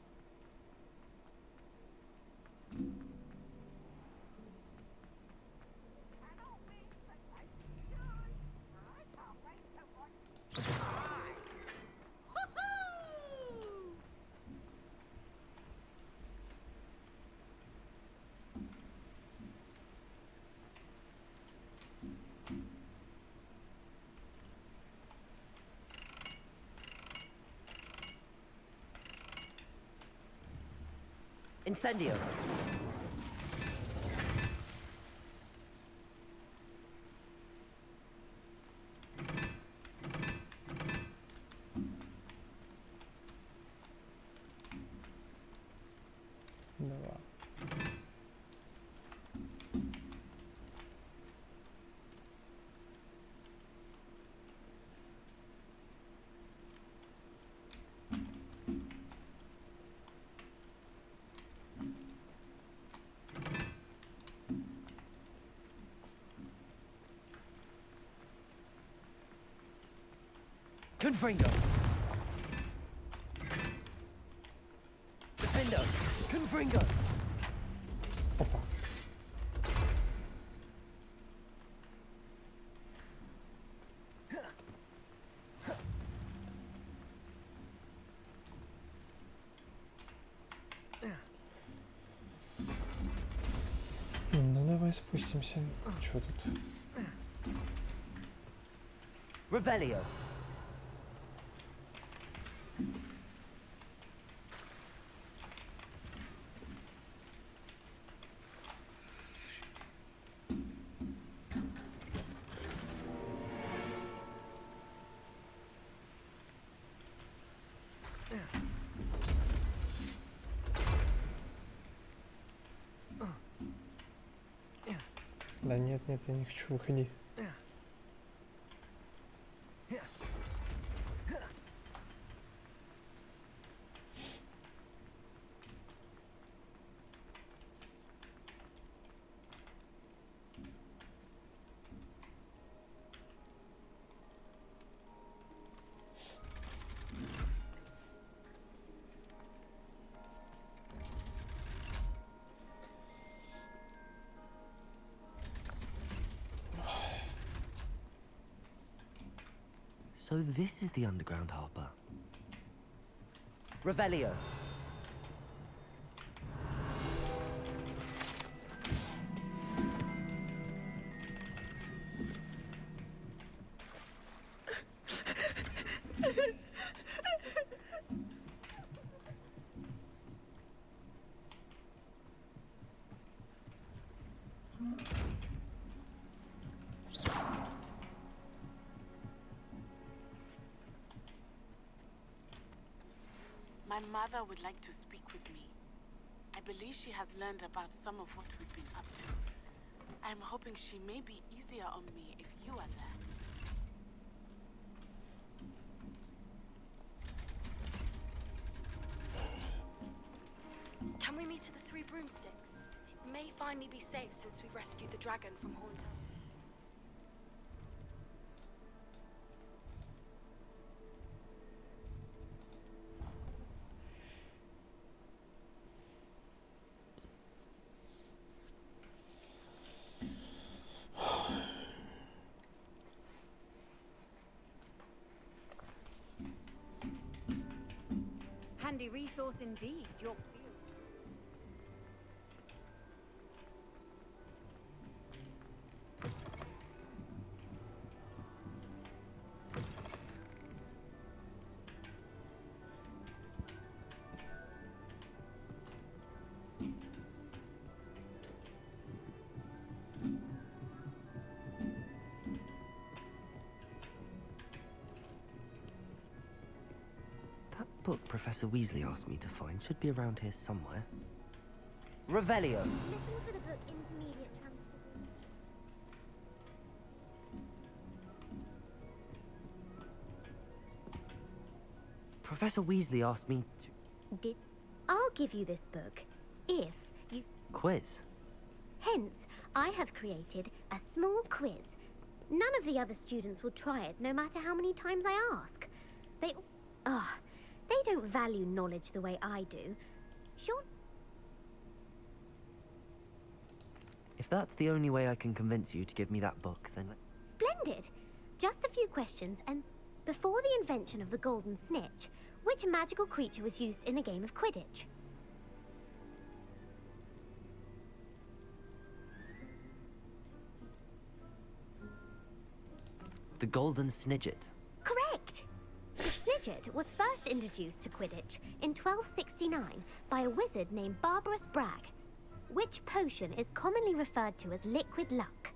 Incendio. Два. Confringo. Defendo. Confringo. Опа. Давай спустимся. Что тут? Revelio. Да нет, я не хочу, выходи. So this is the underground harbor. Revelio. My mother would like to speak with me. I believe she has learned about some of what we've been up to. I'm hoping she may be easier on me if you are there. Can we meet at the Three Broomsticks? It may finally be safe since we rescued the dragon from Haunter. Handy resource indeed. Your That book Professor Weasley asked me to find should be around here somewhere. Revelio. Looking for the book Intermediate Transfer. Professor Weasley asked me to... I'll give you this book if you... Quiz? Hence, I have created a small quiz. None of the other students will try it, no matter how many times I ask. They don't value knowledge the way I do. Sure. If that's the only way I can convince you to give me that book, then... Splendid! Just a few questions, and before the invention of the golden snitch, which magical creature was used in a game of Quidditch? The Golden Snidget. Correct! The Snidget was first introduced to Quidditch in 1269 by a wizard named Barbarous Bragg, which potion is commonly referred to as liquid luck.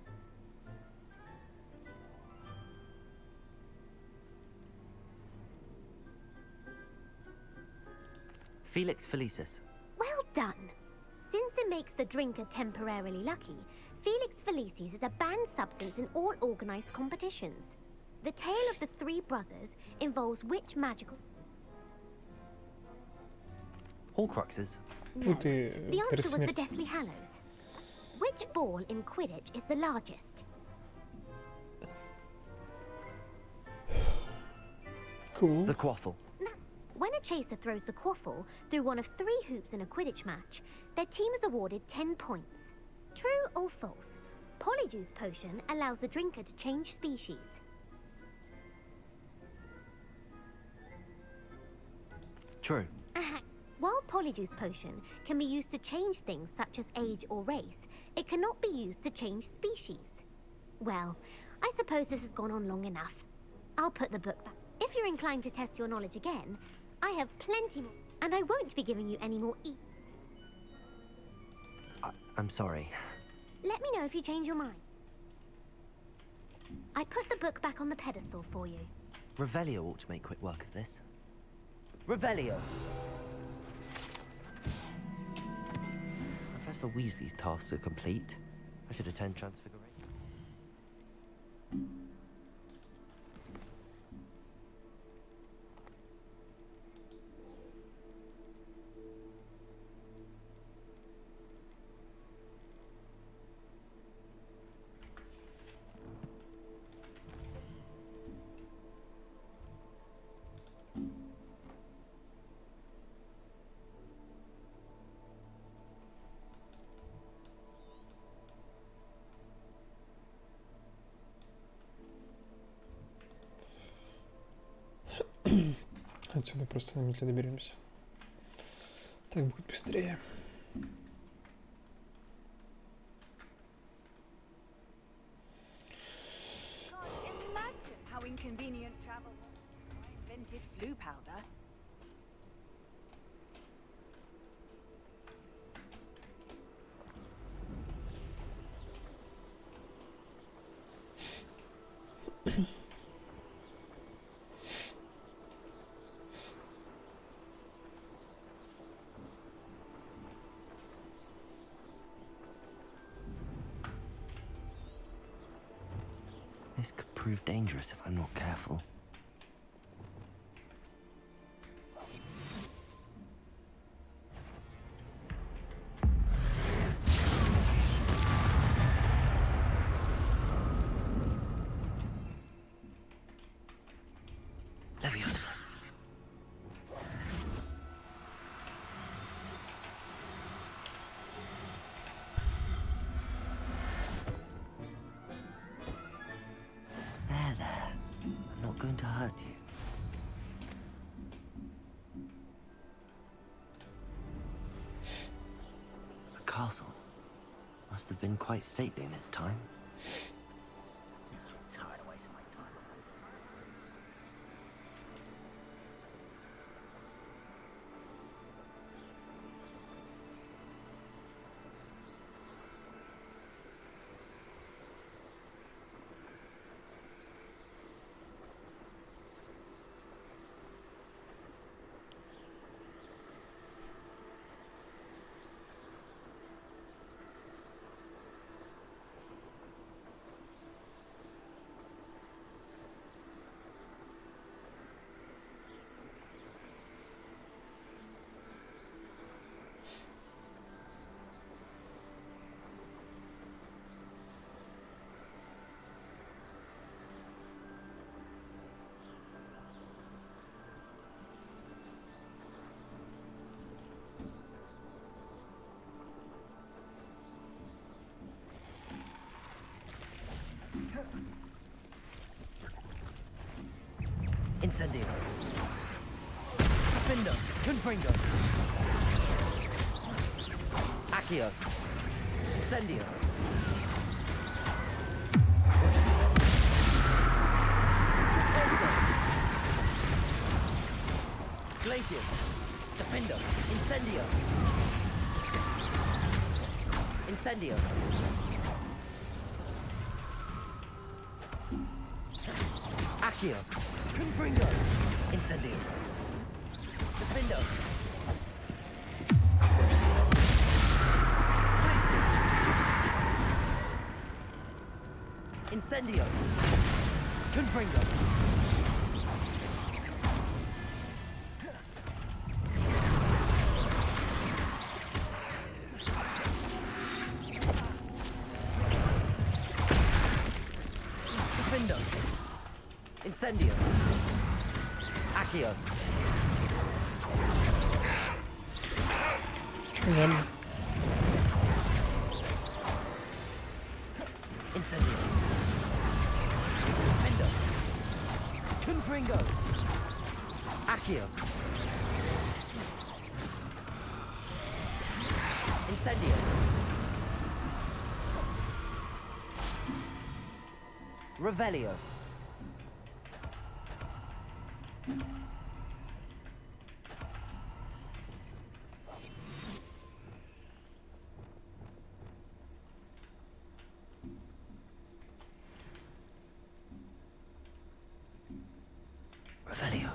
Felix Felicis. Well done! Since it makes the drinker temporarily lucky, Felix Felicis is a banned substance in all organized competitions. The tale of the three brothers involves which magical... Horcruxes. No, the answer was the Deathly Hallows. Which ball in Quidditch is the largest? Cool. The quaffle. When a chaser throws the quaffle through one of 3 hoops in a Quidditch match, their team is awarded 10 points. True or false? Polyjuice potion allows the drinker to change species. True. While Polyjuice potion can be used to change things such as age or race, it cannot be used to change species. Well, I suppose this has gone on long enough. I'll put the book back. If you're inclined to test your knowledge again, I have plenty more, and I won't be giving you any more I'm sorry. Let me know if you change your mind. I put the book back on the pedestal for you. Revelio ought to make quick work of this. Revelio! Professor Weasley's tasks are complete. I should attend Transfiguration. Отсюда просто на метле доберемся. Так будет быстрее. Imagine how inconvenient travel was. I invented flu powder. This could prove dangerous if I'm not careful. Leviosa. Going to hurt you. A castle must have been quite stately in its time. Tired of wasting my time. Incendio. Findo. Confringo. Accio. Incendio. Crucio. Defenso. Glacius. Defendo. Incendio. Incendio. Accio. Confringo. Incendio. Defendo. Crucio. Glacius. Incendio. Confringo. Defendo. Incendio. Accio. Нормально. Incendio. Defendo. Confringo. Accio. Incendio. Revelio. Revelio.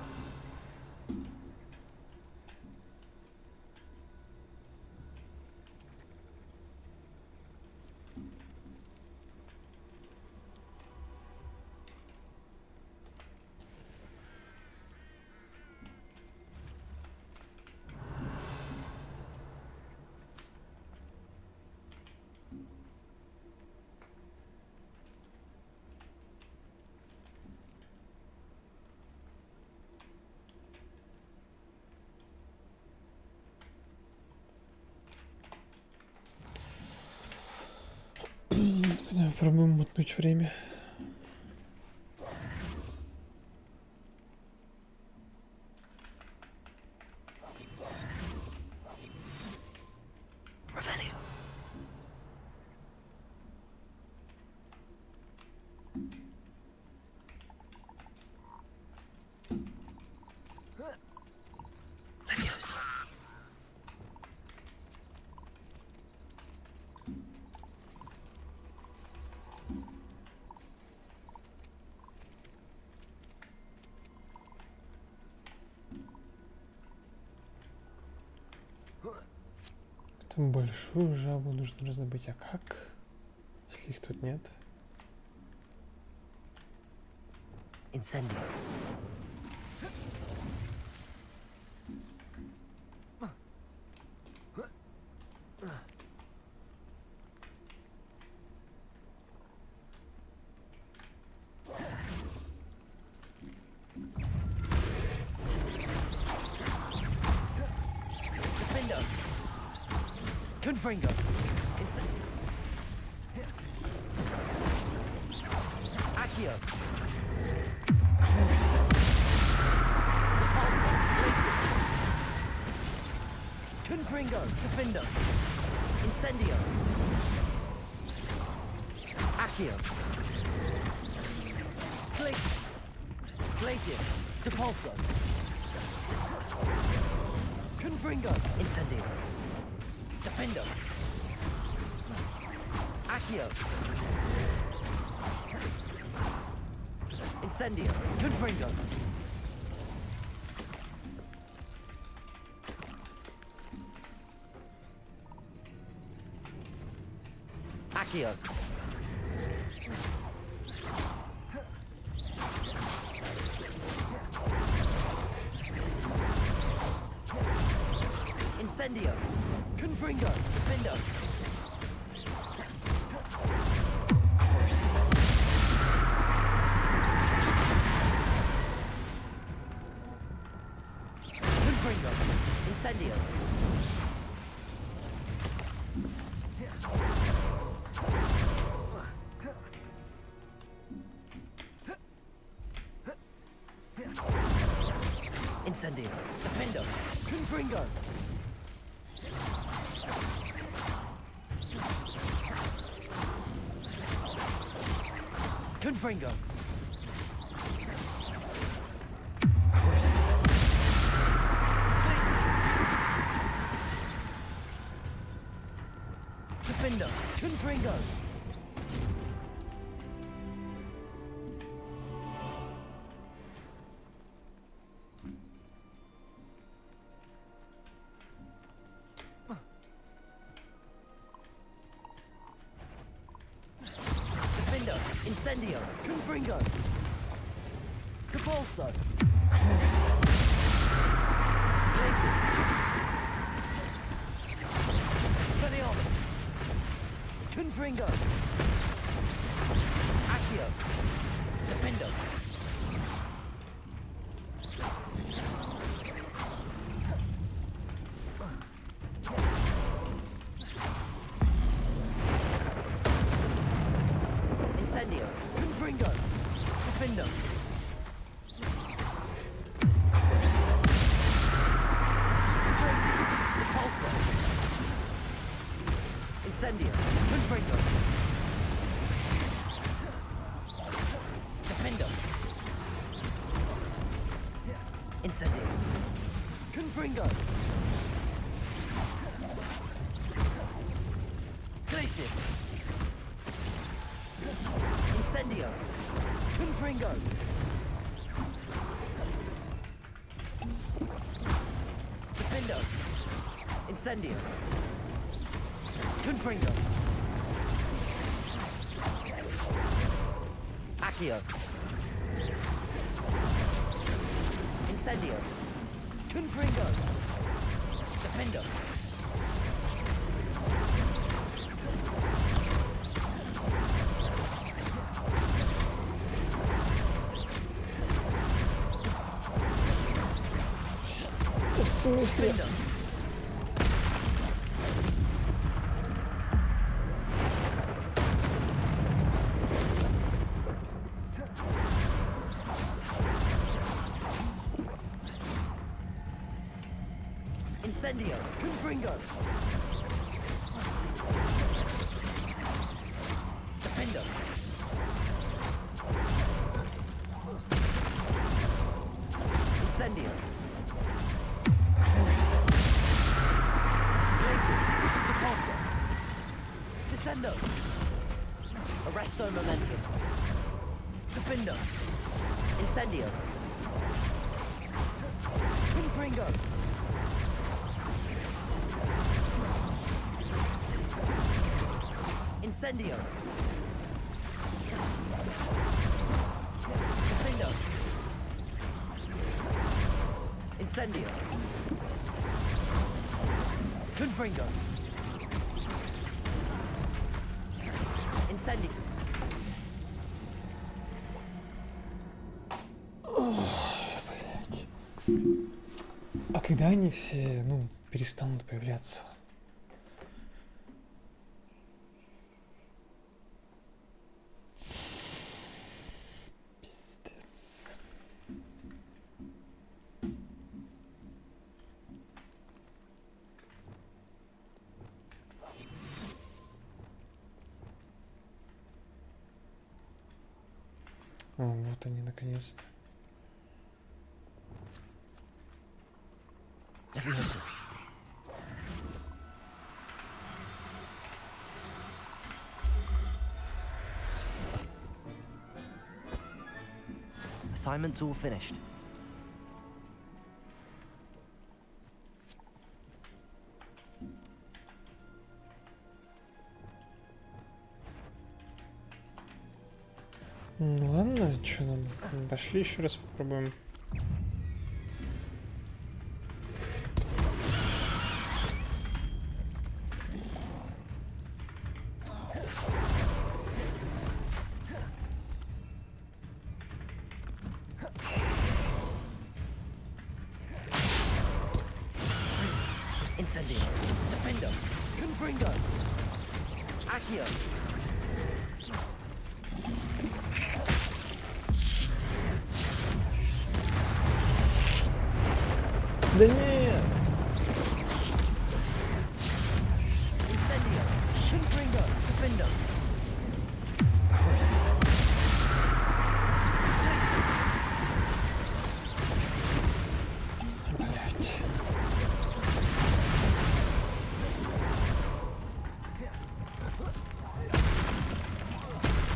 Давай попробуем мотнуть время. Revelio. Leviosa. Эту большую жабу нужно раздобыть. А как? Если их тут нет. Incendio. Defendo. Confringo. Accio. Repulsor. Glacius. Confringo. Defendo. Incendio. Accio. Glacius. Depulso. Confringo. Incendio. Defendo. Accio. Incendio. Confringo. Accio. Incendio. Confringo. Defendo. Confringo. Incendio. Incendio. Defendo. Confringo. Confringo. Defendo. Confringo. Defendo. Incendio. Confringo. Depulso. Glacius. Expelliarmus. Confringo. Accio. Defendo. Incendio. Confringo. Defendo. Glacius. Depulso. Confringo. Defendo. Incendio. Confringo. Glacis. Incendio. Confringo. Defendo. Incendio. Confringo. Accio. Incendio. Confringo. Defendo. В смысле? Incendio. Confringo. Defendo. Incendio. Glacis. Depulso. Descendo. Arresto momentum. Defendo. Incendio. Confringo. Incendio. Defendo. Incendio. Confringo. Incendio. Блять. А когда они все, ну, перестанут появляться? Пиздец. О, вот они наконец-то. Leviosa. Assignment's all finished. Ну ладно, что нам? Пошли еще раз попробуем. Incendio. Defendo. Confringo. Accio. Да нет! Incendio. Confringo. Defendo. Crucio. Glacis. Блять.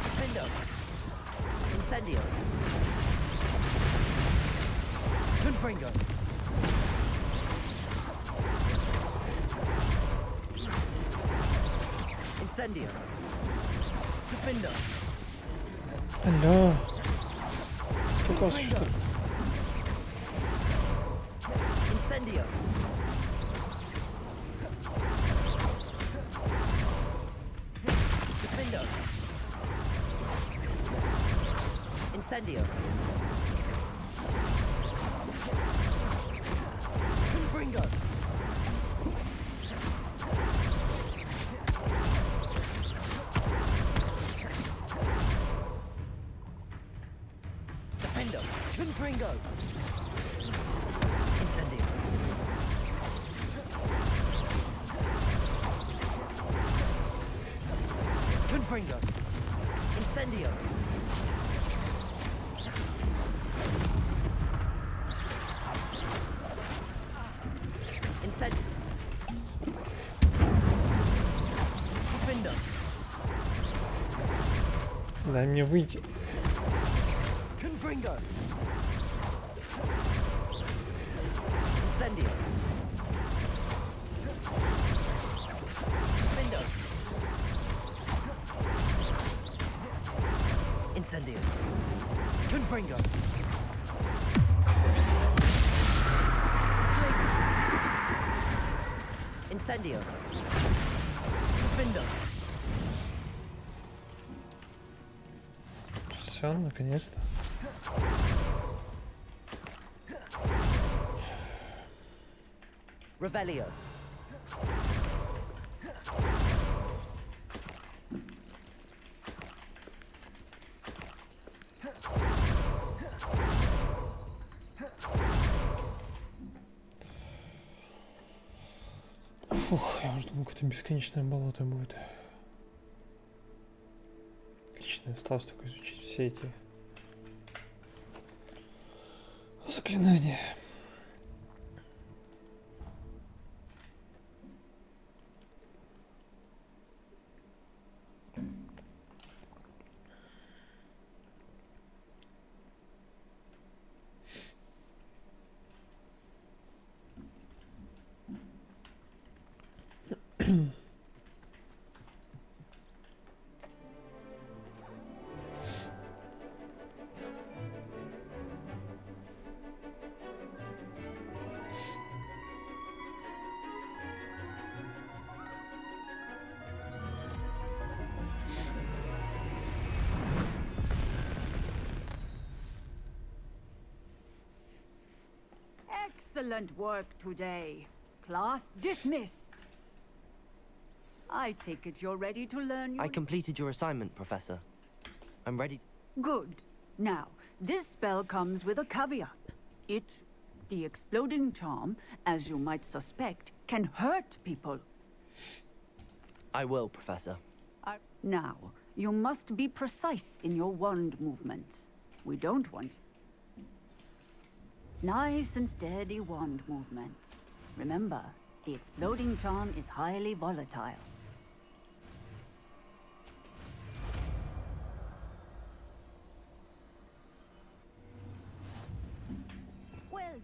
Defendo. Incendio. Confringo. Incendio. Defendo. Алло. Сколько у вас еще? Incendio. Defendo. Incendio. Confringo. Defendo. Confringo. Incendio. Confringo. Incendio. Incendio. Confrindo. Дай мне выйти. Confringo. Incendio. Confrindo. Incendio. Confringo. Incendio. Confrindo. Все, наконец-то. Revelio. Фух, я уже думал, какое-то бесконечное болото будет. Отлично, осталось только изучить все эти заклинания. Excellent work today. Class dismissed. I take it you're ready to learn your... I completed your assignment, Professor. I'm ready. Good. Now, this spell comes with a caveat. The exploding charm, as you might suspect, can hurt people. I will, Professor. Now, you must be precise in your wand movements. We don't want... Nice and steady wand movements. Remember, the exploding charm is highly volatile. Well done.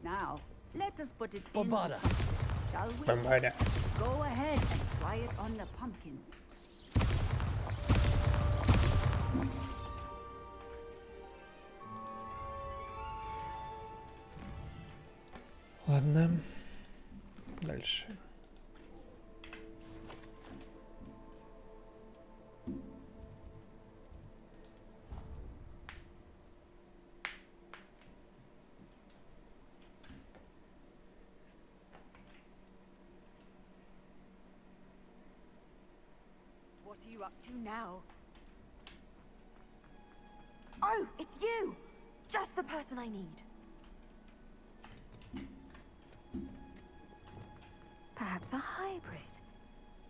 Now, let us put it in... Bombada. Shall we? Bombada. Go ahead and try it on the pumpkins. Ладно. Дальше. What are you up to now? Oh, it's you! Just the person I need. Perhaps a hybrid.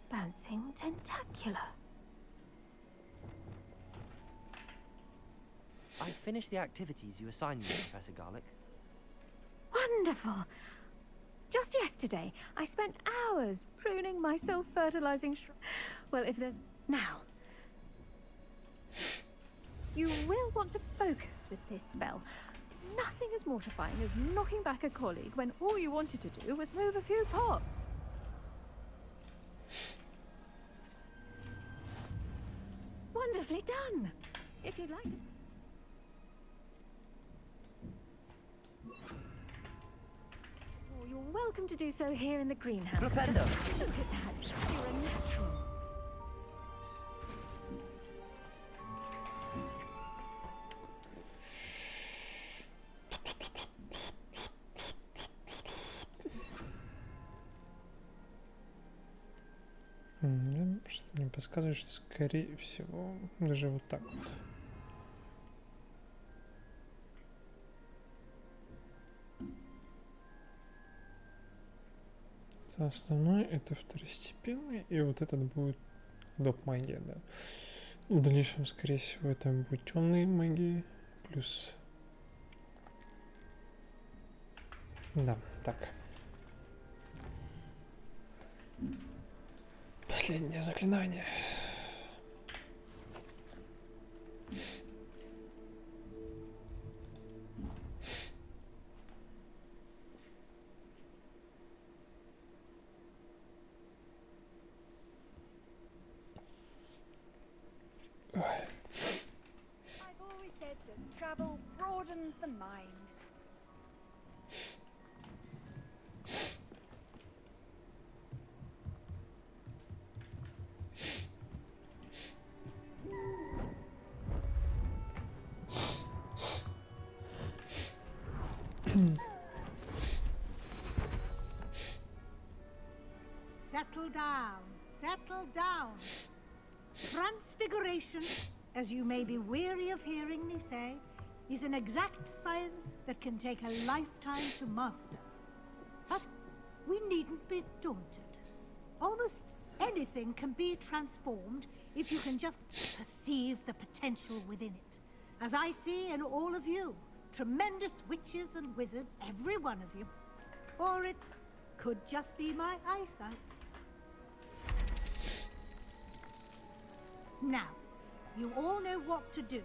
Bouncing tentacular. I finished the activities you assigned me, Professor Garlic. Wonderful! Just yesterday, I spent hours pruning my self-fertilizing well, if there's... Now. You will want to focus with this spell. Nothing as mortifying as knocking back a colleague when all you wanted to do was move a few pots. Wonderfully done! If you'd like to... Oh, you're welcome to do so here in the greenhouse. Flipendo. Just look at that. You're a natural. Что-то мне подсказывает, что скорее всего даже вот так вот. Это основной, это второстепенный, и вот этот будет доп. Магия, да. В дальнейшем, скорее всего, это будет темные магии, плюс... Да, так. Последнее заклинание. I've always said that travel broadens the mind. Settle down, settle down. Transfiguration, as you may be weary of hearing me say, is an exact science that can take a lifetime to master. But we needn't be daunted. Almost anything can be transformed if you can just perceive the potential within it. As I see in all of you, tremendous witches and wizards, every one of you. Or it could just be my eyesight. Now, you all know what to do.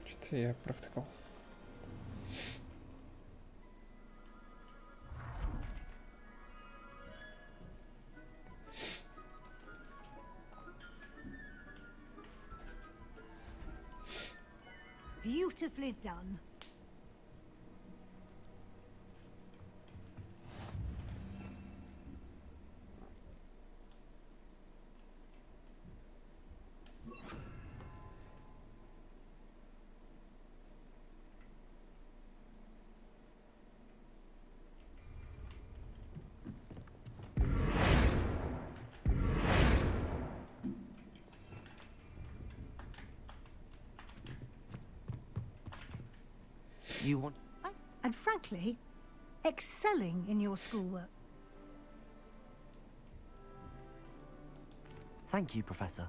Что я провтыкал? Beautifully done. You want... And frankly, excelling in your schoolwork. Thank you, Professor.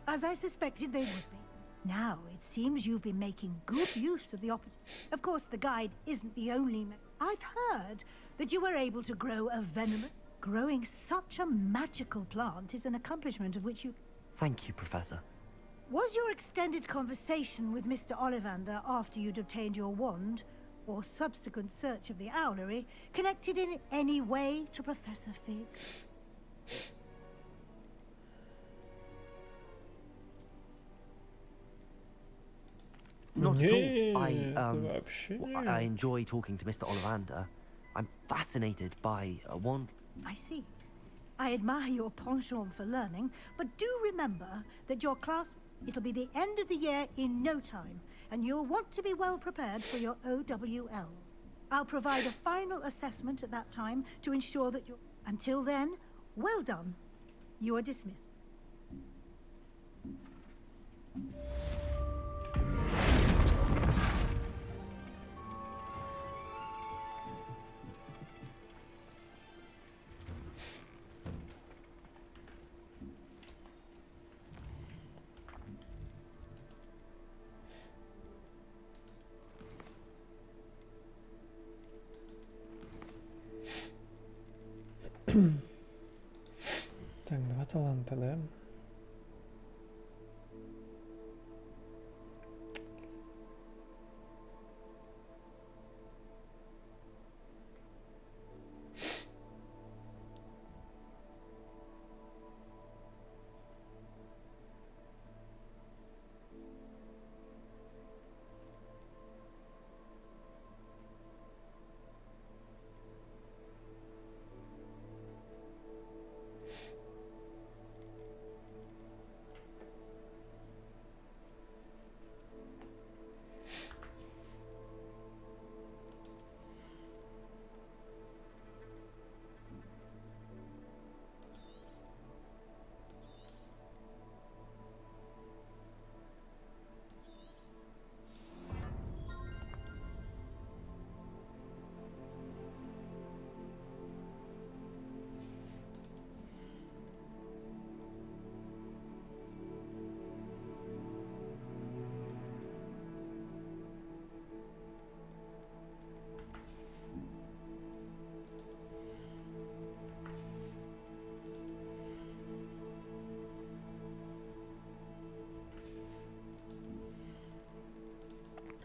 As I suspected they would be. Now, it seems you've been making good use of the opportunity. Of course, the guide isn't the only... I've heard that you were able to grow a venomous... Growing such a magical plant is an accomplishment of which you... Thank you, Professor. Was your extended conversation with Mr. Ollivander after you'd obtained your wand, or subsequent search of the owlery, connected in any way to Professor Fig? Not at all. Вообще I enjoy talking to Mr. Ollivander. I'm fascinated by a wand. I see. I admire your penchant for learning, but do remember that your class... It'll be the end of the year in no time, and you'll want to be well prepared for your OWLs. I'll provide a final assessment at that time to ensure that you're... Until then, well done. You are dismissed. Так, 2 таланта, да?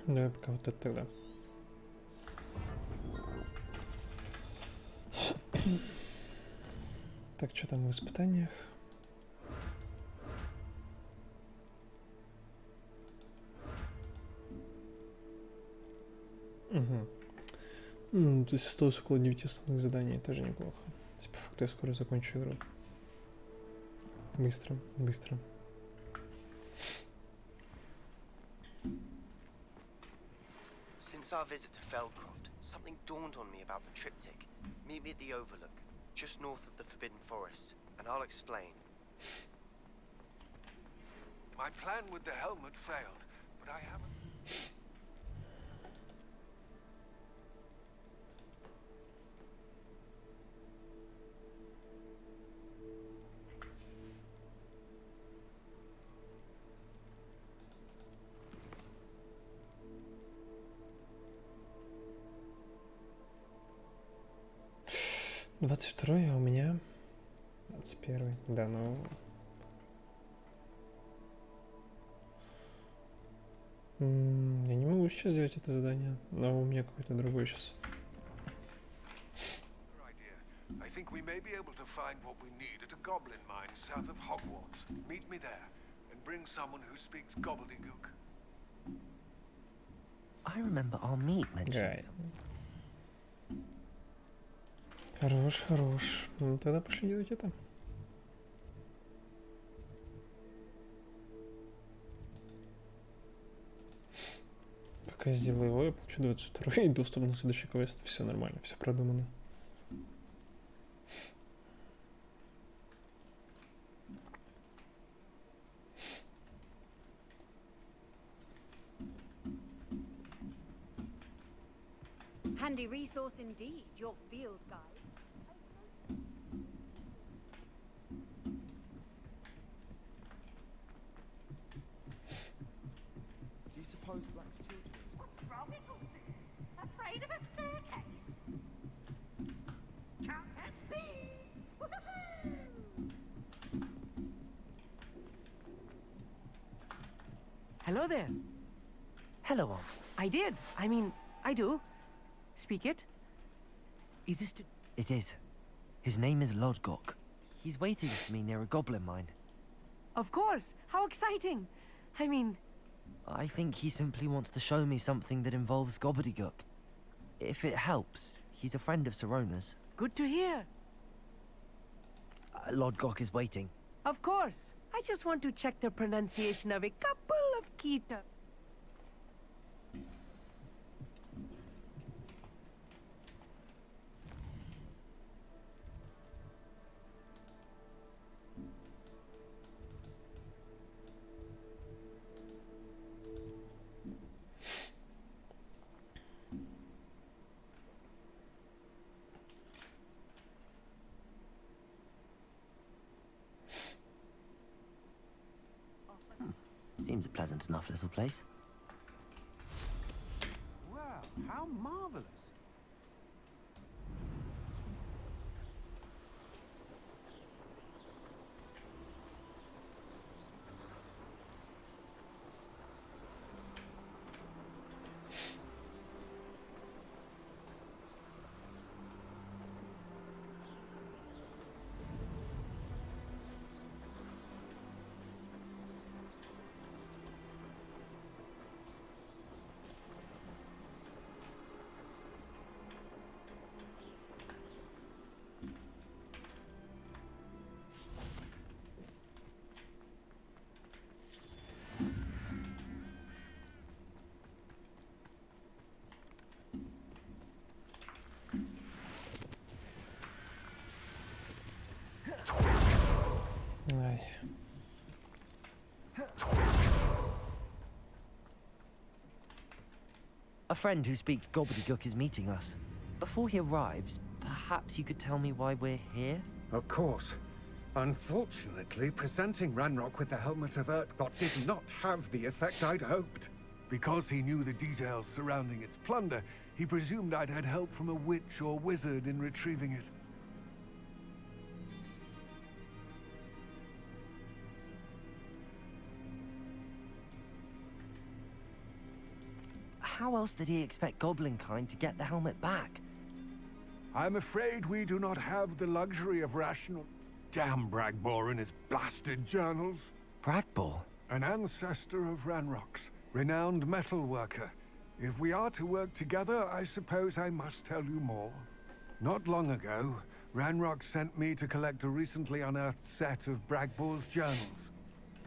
Давай пока вот это тогда. Так, что там в испытаниях? Угу. То есть осталось около 9 основных заданий, тоже неплохо. По факту я скоро закончу игру. Быстро, быстро. Since our visit to Feldcroft, something dawned on me about the triptych. Meet me at the Overlook, just north of the Forbidden Forest, and I'll explain. My plan with the helmet failed, but I haven't... Двадцать второй, а у меня 21. Да, ну... Я не могу сейчас сделать это задание, но у меня какое-то другое сейчас. I think we may be able to find what we need at a goblin mine south of Hogwarts. Meet me there, and bring someone who speaks gobbledygook. I remember our meet mentioned something. Хорош, хорош. Ну, тогда пошли делать это. Пока я сделаю его, я получу 22 и доступ на следующий квест. Все нормально, все продумано. Handy resource indeed, your field guide. Do you suppose Black's children... What's wrong with you? Afraid of a staircase? Can't catch me! Hello there. Hello, Om. I did. I do. Speak it. Is this to... It is. His name is Lodgok. He's waiting for me near a goblin mine. Of course. How exciting. I think he simply wants to show me something that involves gobbledygook. If it helps, he's a friend of Sirona's. Good to hear. Lodgok is waiting. Of course. I just want to check the pronunciation of a couple of key terms. Seems a pleasant enough little place. Well, how marvelous. Ай. A friend who speaks gobbledygook is meeting us. Before he arrives, perhaps you could tell me why we're here? Of course. Unfortunately, presenting Ranrock with the helmet of Urtkot did not have the effect I'd hoped. Because he knew the details surrounding its plunder, he presumed I'd had help from a witch or wizard in retrieving it. how else did he expect Goblinkind to get the helmet back? I'm afraid we do not have the luxury of rational... Damn Bragbor and his blasted journals. Bragbor? An ancestor of Ranrock's, renowned metal worker. If we are to work together, I suppose I must tell you more. Not long ago, Ranrock sent me to collect a recently unearthed set of Bragbor's journals.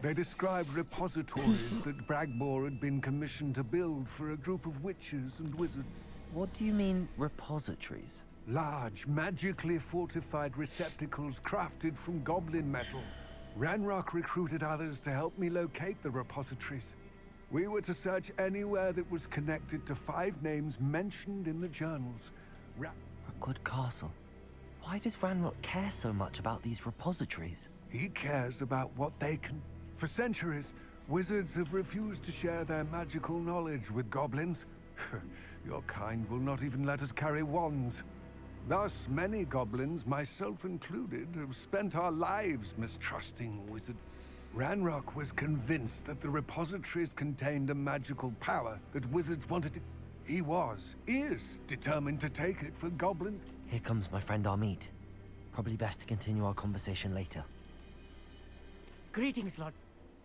They described repositories that Bragbor had been commissioned to build for a group of witches and wizards. What do you mean, repositories? Large, magically fortified receptacles crafted from goblin metal. Ranrock recruited others to help me locate the repositories. We were to search anywhere that was connected to 5 names mentioned in the journals. Rookwood Castle. Why does Ranrock care so much about these repositories? He cares about what they can... For centuries, wizards have refused to share their magical knowledge with goblins. Your kind will not even let us carry wands. Thus, many goblins, myself included, have spent our lives mistrusting wizards. Ranrock was convinced that the repositories contained a magical power that wizards wanted to... He is determined to take it for goblin... Here comes my friend Amit. Probably best to continue our conversation later. Greetings, Lord.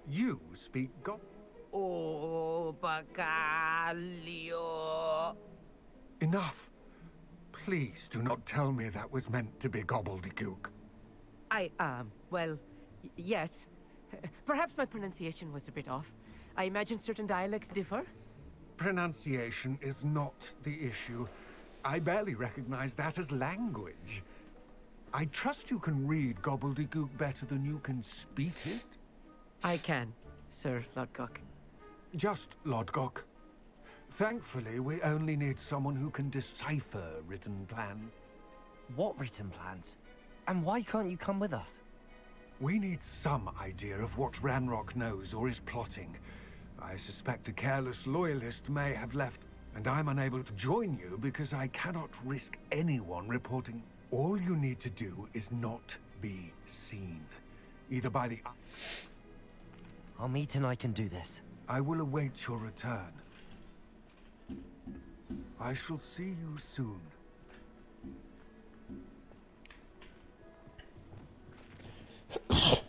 You speak Oh, Bacalio. Enough. Please do not tell me that was meant to be gobbledygook. Well, yes. Perhaps my pronunciation was a bit off. I imagine certain dialects differ. Pronunciation is not the issue. I barely recognize that as language. I trust you can read gobbledygook better than you can speak it? I can, Sir Lodgok. Just Lodgok. Thankfully, we only need someone who can decipher written plans. What written plans? And why can't you come with us? We need some idea of what Ranrock knows or is plotting. I suspect a careless loyalist may have left, and I'm unable to join you because I cannot risk anyone reporting. All you need to do is not be seen, either by the... Amit and I can do this. I will await your return. I shall see you soon. The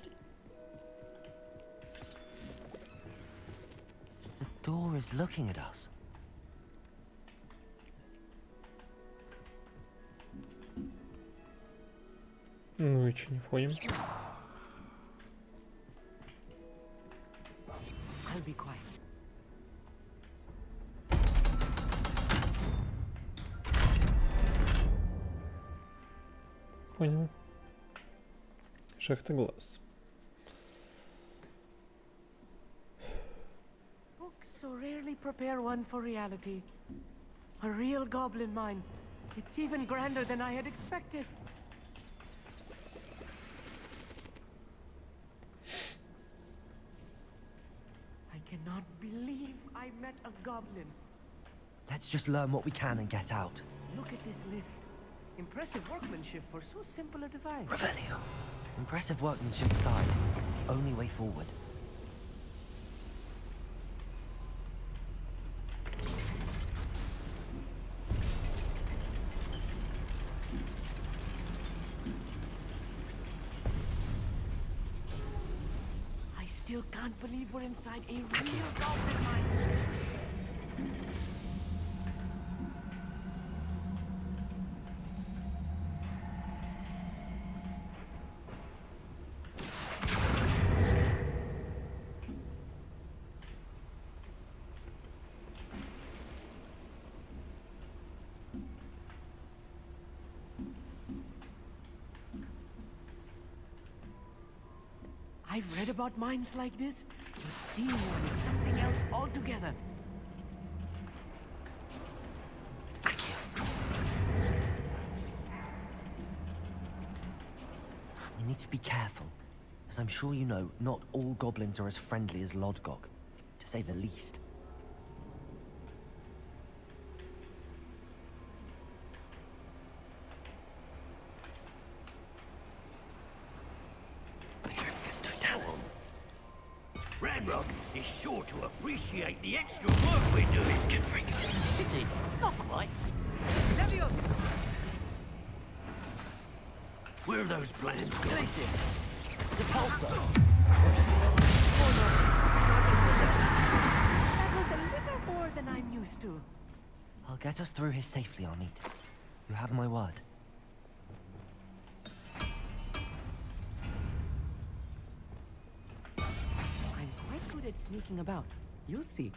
door is looking at us. Ну и что, не входим? I'll be quiet. Понял. Шахта глаз. Books so rarely prepare one for reality. A real goblin mine. It's even grander than I had expected. I cannot believe I met a goblin. Let's just learn what we can and get out. Look at this lift. Impressive workmanship for so simple a device. Revelio. Impressive workmanship aside, it's the only way forward. I still can't believe we're inside a real goblin mine. I've read about mines like this, but seeing one is something else altogether. We need to be careful. As I'm sure you know, not all goblins are as friendly as Lodgok, to say the least. Ranrock is sure to appreciate the extra work we're doing. What are those plans? Places. Repulsor. That was a little more than I'm used to. I'll get us through here safely, Amit. You have my word. I'm quite good at sneaking about. You'll see.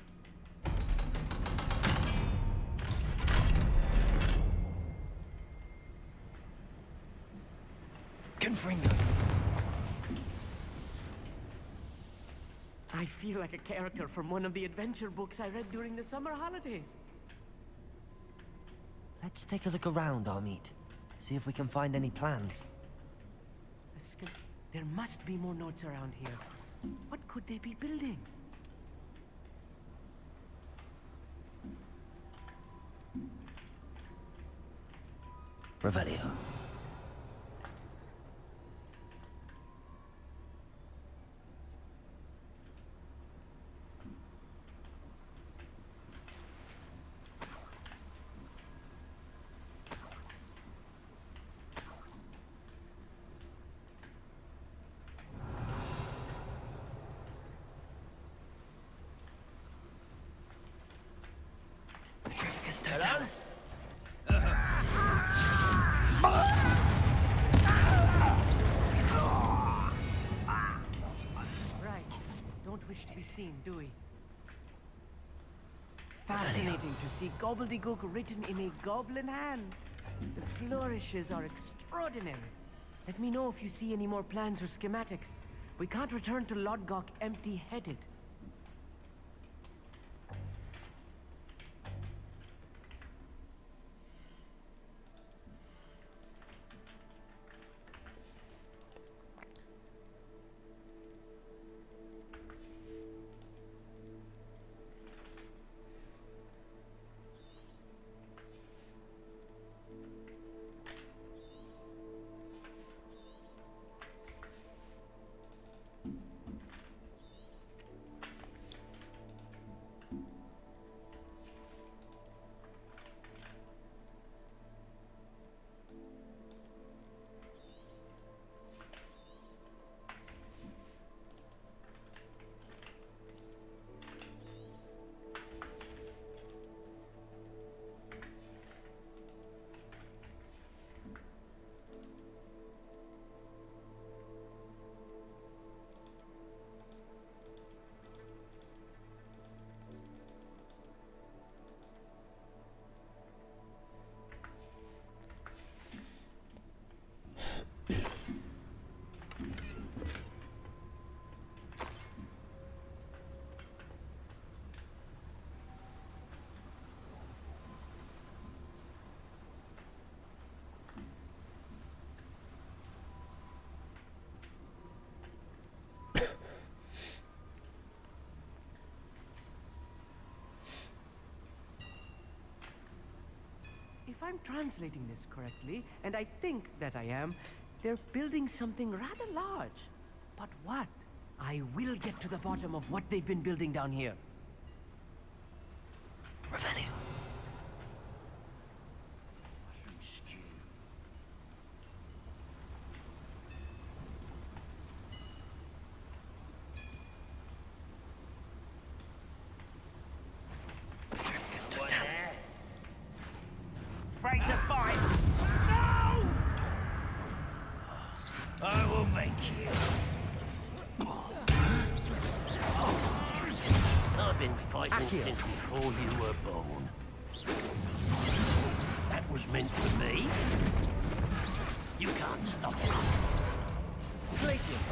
Confringo. I feel like a character from one of the adventure books I read during the summer holidays. Let's take a look around, Amit. See if we can find any plans. There must be more notes around here. What could they be building? Revelio. Totalis. Right. Don't wish to be seen, do we? Fascinating to see gobbledygook written in a goblin hand. The flourishes are extraordinary. Let me know if you see any more plans or schematics. We can't return to Lodgok empty-headed. If I'm translating this correctly, and I think that I am, they're building something rather large. But what? I will get to the bottom of what they've been building down here. Revelio. Afraid to fight? No! I will make you. I've been fighting since before you were born. That was meant for me. You can't stop it. Places.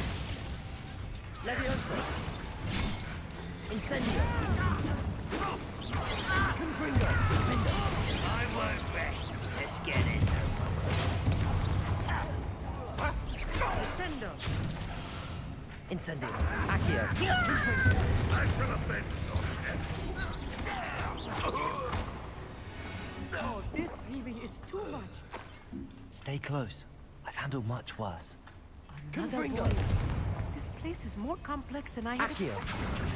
Leviosa. Incendio. Confringo. I won't rest. Let's get this over. Descendo. Incendio. Accio. I shall avenge your Oh, this really is too much. Stay close. I've handled much worse. Confringo. This place is more complex than I had Accio. expected.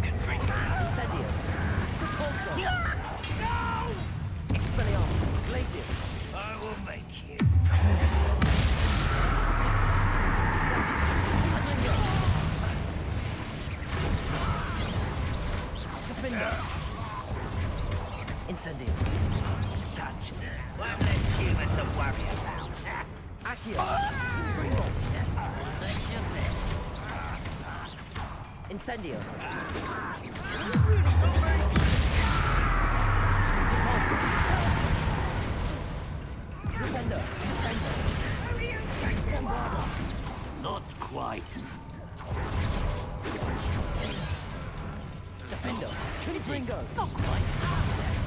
Confringo. Incendio. Repulso. Expelliarmus. Glacius. I will make you. Incendio. Such one less human to worry about. Accio. Incendio. Defender. Not quite. Defender. Confringo. Not quite.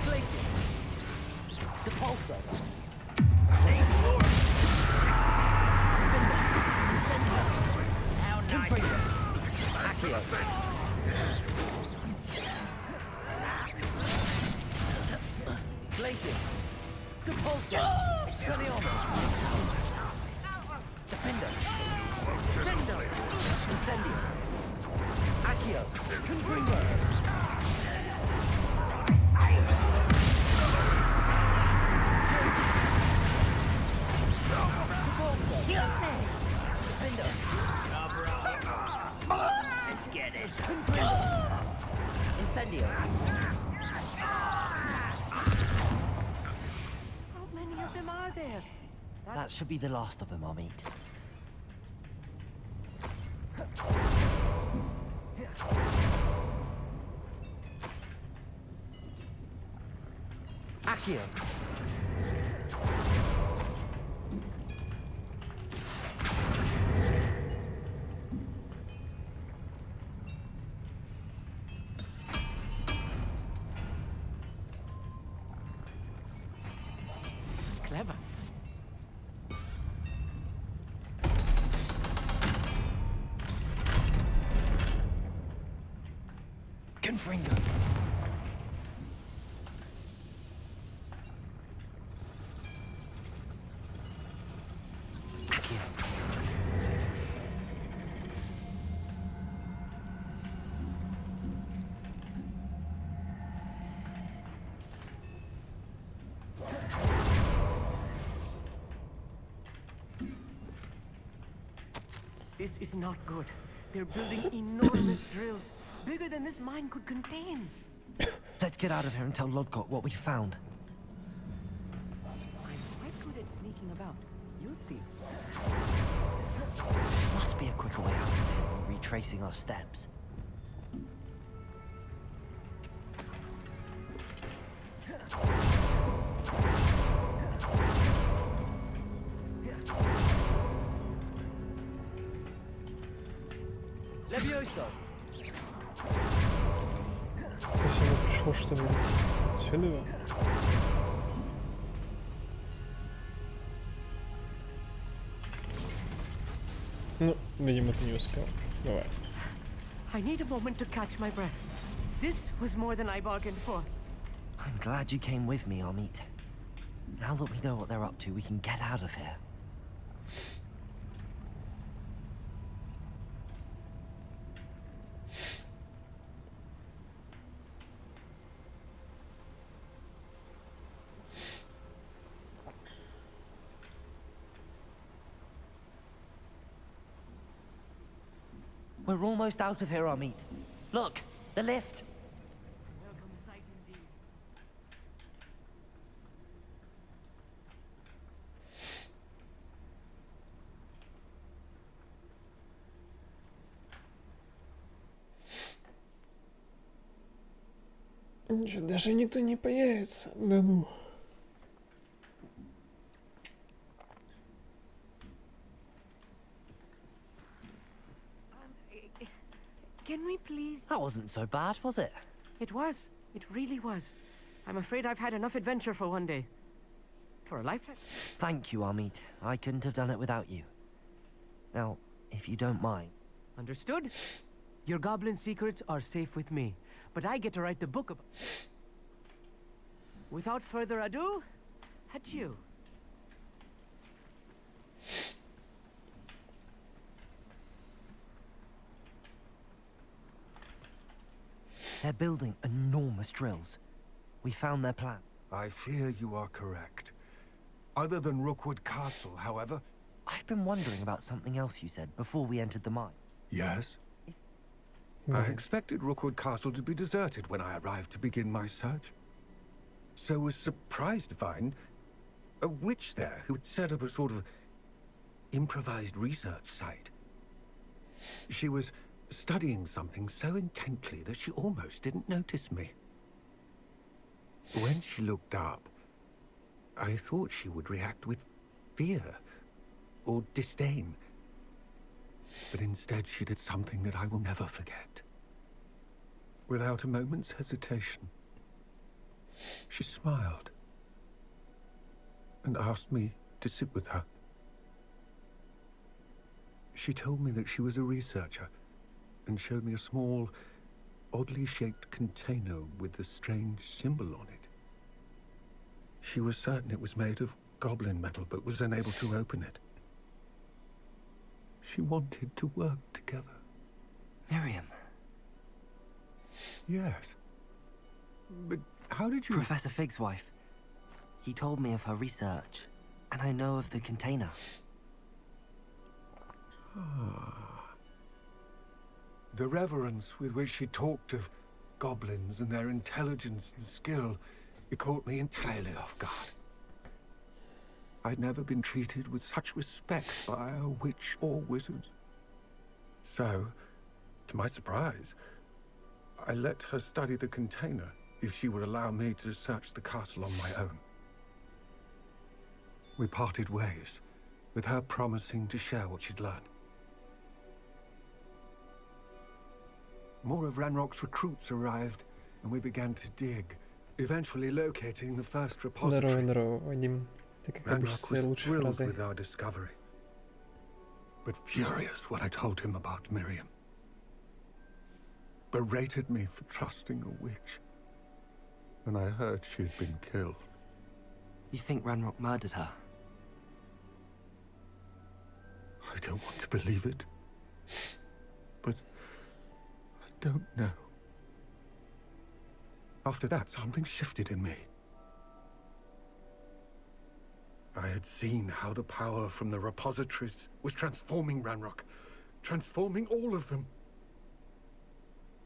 Glacius. Depulso. Defender. Incendio. How nice. Confringo. Accio. Glacius. Depulso. Expelliarmus. Defender. Defender. Incendio. Accio. Confringo. Defender. Let's get this. Incendio. How many of them are there? That should be the last of them, Amit. Accio. Clever. Confringo. This is not good. They're building enormous drills, bigger than this mine could contain. Let's get out of here and tell Lodgott what we found. I'm quite good at sneaking about. You'll see. Must be a quicker way out of here than retracing our steps. Levioso. То есть оно пришло, чтобы отсюда? Ну, видимо, ты не успел. Давай. I need a moment to catch my breath. This was more than I bargained for. I'm glad you came with me, Amit. Now that we know what they're up to, we can get out of here. We're almost out of here, Amit. Look, the lift. Welcome sight indeed. Ничего, даже никто не появится. Да ну. Can we please? That wasn't so bad, was it? It was. It really was. I'm afraid I've had enough adventure for one day. For a lifetime. Thank you, Amit. I couldn't have done it without you. Now, if you don't mind. Understood? Your goblin secrets are safe with me, but I get to write the book about... Without further ado, adieu. They're building enormous drills. We found their plan. I fear you are correct. Other than Rookwood Castle, however... I've been wondering about something else you said before we entered the mine. Yes? I expected Rookwood Castle to be deserted when I arrived to begin my search. So was surprised to find a witch there who had set up a sort of improvised research site. She was studying something so intently that she almost didn't notice me. When she looked up, I thought she would react with fear or disdain. But instead she did something that I will never forget. Without a moment's hesitation, she smiled and asked me to sit with her. She told me that she was a researcher and showed me a small, oddly shaped container with a strange symbol on it. She was certain it was made of goblin metal, but was unable to open it. She wanted to work together. Miriam. Yes. But how did you... Professor Fig's wife. He told me of her research, and I know of the container. The reverence with which she talked of goblins and their intelligence and skill, it caught me entirely off guard. I'd never been treated with such respect by a witch or wizard. So, to my surprise, I let her study the container if she would allow me to search the castle on my own. We parted ways, with her promising to share what she'd learned. More of Ranrock's recruits arrived, and we began to dig, eventually locating the first repository. Здорово, Вадим. Ты, как обычно, Ranrock своей was лучшей thrilled фразой. with our discovery, but furious when I told him about Miriam. Berated me for trusting a witch, and I heard she'd been killed. You think Ranrock murdered her? I don't want to believe it, but I don't know. After that, something shifted in me. I had seen how the power from the repositories was transforming Ranrock, transforming all of them.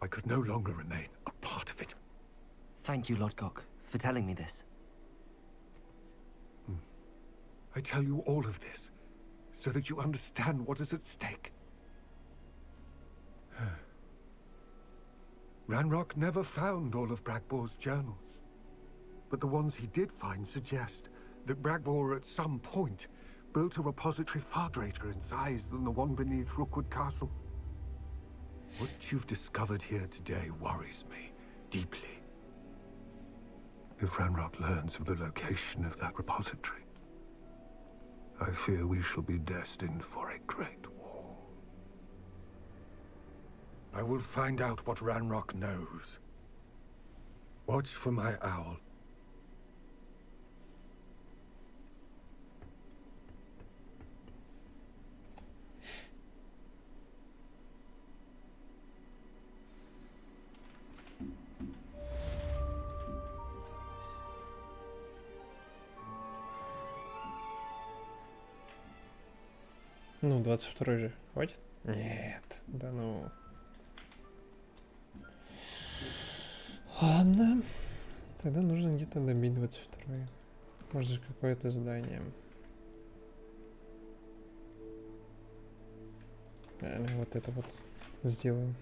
I could no longer remain a part of it. Thank you, Lodgok, for telling me this. I tell you all of this so that you understand what is at stake. Ranrock never found all of Bragbor's journals, but the ones he did find suggest that Bragbor at some point built a repository far greater in size than the one beneath Rookwood Castle. What you've discovered here today worries me deeply. If Ranrock learns of the location of that repository, I fear we shall be destined for a great war. I will find out what Ranrock knows. Watch for my owl. Ну, 22-й же. Хватит? Нет. Да ну. Ладно. Тогда нужно где-то добить 22-й. Может же какое-то задание. Наверное, вот это вот сделаем.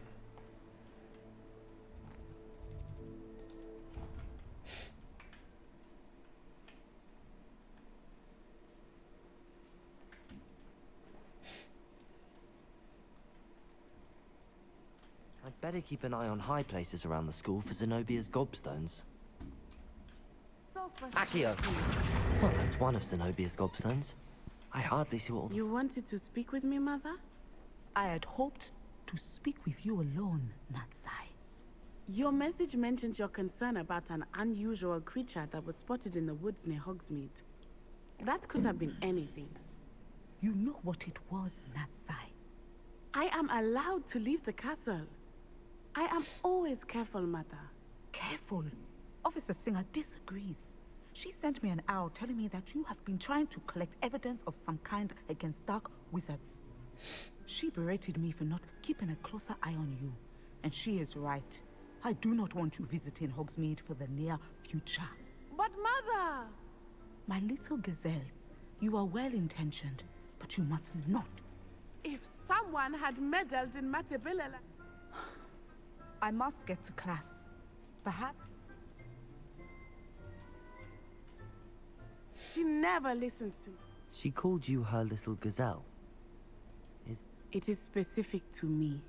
I'd better keep an eye on high places around the school for Zenobia's gobstones. Accio! Well, that's one of Zenobia's gobstones. I hardly see what... You wanted to speak with me, Mother? I had hoped to speak with you alone, Natsai. Your message mentioned your concern about an unusual creature that was spotted in the woods near Hogsmeade. That could have been anything. You know what it was, Natsai. I am allowed to leave the castle. I am always careful, Mother. Careful. Officer Singer disagrees. She sent me an owl telling me that you have been trying to collect evidence of some kind against dark wizards. She berated me for not keeping a closer eye on you. And she is right. I do not want you visiting Hogsmeade for the near future. But Mother! My little gazelle, you are well-intentioned, but you must not. If someone had meddled in Matibilla... I must get to class. Perhaps... She never listens to me. She called you her little gazelle. It is specific to me.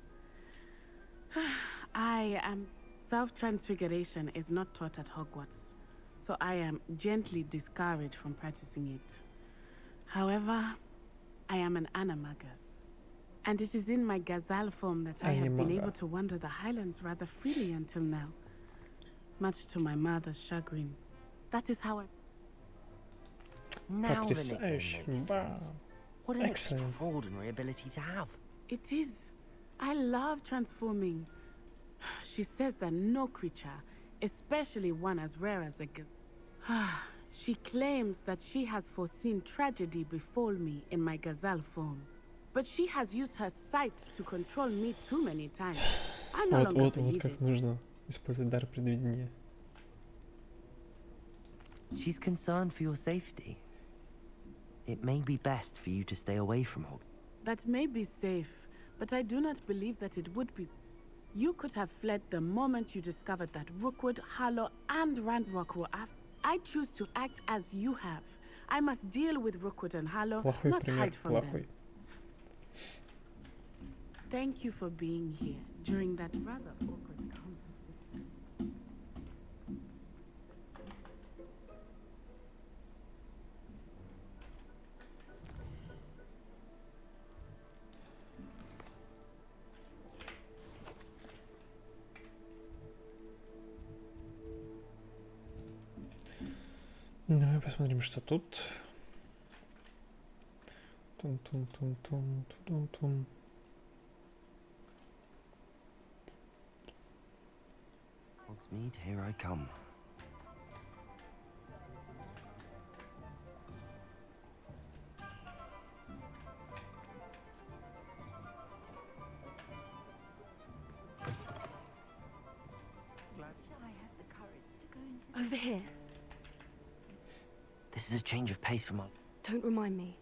I am... Self-transfiguration is not taught at Hogwarts, so I am gently discouraged from practicing it. However, I am an animagus, and it is in my gazelle form that I have been able to wander the Highlands rather freely until now, much to my mother's chagrin. That is how I... Now the nickname makes sense. What an extraordinary ability to have. It is. I love transforming. She says that no creature, especially one as rare as a gazelle... She claims that she has foreseen tragedy befall me in my gazelle form. But she has used her sight to control me too many times. I no longer believe как it. нужно использовать дар предвидения. She's concerned for your safety. It may be best for you to stay away from Hogwarts. That may be safe, but I do not believe that it would be. You could have fled the moment you discovered that Rookwood, Harlow, and Ranrock were after. I choose to act as you have. I must deal with Rookwood and Harlow, not hide from them. Thank you for being here during that rather awkward conversation. Давай посмотрим, что тут. Тун-тун-тун-тун-тун-тун. Hogsmeade, here I come. Over here. This is a change of pace from our... Don't remind me.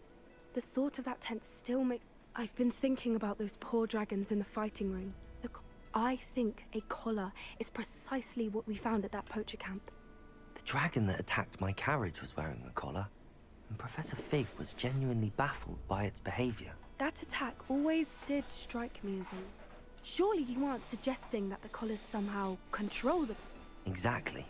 The thought of that tent still makes... I've been thinking about those poor dragons in the fighting ring. I think a collar is precisely what we found at that poacher camp. The dragon that attacked my carriage was wearing a collar, and Professor Fig was genuinely baffled by its behavior. That attack always did strike me as an... Surely you aren't suggesting that the collars somehow control the... Exactly.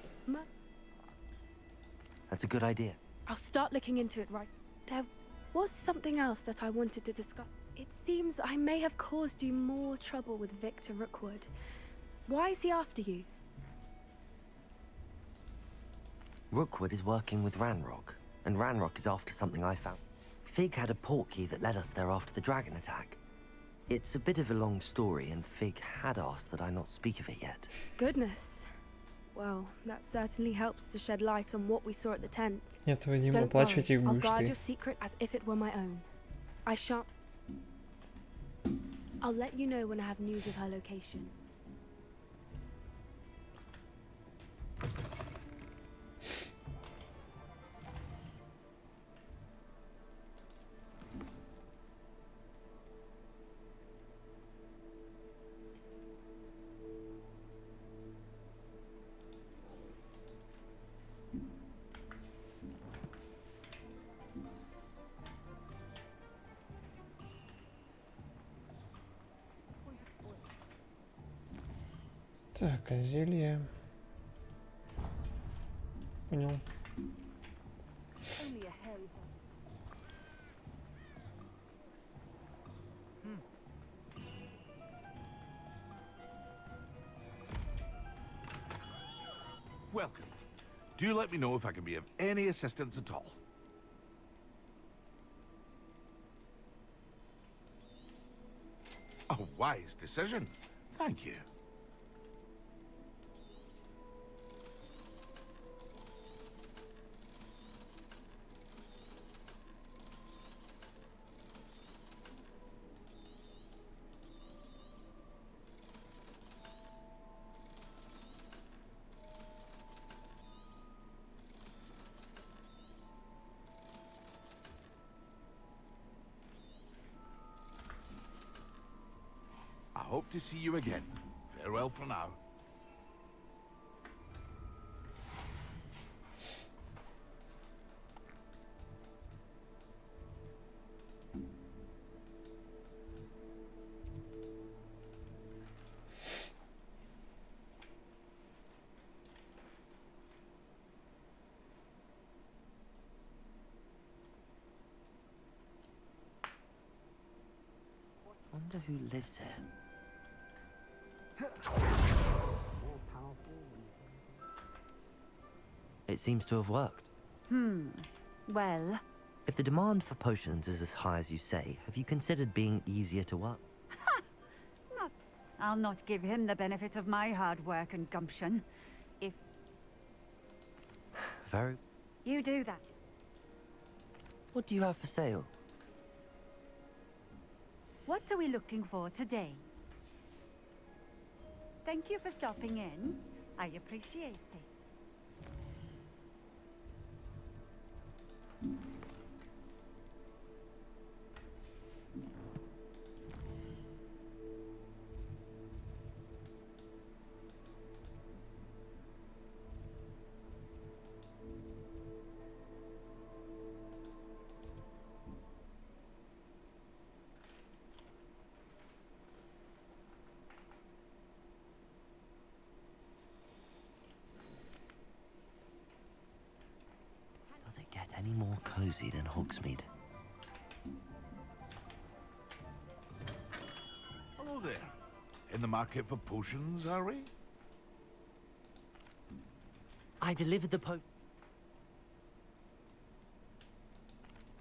That's a good idea. I'll start looking into it right. There was something else that I wanted to discuss. It seems I may have caused you more trouble with Victor Rookwood. Why is he after you? Rookwood is working with Ranrock, and Ranrock is after something I found. Fig had a portkey that led us there after the dragon attack. It's a bit of a long story, and Fig had asked that I not speak of it yet. Goodness. Well, that certainly helps to shed light on what we saw at the tent. Нет, вы не Don't оплачивайте их worry, I'll будешь guard ты. your secret as if it were my own. I shan't... I'll let you know when I have news of her location. Так, а зелье. Понял. Welcome. Do let me know if I can be of any assistance at all. A wise decision. Thank you. hope to see you again. Farewell for now. Wonder who lives here. It seems to have worked. Well, If the demand for potions is as high as you say, have you considered being easier to work? I'll not give him the benefit of my hard work and gumption. If Very. you do that. What do you have for sale? What are we looking for today? Thank you for stopping in. I appreciate it. Does it get any more cozy than Hogsmeade? Hello there. In the market for potions, are we? I delivered the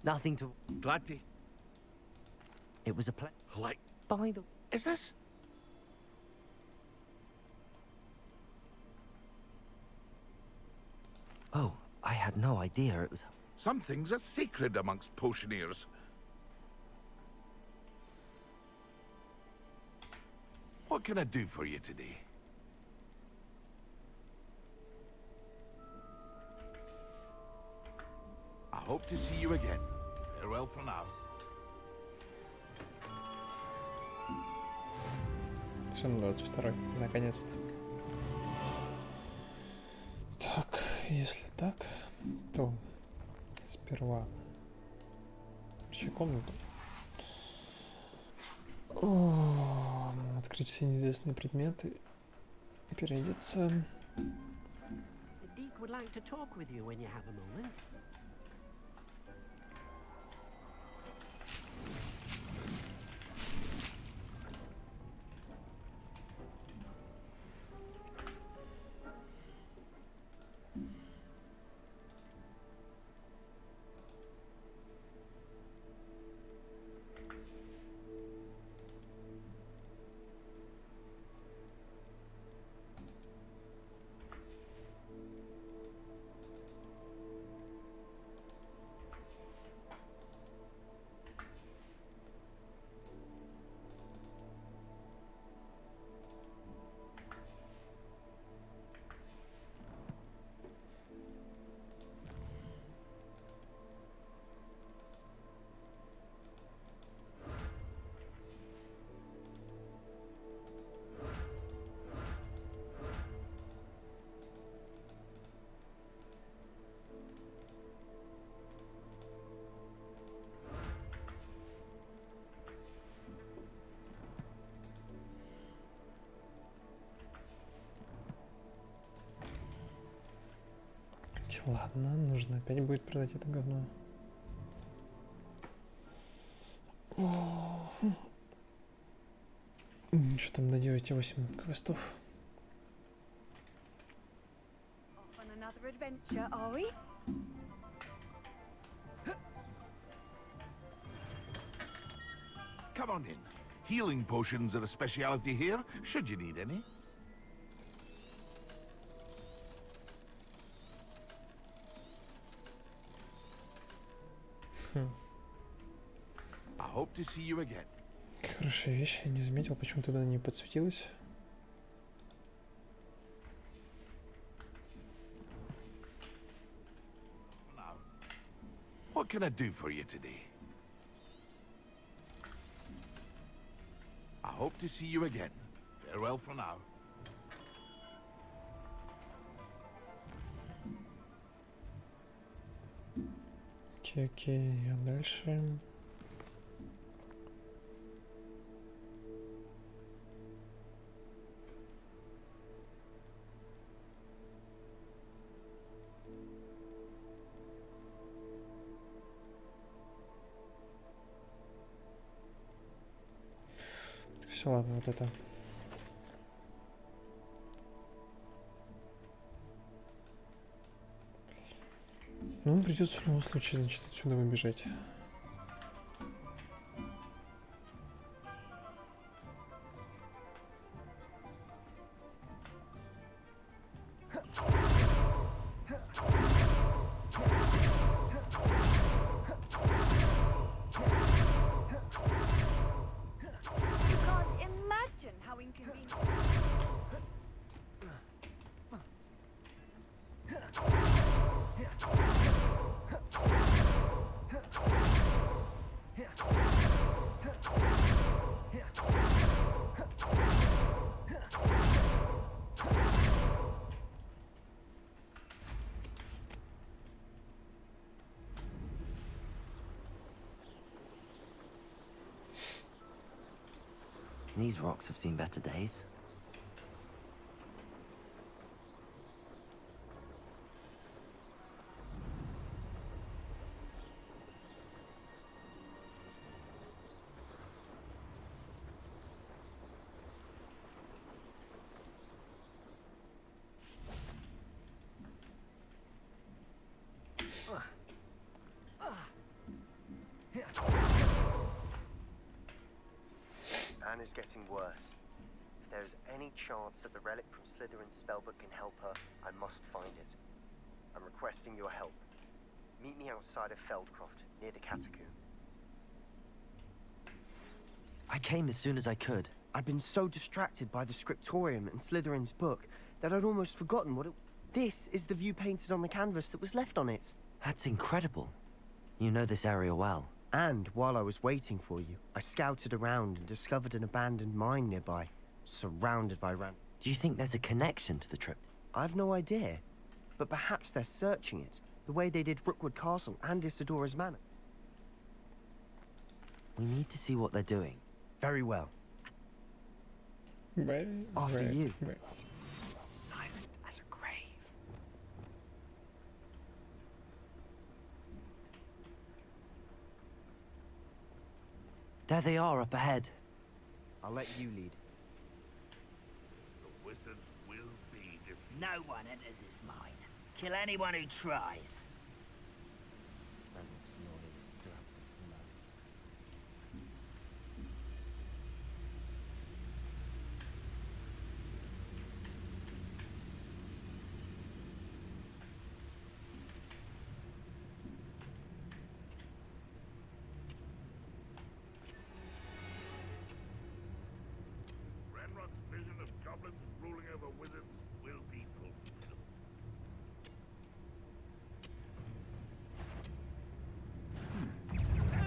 Nothing to... Glad to... It was a Like... By the... Is this? Oh, I had no idea it was... Some things are sacred amongst potioneers. What can I do for you today? I hope to see you again. Farewell for now. 22, наконец-то. Так, если так, то сперва включи комнату. Открыть все неизвестные предметы. Переодеться. The Deek would like to talk with you when you have a moment. Ладно, нужно опять будет продать это говно. Что там доделаете 8 квестов? Off on another adventure, are we? Come on in. Healing potions are a speciality here, should you need any. I hope to see you again. Хорошая вещь, я не заметил, почему тогда не подсветилась. What can I do for you today? I hope to see you again. Farewell for now. Окей, а дальше... Все, ладно, вот это. Ну, придется в любом случае, значит, отсюда выбежать. You can't imagine how inconvenient. These rocks have seen better days. Anne is getting worse. If there is any chance that the relic from Slytherin's spellbook can help her, I must find it. I'm requesting your help. Meet me outside of Feldcroft, near the catacomb. I came as soon as I could. I'd been so distracted by the scriptorium and Slytherin's book that I'd almost forgotten what it... This is the view painted on the canvas that was left on it. That's incredible. You know this area well. And while I was waiting for you, I scouted around and discovered an abandoned mine nearby, surrounded by Do you think there's a connection to the trip? I've no idea, but perhaps they're searching it, the way they did Rookwood Castle and Isidora's Manor. We need to see what they're doing. Very well. After you. Silent as a grave. There they are up ahead. I'll let you lead. The wizards will be defeated. No one enters this mine. Kill anyone who tries. Ranrock's vision of goblins ruling over wizards will be fulfilled.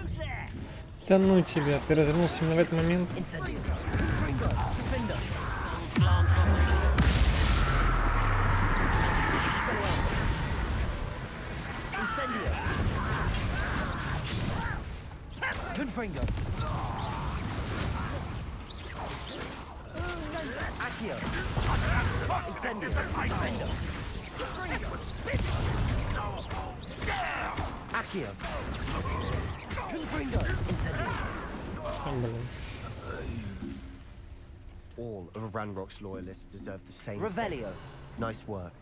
Who's there? Да ну тебя, ты развернулся именно в этот момент. Confringo. Accio. Incendio. Confringo. Accio. Confringo. Incendio. All of Ranrock's loyalists deserve the same Revelio. fate. Nice work.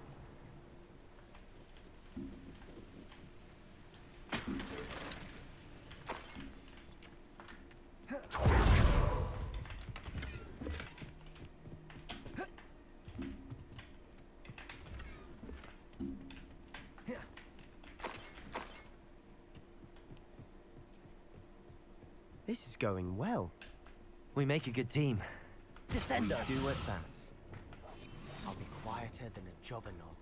This is going well. We make a good team. Descendo. Do at that. I'll be quieter than a jobberknoll.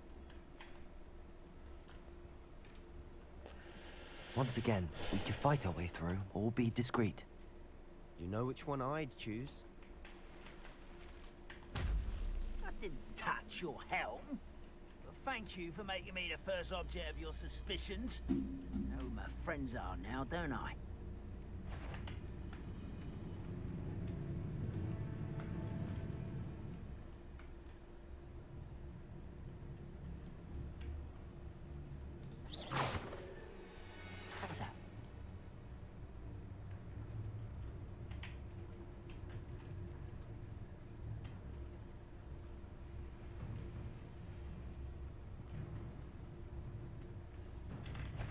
Once again, we could fight our way through or be discreet. You know which one I'd choose? didn't touch your helm. But thank you for making me the first object of your suspicions. I know who my friends are now, don't I? What's that?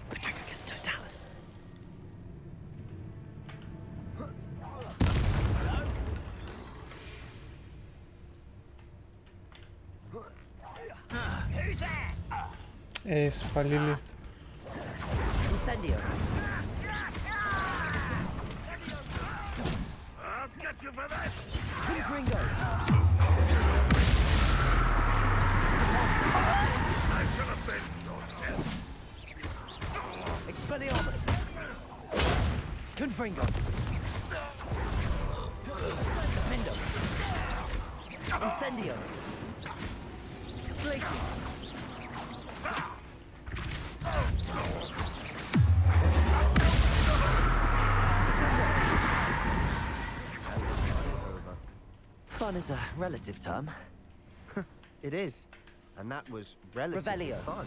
Petrificus totalis. Who's that? Эй, спалили. Incendio. I'll get you for that! Ringo. I should have been your death. Expelliarmus. Confringo. Mindo. Incendio. Glacius. Fun is a relative term. It is. And that was relatively Revelio. fun.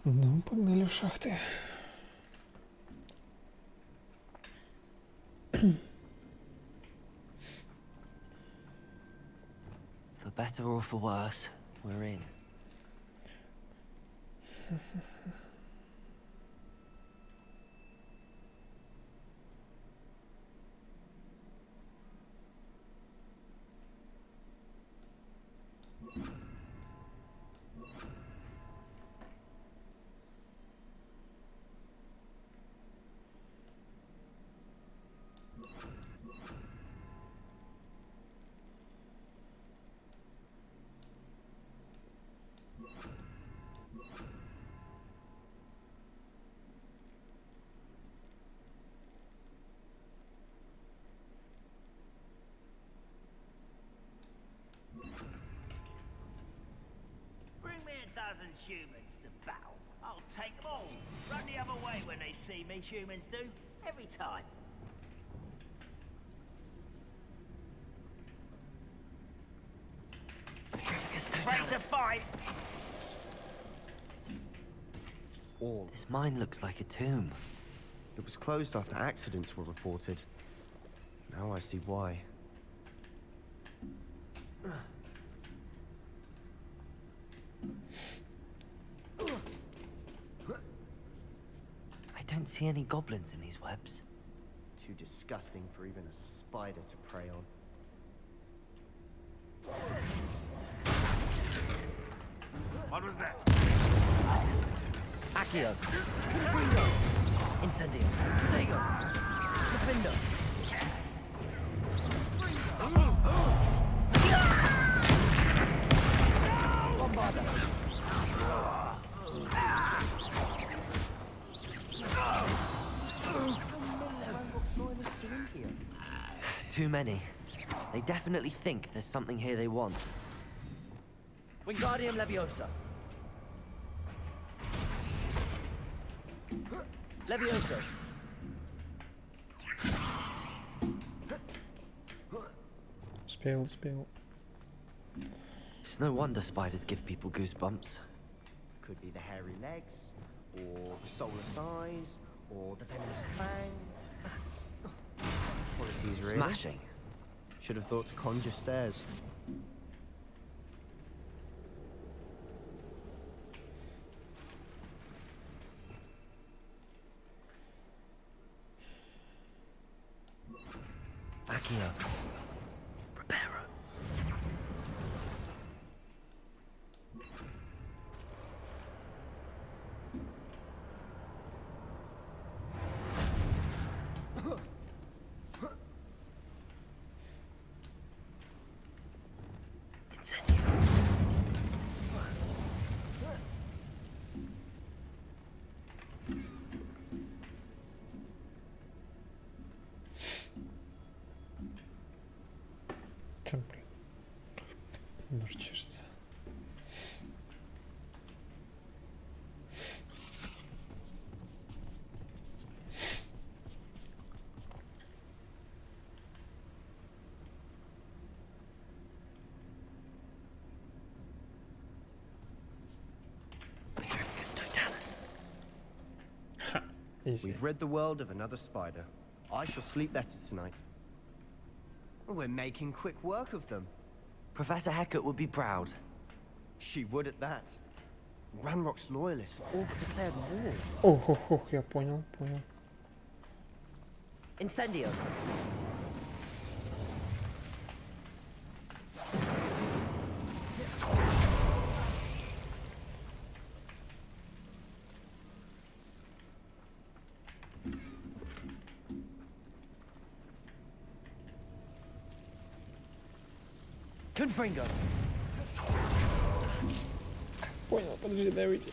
Ну, погнали в шахты. For better or for worse, we're in. Bring me a dozen humans to battle. I'll take them all. Run the other way when they see me, humans do. Every time. Petrificus Ready to totalis. fight? All. This mine looks like a tomb. It was closed after accidents were reported. Now I see why. I don't see any goblins in these webs. Too disgusting for even a spider to prey on. What was that? Accio. Confringo. Incendio. Protego. Profindo. Bombarda. Too many. They definitely think there's something here they want. Wingardium Leviosa. Leviosa. Успел. It's no wonder spiders give people goosebumps. Could be the hairy legs, or the soulless eyes, or the venomous fang. Qualities really. Smashing. Should have thought to conjure stairs. Accio. Preparo. Нож чешется. We've rid the world of another spider. I shall sleep better tonight. We're making quick work of them. Professor Hecat would be proud. She would at that. Ranrock's loyalists all but declared war. Ох, я понял. Incendio. Confringo. Понял, подожди, дай выйти.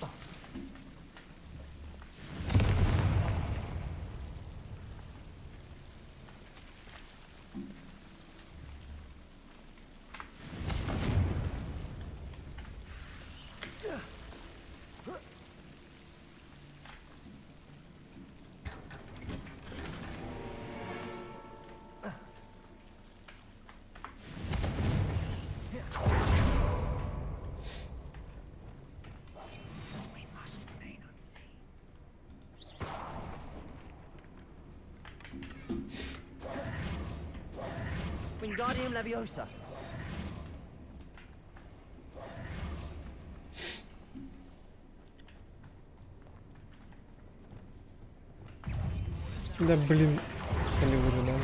Wingardium Leviosa. Да блин, спалил уже, да.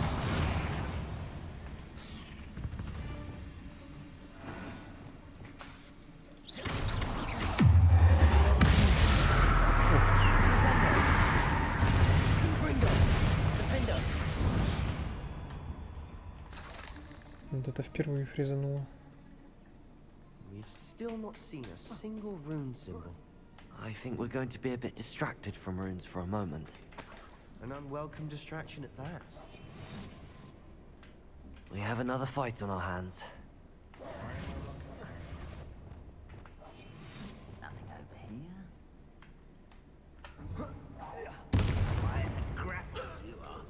Вот это впервые фризануло. We've still not seen a single rune symbol. I think we're going to be a bit distracted from runes for a moment. An unwelcome distraction at that. We have another fight on our hands. Nothing over here. Why is it grapple you are?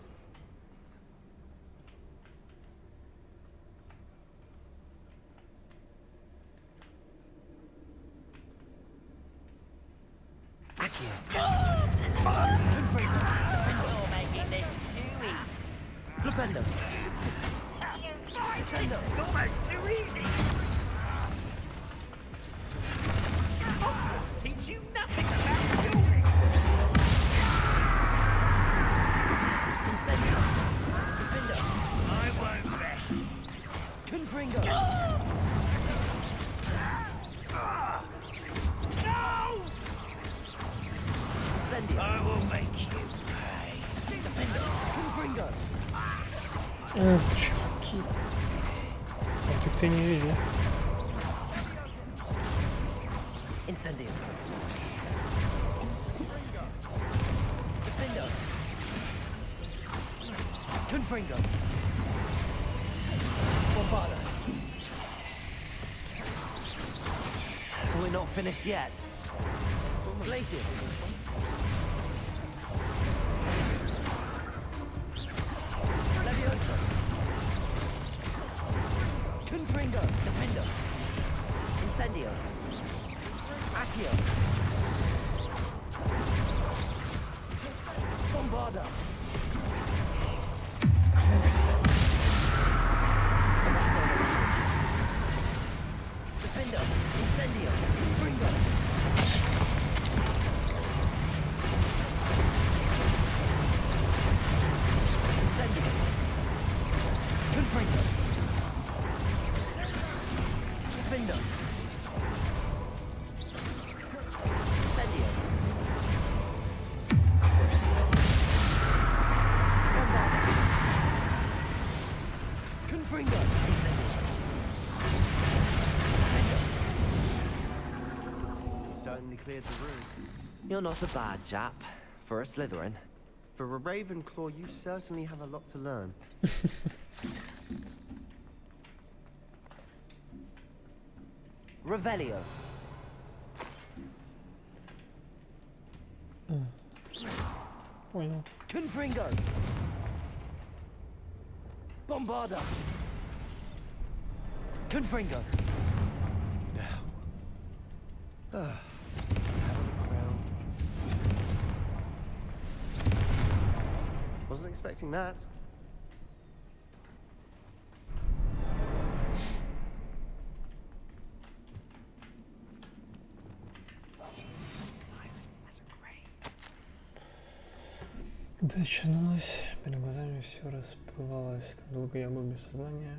You're making this too easy. Flipendo. It's almost too easy. Hogwarts teach you nothing about dueling. Incendio. Defendo. I won't rest. Confringo. No! Incendio. I will make you pay. Defendo. Confringo. Чуваки. А ты не видел? Incendio. Defendo. Confringo. Bombarda. We're not finished yet. Glacius. Leviosa. Confringo. Defendo. Incendio. Accio. Bombarda. Crucio. Defendo. Incendio. Confringo. Incendio. Confringo. Defendo. Incendio. Crucio. Bombarda. Confringo. Incendio. Certainly cleared the room. You're not a bad chap for a Slytherin. For a Ravenclaw, you certainly have a lot to learn. Revelio. Понял. Confringo. Bombarda. Confringo. Now. Wasn't expecting that. Когда очнулась, перед глазами все расплывалось, как долго я был без сознания,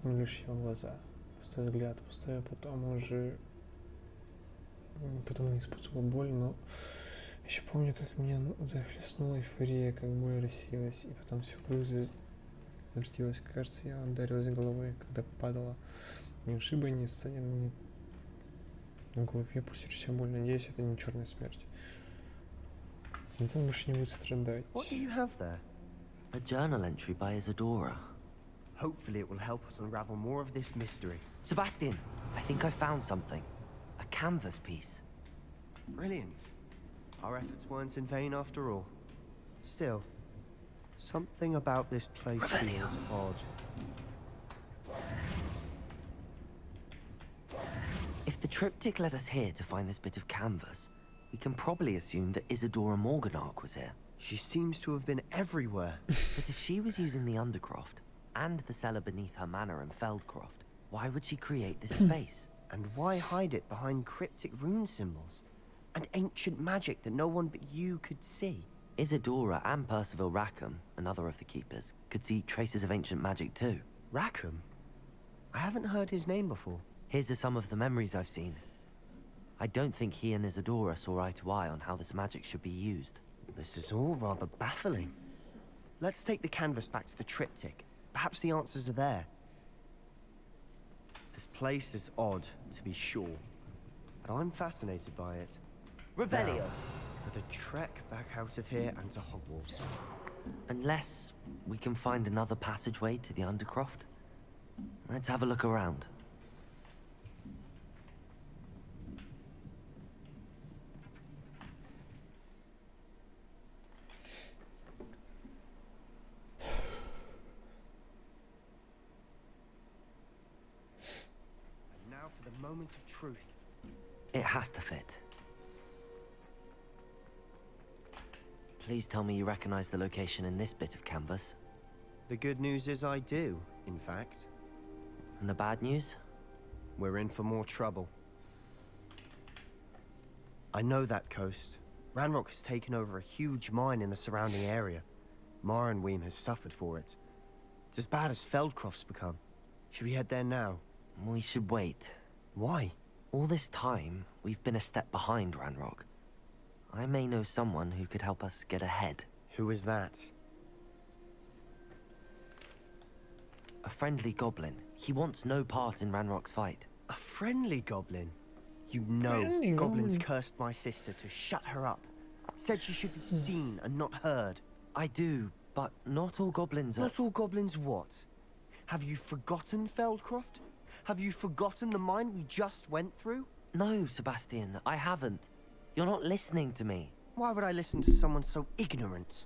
помню лишь его глаза. Пустой взгляд, пустой, а потом не испытывал боль, но еще помню, как меня захлестнула эйфория, как боль рассеялась, и потом все вокруг завертелось. Кажется, я ударилась головой, когда падала. Ни ушиба, ни ссадин, ни на голове пульсирующая боль. Надеюсь, это не черная смерть. Никто больше не будет страдать. What do you have there? A journal entry by Isadora. Hopefully it will help us unravel more of this mystery. Sebastian, I think I found something. A canvas piece. Brilliant. Our efforts weren't in vain after all. Still, something about this place feels odd. If the triptych led us here to find this bit of canvas, we can probably assume that Isadora Morganark was here. She seems to have been everywhere. But if she was using the Undercroft, and the cellar beneath her manor in Feldcroft, why would she create this space? And why hide it behind cryptic rune symbols? And ancient magic that no one but you could see? Isadora and Percival Rackham, another of the keepers, could see traces of ancient magic too. Rackham? I haven't heard his name before. Here's are some of the memories I've seen. I don't think he and Isadora saw eye to eye on how this magic should be used. This is all rather baffling. Let's take the canvas back to the triptych. Perhaps the answers are there. This place is odd, to be sure, but I'm fascinated by it. Revelio. Now, for the trek back out of here and to Hogwarts. Unless we can find another passageway to the Undercroft. Let's have a look around. Now for the moment of truth. It has to fit. Please tell me you recognize the location in this bit of canvas. The good news is I do, in fact. And the bad news? We're in for more trouble. I know that coast. Ranrock has taken over a huge mine in the surrounding area. Marrenweem has suffered for it. It's as bad as Feldcroft's become. Should we head there now? We should wait. Why? All this time, we've been a step behind Ranrock. I may know someone who could help us get ahead. Who is that? A friendly goblin. He wants no part in Ranrock's fight. A friendly goblin? You know, goblins cursed my sister to shut her up. Said she should be seen and not heard. I do, but not all goblins are... Not all goblins what? Have you forgotten Feldcroft? Have you forgotten the mine we just went through? No, Sebastian, I haven't. You're not listening to me. Why would I listen to someone so ignorant?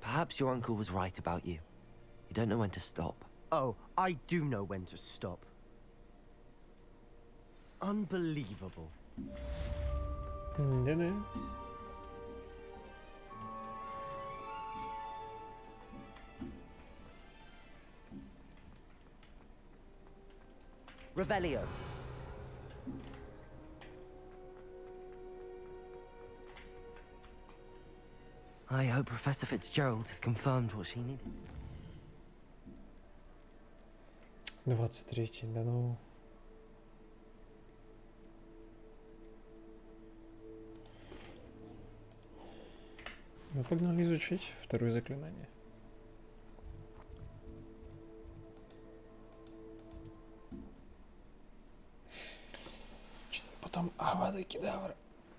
Perhaps your uncle was right about you. You don't know when to stop. Oh, I do know when to stop. Unbelievable. Да-да. Revelio. I hope Professor Fitzgerald has confirmed what she needed. 23-й, да ну. Ну, погнали изучить второе заклинание. Потом Авада Кедавра.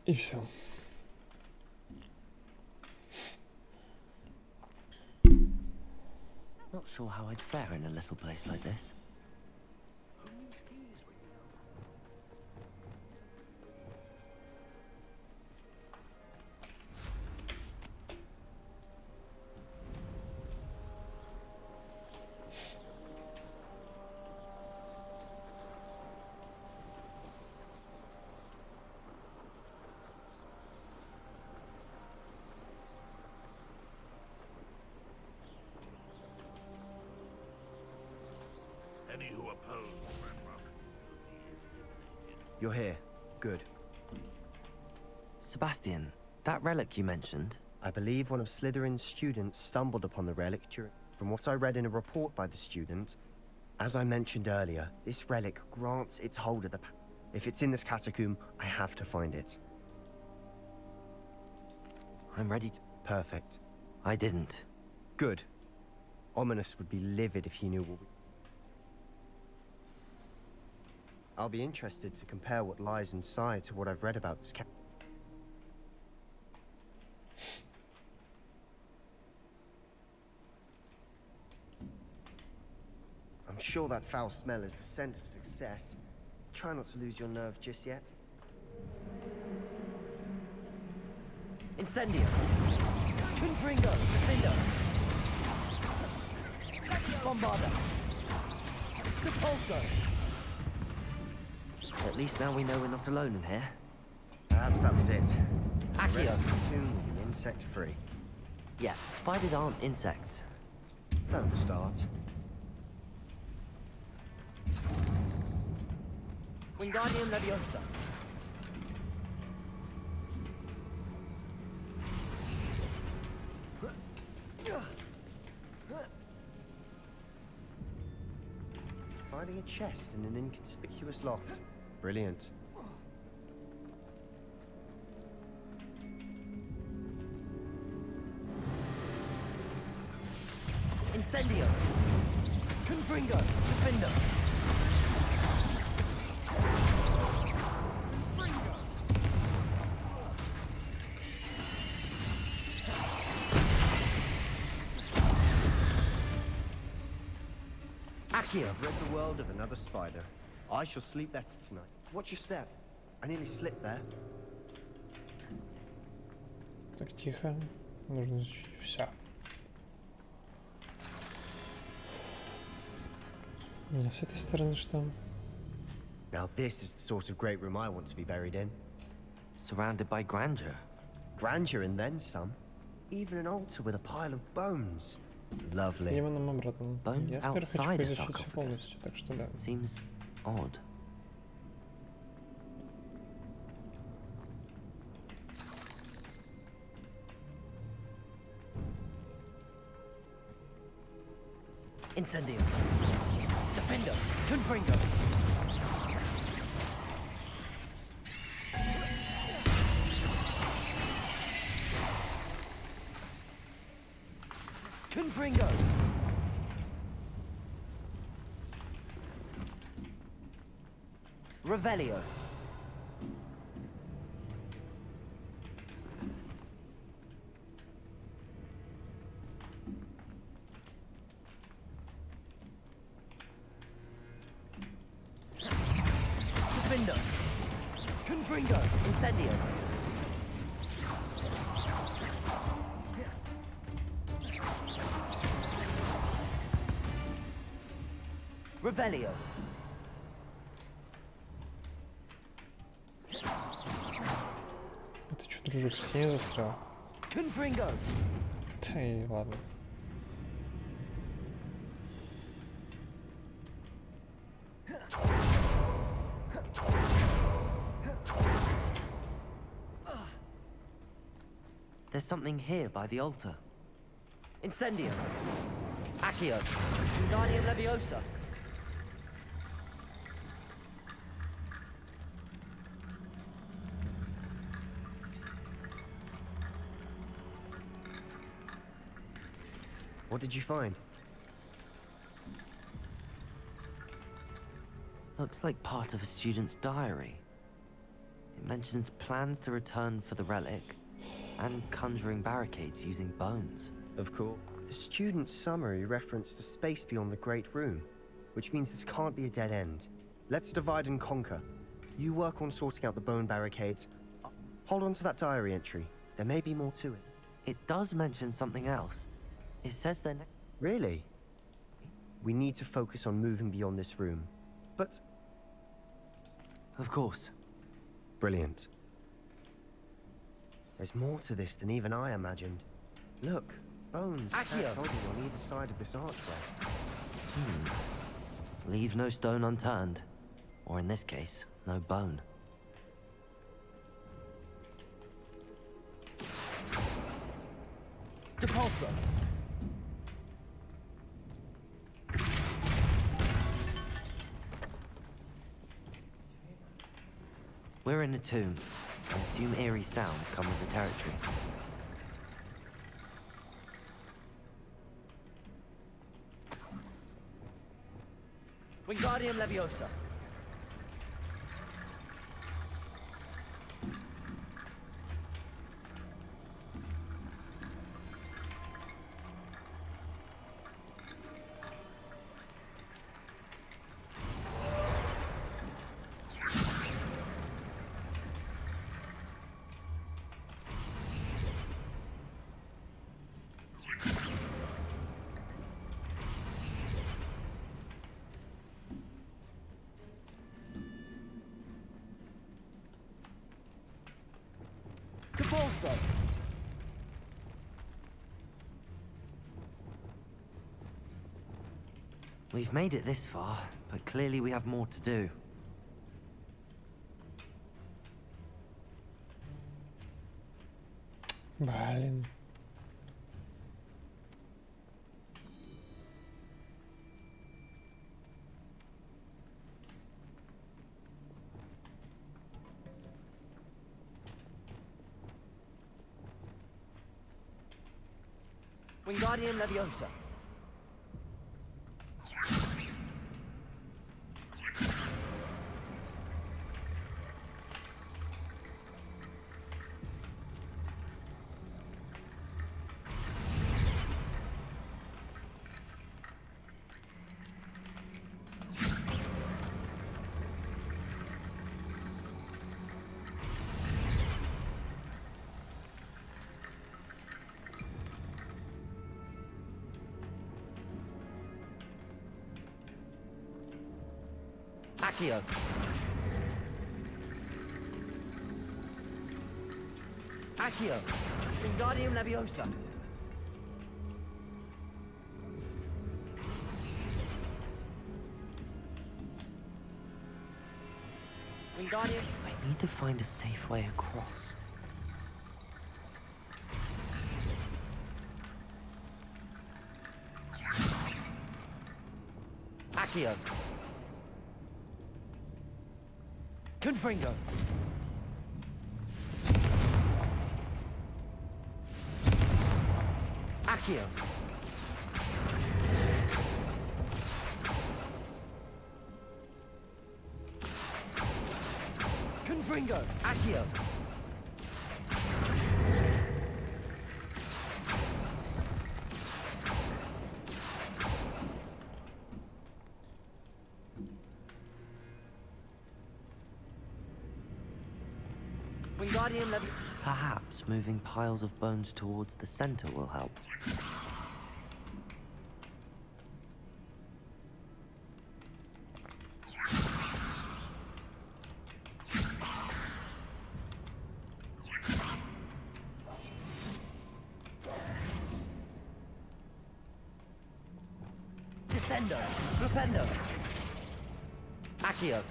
И все. Not sure how I'd fare in a little place like this. You're here. Good. Sebastian, that relic you mentioned. I believe one of Slytherin's students stumbled upon the relic during... From what I read in a report by the student, as I mentioned earlier, this relic grants its holder the... If it's in this catacomb, I have to find it. I'm ready. Perfect. I didn't. Good. Ominous would be livid if he knew what we... I'll be interested to compare what lies inside to what I've read about this I'm sure that foul smell is the scent of success. Try not to lose your nerve just yet. Incendio. Confringo. Defender. Bombarda. Repulso. At least now we know we're not alone in here. Perhaps that was it. Accio. The rest of the tomb will be insect-free. Yeah, spiders aren't insects. Don't start. Wingardium Leviosa. Finding a chest in an inconspicuous loft. Brilliant. Incendio. Confringo. Defender. I've read the world of another spider. I shall sleep better tonight. Watch your step. I nearly slipped there. Так, тихо. Нужно изучить все. А с этой стороны что? Now this is the sort of great room I want to be buried in. Surrounded by grandeur. Grandeur and then some. Even an altar with a pile of bones. Lovely. Видимо, нам обратно. Bones Я теперь хочу outside a изучить sarcophagus. полностью, так что да. Seems odd. Incendio. Defender. Confringo. Confringo. Revelio. Defender. Confringo. Incendio. Revelio. Это что, дружок, в стене застрял? Confringo. Да и ладно. There's something here by the altar. Incendio. Accio. Wingardium Leviosa. What did you find? Looks like part of a student's diary. It mentions plans to return for the relic and conjuring barricades using bones. Of course. The student's summary referenced a space beyond the Great Room, which means this can't be a dead end. Let's divide and conquer. You work on sorting out the bone barricades. Hold on to that diary entry. There may be more to it. It does mention something else. It says they're... Really? We need to focus on moving beyond this room. But... Of course. Brilliant. There's more to this than even I imagined. Look, bones stacked on either side of this archway. Leave no stone unturned. Or in this case, no bone. Repulsor! We're in a tomb. I assume eerie sounds come with the territory. Wingardium Leviosa! Repulsor! We've made it this far, but clearly we have more to do. Блин. Wingardium Leviosa! Accio! Accio! Wingardium Leviosa! Wingardium... I need to find a safe way across. Accio! Confringo! Accio! Confringo! Accio! Wingardium Leviosa. Perhaps moving piles of bones towards the center will help. Descendo! Flipendo! Accio!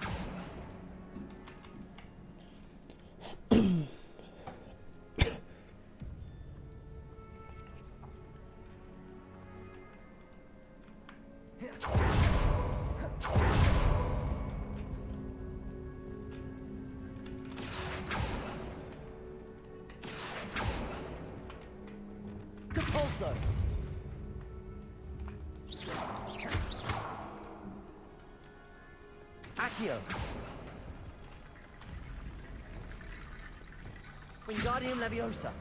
Repulsor! Accio! Wingardium Leviosa!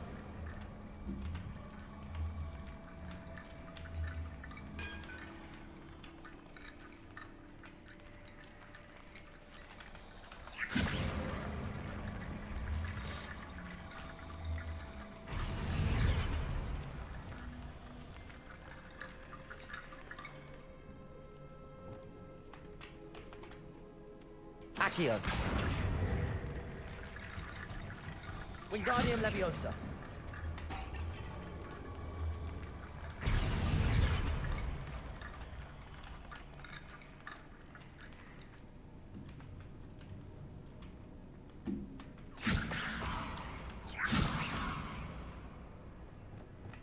Accio! Wingardium Leviosa!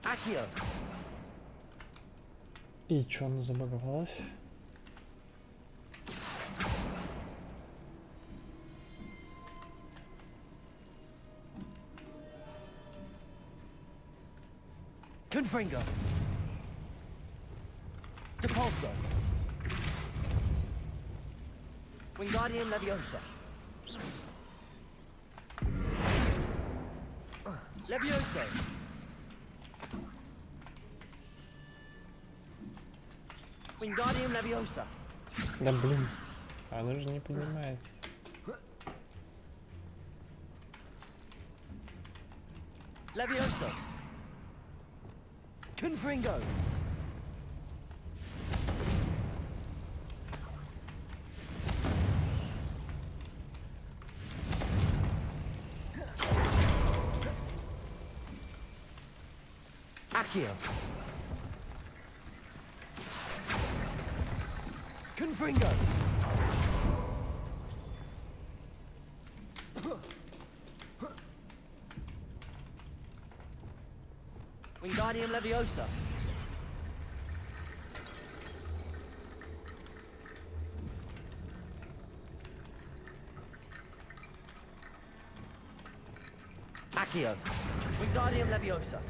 Accio! И чё, она забаговалась? Confringo. Depulso. Wingardium Leviosa. Levioso. Wingardium Leviosa. Да блин, она же не поднимается. Levioso. Confringo. Accio. Confringo. Wingardium Leviosa. Accio. Wingardium Leviosa.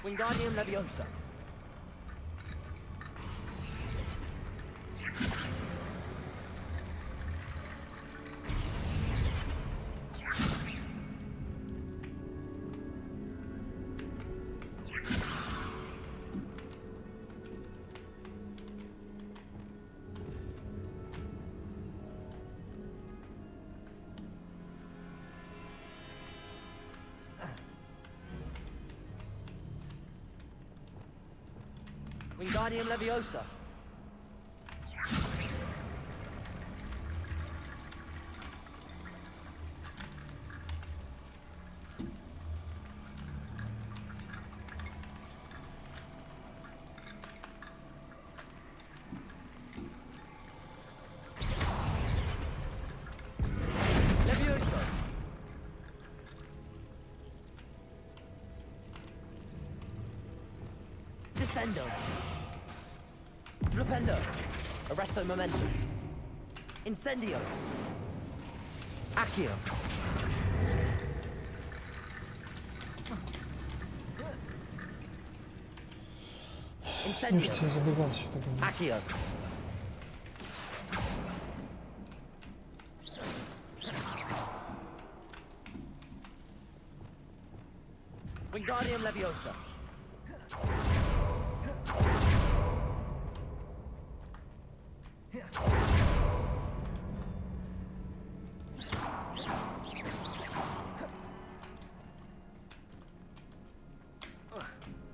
Wingardium Leviosa. Wingardium Leviosa. Leviosa. Descendo. Flipendo. Arresto Momentum. Incendio. Accio. Incendio. Может, я забывал, что такое. Accio. Wingardium Leviosa.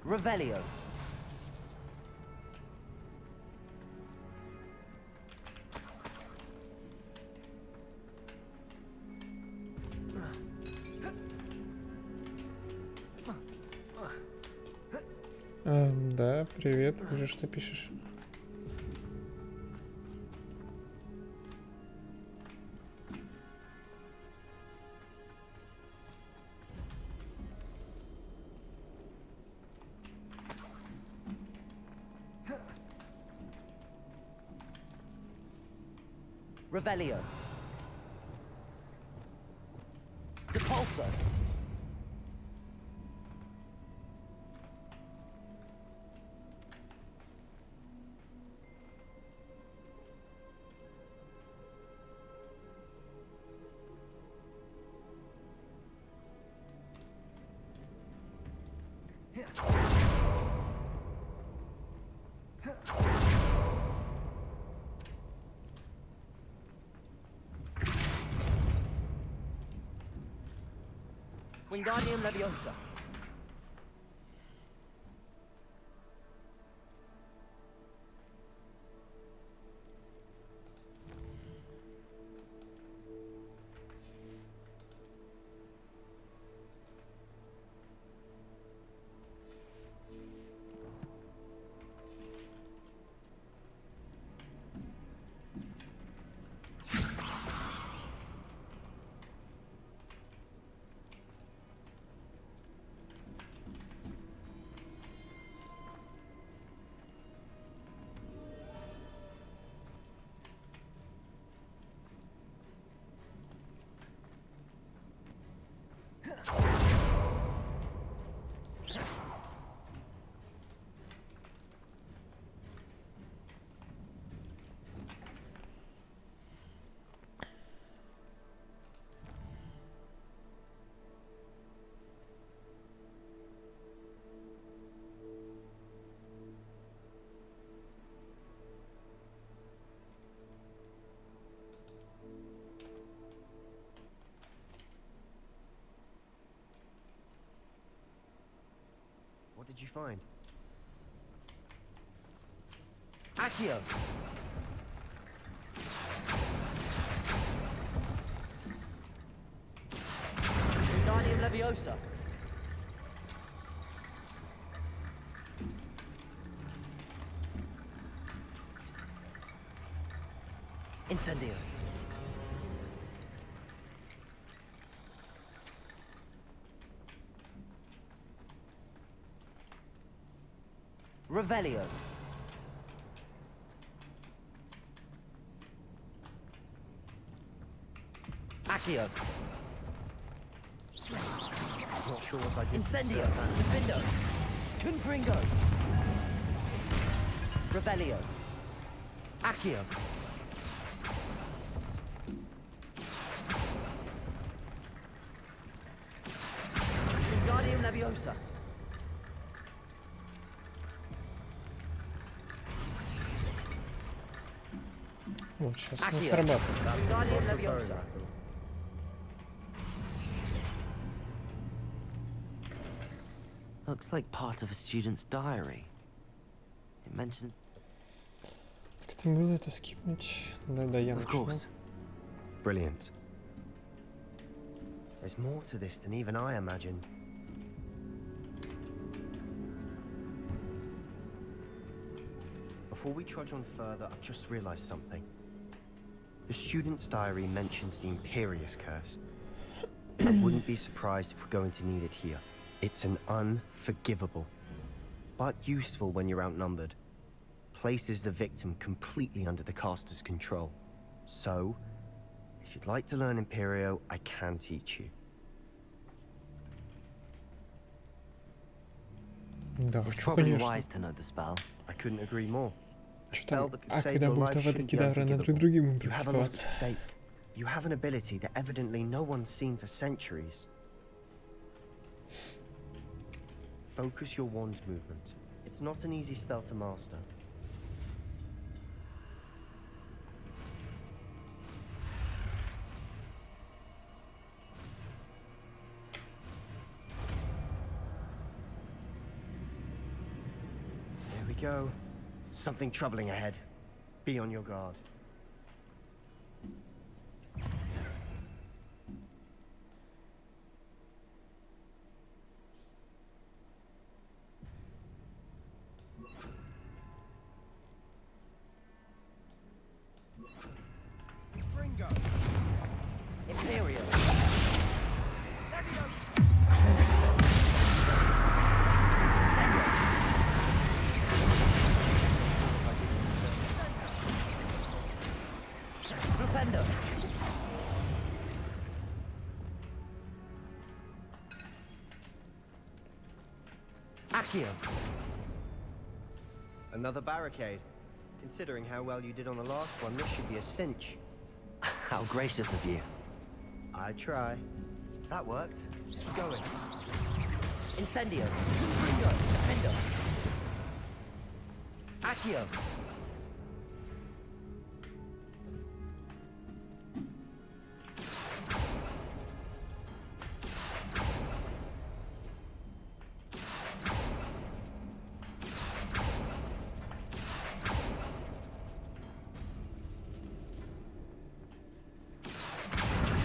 Revelio. Да, привет, вижу, что пишешь. Revelio. Depulso. Wingardium Leviosa. find? Accio! Wingardium Leviosa! Incendio! Revelio! Accio! Not sure what I did. Incendio! Infindo! Confringo! Revelio! Accio! Wingardium Leviosa! Вот, сейчас не Accio! срабатывает. Wingardium Leviosa! Looks like part of a student's diary. It mentions... Как там было это скипнуть? Да, я Of начну. course. Brilliant. There's more to this than even I imagined. Before we trudge on further, I've just realized something. The student's diary mentions the Imperious Curse. I wouldn't be surprised if we're going to need it here. It's an unforgivable, but useful when you're outnumbered. Places the victim completely under the caster's control. So, if you'd like to learn Imperio, I can teach you. Да, It's хочу, probably конечно. wise to know the spell. I couldn't agree more. A Что spell там? that could А save когда your будут life авада shouldn't be кедавра на друг unforgivable. друге будем You have a lot at практиковаться? stake. You have an ability that evidently no one's seen for centuries. Focus your wand movement. It's not an easy spell to master. There we go. Something troubling ahead. Be on your guard. Imperial! Flipendo! Accio! Another barricade. Considering how well you did on the last one, this should be a cinch. How gracious of you. I try. That worked. Keep going. Incendio! Ringo! Defendo! Accio!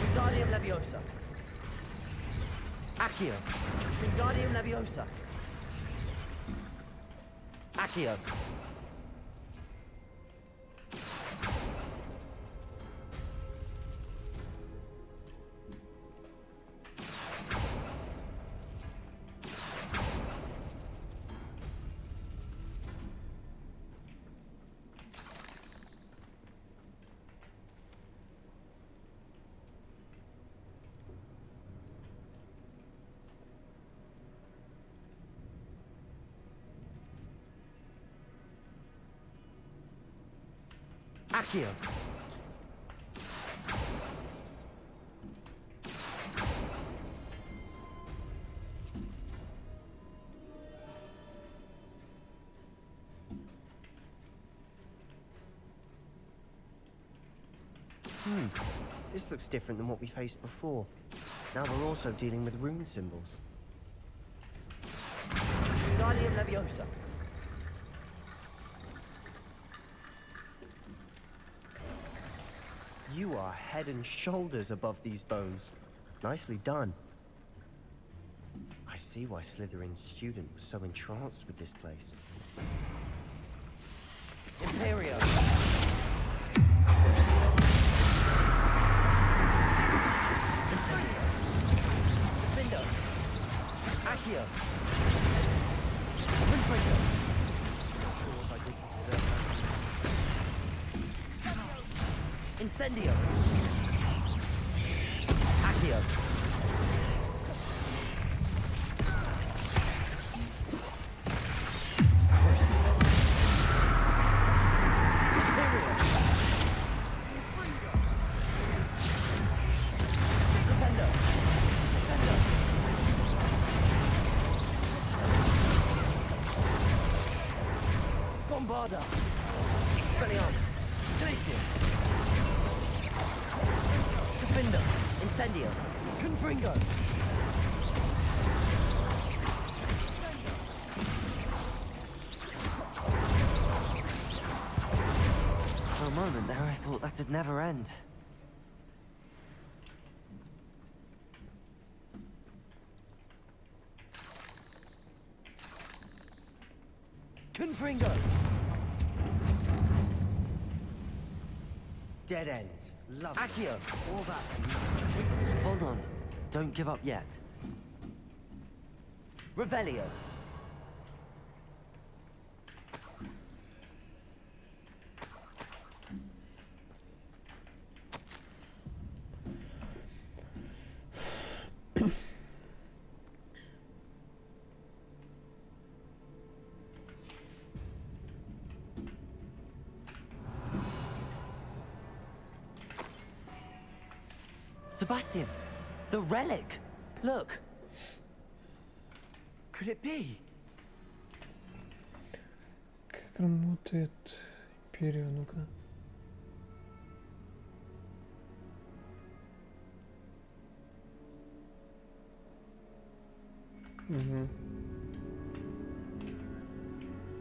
Wingardium Leviosa! Accio! Wingardium Leviosa! Accio! Accio! This looks different than what we faced before. Now we're also dealing with rune symbols. Wingardium Leviosa. You are head and shoulders above these bones. Nicely done. I see why Slytherin's student was so entranced with this place. Imperio. Crucio. Incendio. Defendo. Accio. Winfrigo. Not sure what I did to deserve that. Incendio. Accio. Expelliarmus. Glacius. Defender. Incendio. Confringo. For a moment there, I thought that'd never end. Confringo. Dead end. Love Accio. All that. Hold on. Don't give up yet. Revelio. Sebastian, the relic. Look. Could it be? Как работает Империя, ну-ка.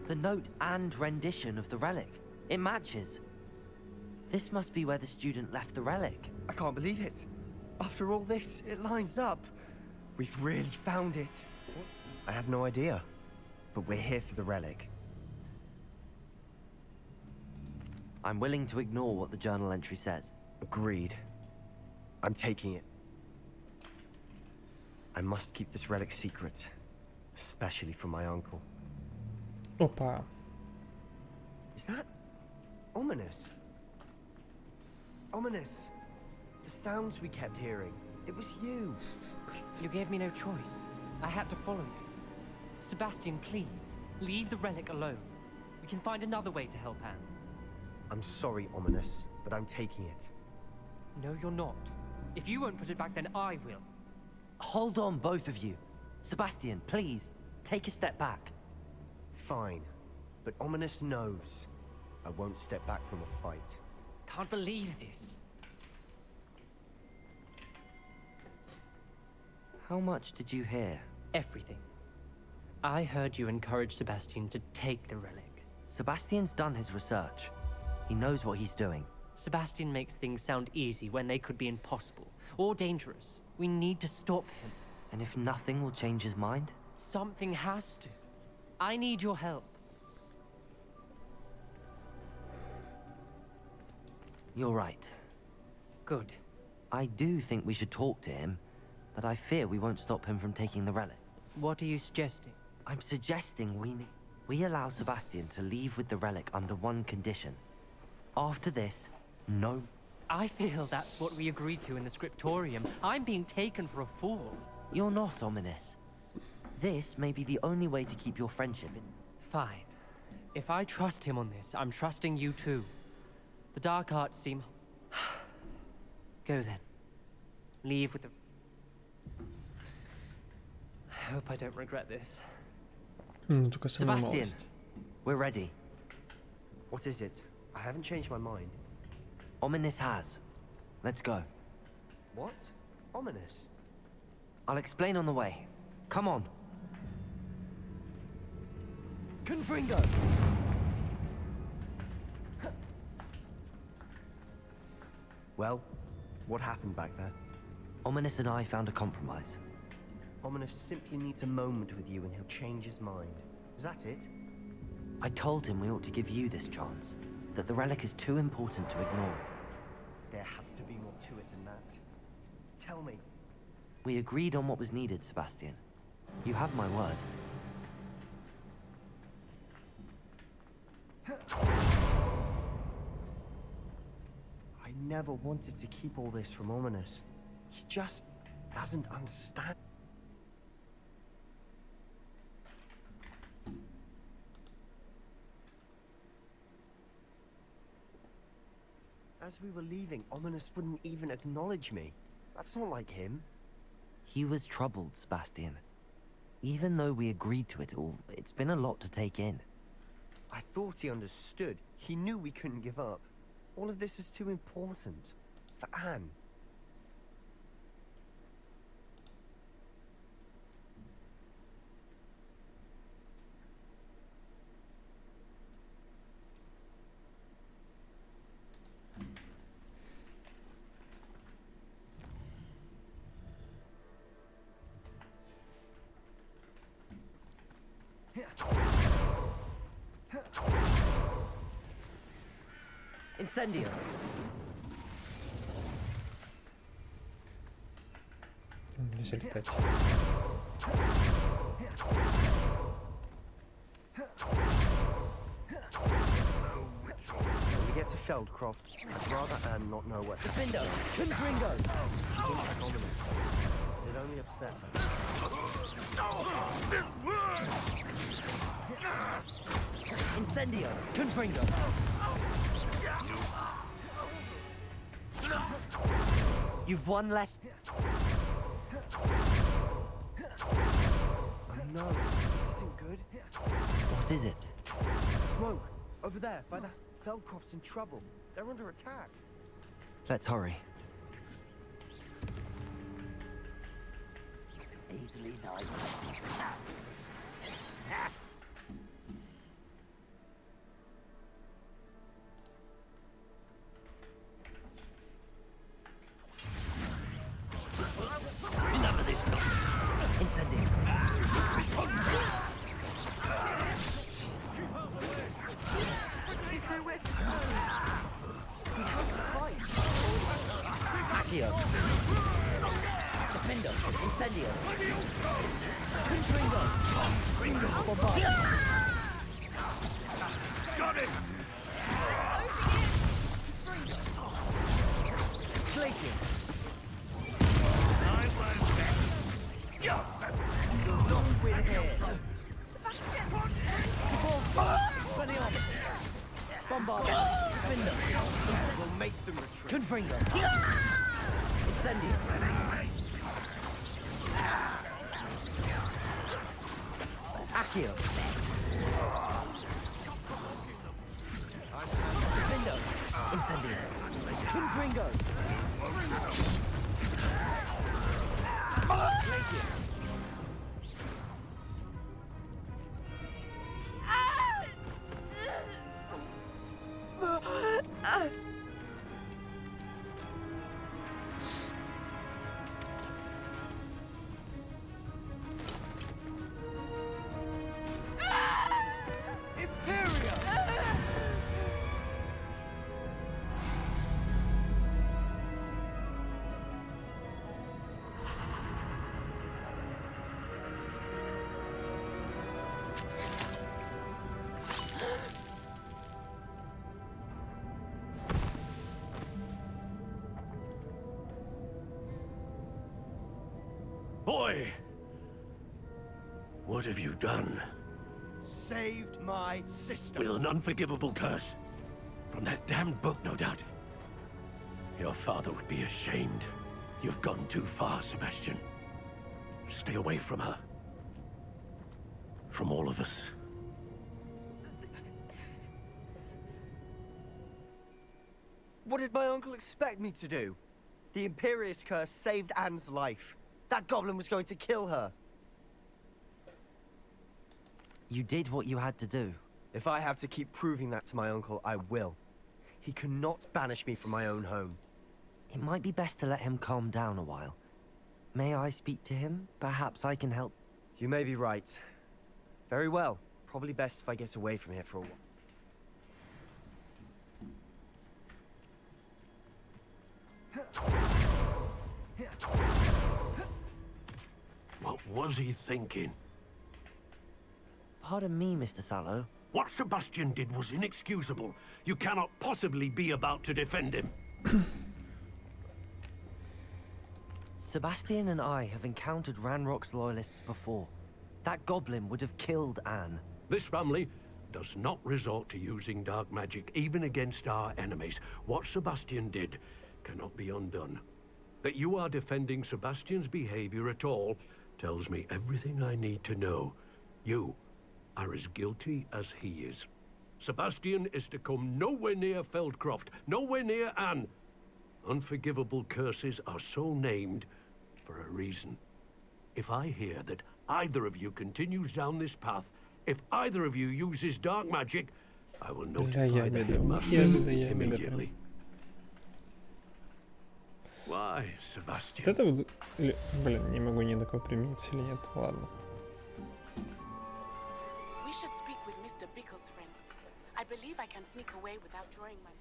The note and rendition of the relic. It matches. This must be where the student left the relic. I can't believe it. After all this, it lines up. We've really found it. I have no idea, but we're here for the relic. I'm willing to ignore what the journal entry says. Agreed. I'm taking it. I must keep this relic secret, especially from my uncle. Опа. Is that ominous? Ominous. The sounds we kept hearing. It was you. You gave me no choice. I had to follow you. Sebastian, please, leave the relic alone. We can find another way to help Anne. I'm sorry, Ominous, but I'm taking it. No, you're not. If you won't put it back, then I will. Hold on, both of you. Sebastian, please, take a step back. Fine, but Ominous knows I won't step back from a fight. Can't believe this. How much did you hear? Everything. I heard you encourage Sebastian to take the relic. Sebastian's done his research. He knows what he's doing. Sebastian makes things sound easy when they could be impossible or dangerous. We need to stop him. And if nothing will change his mind? Something has to. I need your help. You're right. Good. I do think we should talk to him, but I fear we won't stop him from taking the relic. What are you suggesting? I'm suggesting we allow Sebastian to leave with the relic under one condition. After this, no. I feel that's what we agreed to in the scriptorium. I'm being taken for a fool. You're not, Ominous. This may be the only way to keep your friendship in. Fine. If I trust him on this, I'm trusting you too. The dark arts seem... Go then. Leave with the... I hope I don't regret this. Только самая Sebastian, малость. we're ready. What is it? I haven't changed my mind. Ominous has. Let's go. What? Ominous? I'll explain on the way. Come on. Confringo! Well, what happened back there? Ominous and I found a compromise. Ominous simply needs a moment with you and he'll change his mind. Is that it? I told him we ought to give you this chance, that the relic is too important to ignore. There has to be more to it than that. Tell me. We agreed on what was needed, Sebastian. You have my word. I never wanted to keep all this from Ominous. He just doesn't understand. As we were leaving, Ominous wouldn't even acknowledge me. That's not like him. He was troubled, Sebastian. Even though we agreed to it all, it's been a lot to take in. I thought he understood. He knew we couldn't give up. All of this is too important. For Anne. Incendio! Нельзя летать. When we get to Feldcroft, I'd rather Anne not know what happened. Defendo! Confringo! She thinks like Ominous. It'd only upset her. Incendio! Confringo! You've one less... Oh no, this isn't good. What is it? Smoke! Over there, by the Feldcroft's in trouble. They're under attack. Let's hurry. Easily done. Enough of this. Incendio. There's nowhere to go. We have to fight. Accio. Defendo. Incendio. Confringo. Bombard. Got it! Glaciers. Not win here. Spaniarmus. Bombard. Defendo. We'll make them retreat. Confringo. Incendio. Accio. Defendo. Incendio. Confringo. Glaciers. Boy! What have you done? Saved my sister. With an unforgivable curse. From that damned book, no doubt. Your father would be ashamed. You've gone too far, Sebastian. Stay away from her. From all of us. What did my uncle expect me to do? The Imperius curse saved Anne's life. That goblin was going to kill her. You did what you had to do. If I have to keep proving that to my uncle, I will. He cannot banish me from my own home. It might be best to let him calm down a while. May I speak to him? Perhaps I can help. You may be right. Very well. Probably best if I get away from here for a while. What was he thinking? Pardon me, Mr. Sallow. What Sebastian did was inexcusable. You cannot possibly be about to defend him. Sebastian and I have encountered Ranrock's loyalists before. That goblin would have killed Anne. This family does not resort to using dark magic even against our enemies. What Sebastian did cannot be undone. That you are defending Sebastian's behavior at all tells me everything I need to know. You are as guilty as he is. Sebastian is to come nowhere near Feldcroft, nowhere near Anne. Unforgivable curses are so named for a reason. If I hear that either of you continues down this path, if either of you uses dark magic, I will notify the headmaster immediately. Why, Sebastian? Вот это вот... Блин, не могу ни до кого примениться или нет. Ладно. We should speak with Mr. Bickle's friends. I believe I can sneak away without drawing my...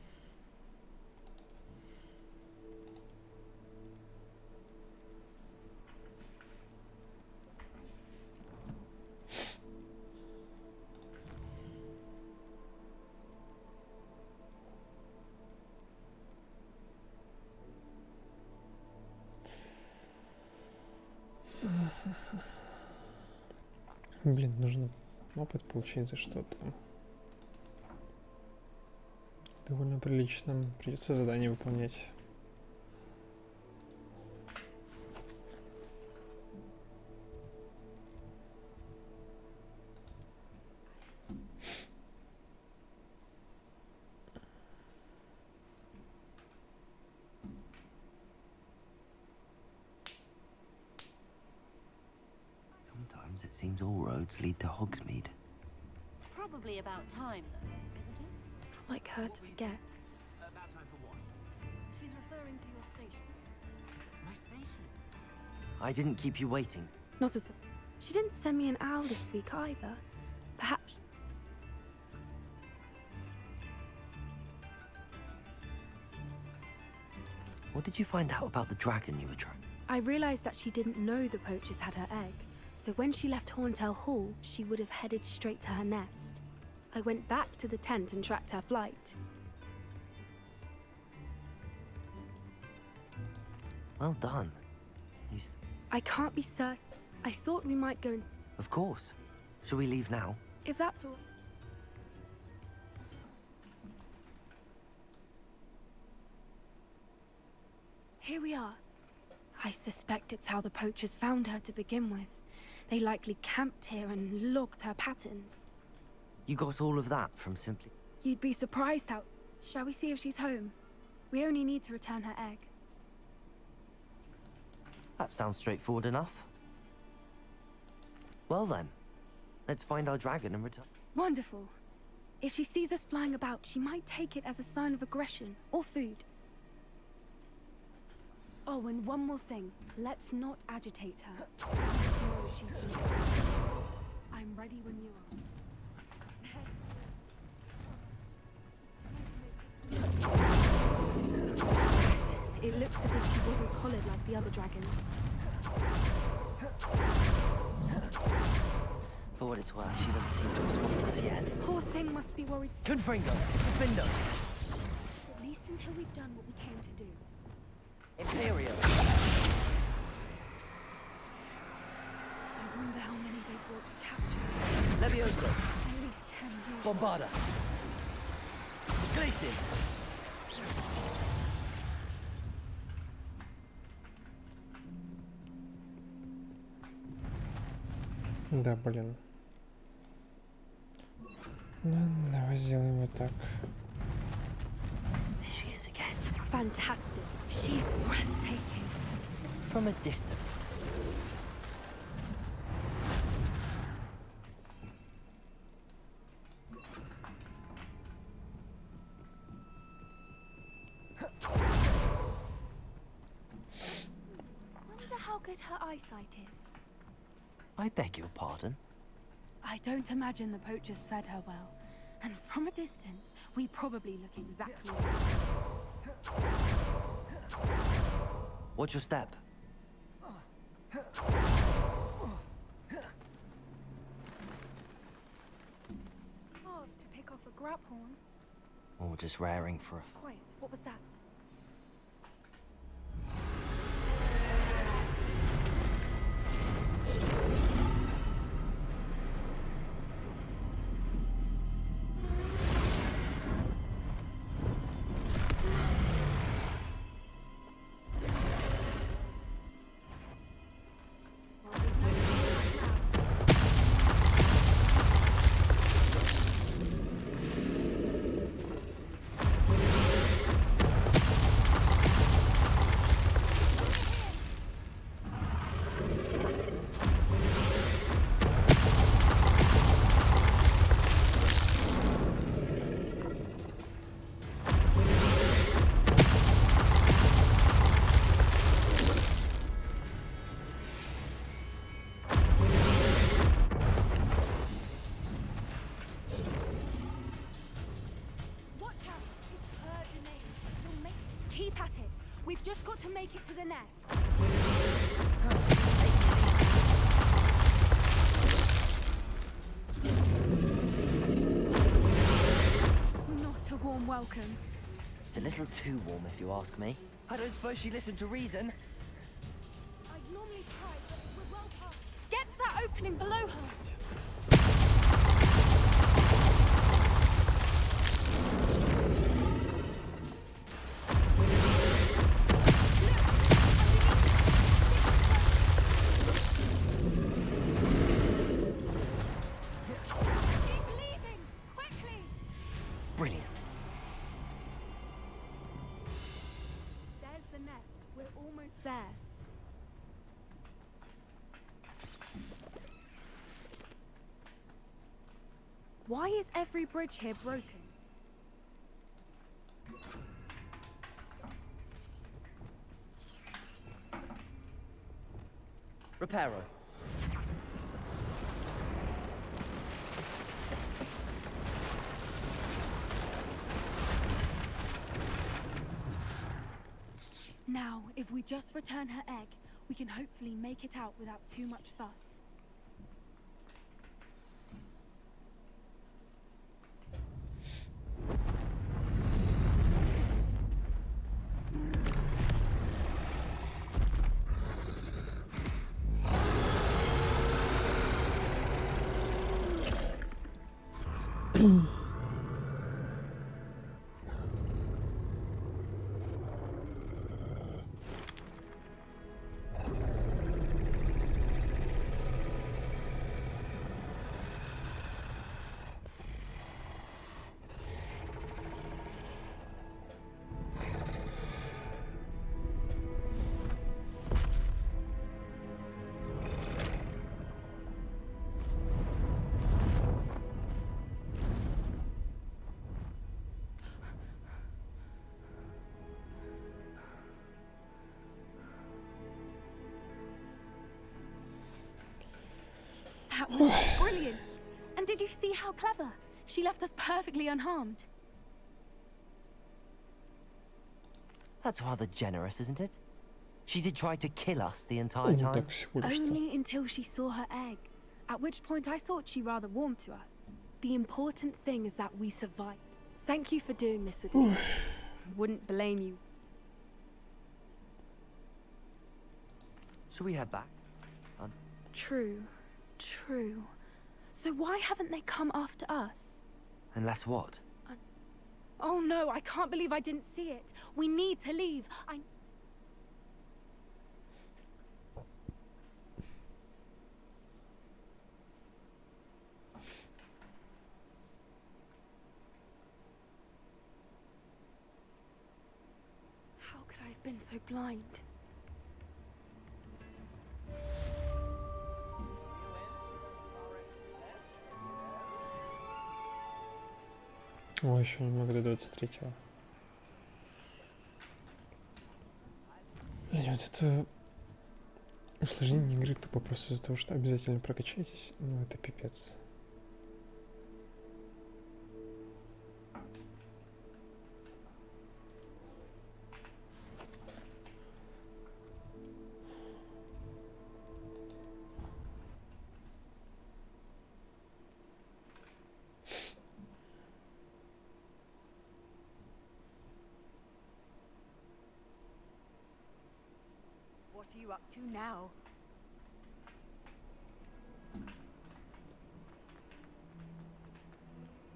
Блин, нужно опыт получить за что-то. Довольно прилично. Придется задание выполнять. Sometimes it seems all roads lead to Hogsmeade. Probably about time, though, isn't it? It's not like her to forget. About time for what? She's referring to your station. My station? I didn't keep you waiting. Not at all. She didn't send me an owl this week either. Perhaps... What did you find out about the dragon you were trying? I realized that she didn't know the poachers had her egg. So when she left Horntail Hall, she would have headed straight to her nest. I went back to the tent and tracked her flight. Well done. I can't be certain. I thought we might go and... Of course. Shall we leave now? If that's all... Here we are. I suspect it's how the poachers found her to begin with. They likely camped here and logged her patterns. You got all of that from simply... You'd be surprised how... Shall we see if she's home? We only need to return her egg. That sounds straightforward enough. Well then, let's find our dragon and return. Wonderful. If she sees us flying about, she might take it as a sign of aggression or food. Oh, and one more thing. Let's not agitate her. Let's know she's been... I'm ready when you are. It looks as if she wasn't collared like the other dragons. For what it's worth, she doesn't seem to have spotted us yet. Poor thing must be worried. Confringo! Confrindo! At least until we've done what we came to do. Imperial! I wonder how many they brought to capture. Levioso! At least 10 years. Bombarda! Glaciers! Да, блин. Ну, давай сделаем вот так. There she is again. Fantastic. She's breathtaking. From a distance. good her eyesight is? I beg your pardon? I don't imagine the poachers fed her well. And from a distance, we probably look exactly alike. What's your step? Carved to pick off a grab horn. Or just raring for a Quiet, what was that? Keep at it. We've just got to make it to the nest. Not a warm welcome. It's a little too warm, if you ask me. I don't suppose she listened to reason. I'd normally try, but we're well past. Get to that opening below her. Brilliant. There's the nest. We're almost there. Why is every bridge here broken? Reparo. Now, if we just return her egg, we can hopefully make it out without too much fuss. That was brilliant! And did you see how clever? She left us perfectly unharmed. That's rather generous, isn't it? She did try to kill us the entire time. Only until she saw her egg, at which point I thought she rather warmed to us. The important thing is that we survived. Thank you for doing this with me. Wouldn't blame you. Shall we head back? True. True. So why haven't they come after us? Unless what? Oh no, I can't believe I didn't see it. We need to leave. How could I have been so blind? О, еще немного до 23-го. Блин, вот это Усложнение игры тупо просто из-за того, что обязательно прокачайтесь. Ну, это пипец. What are you up to now?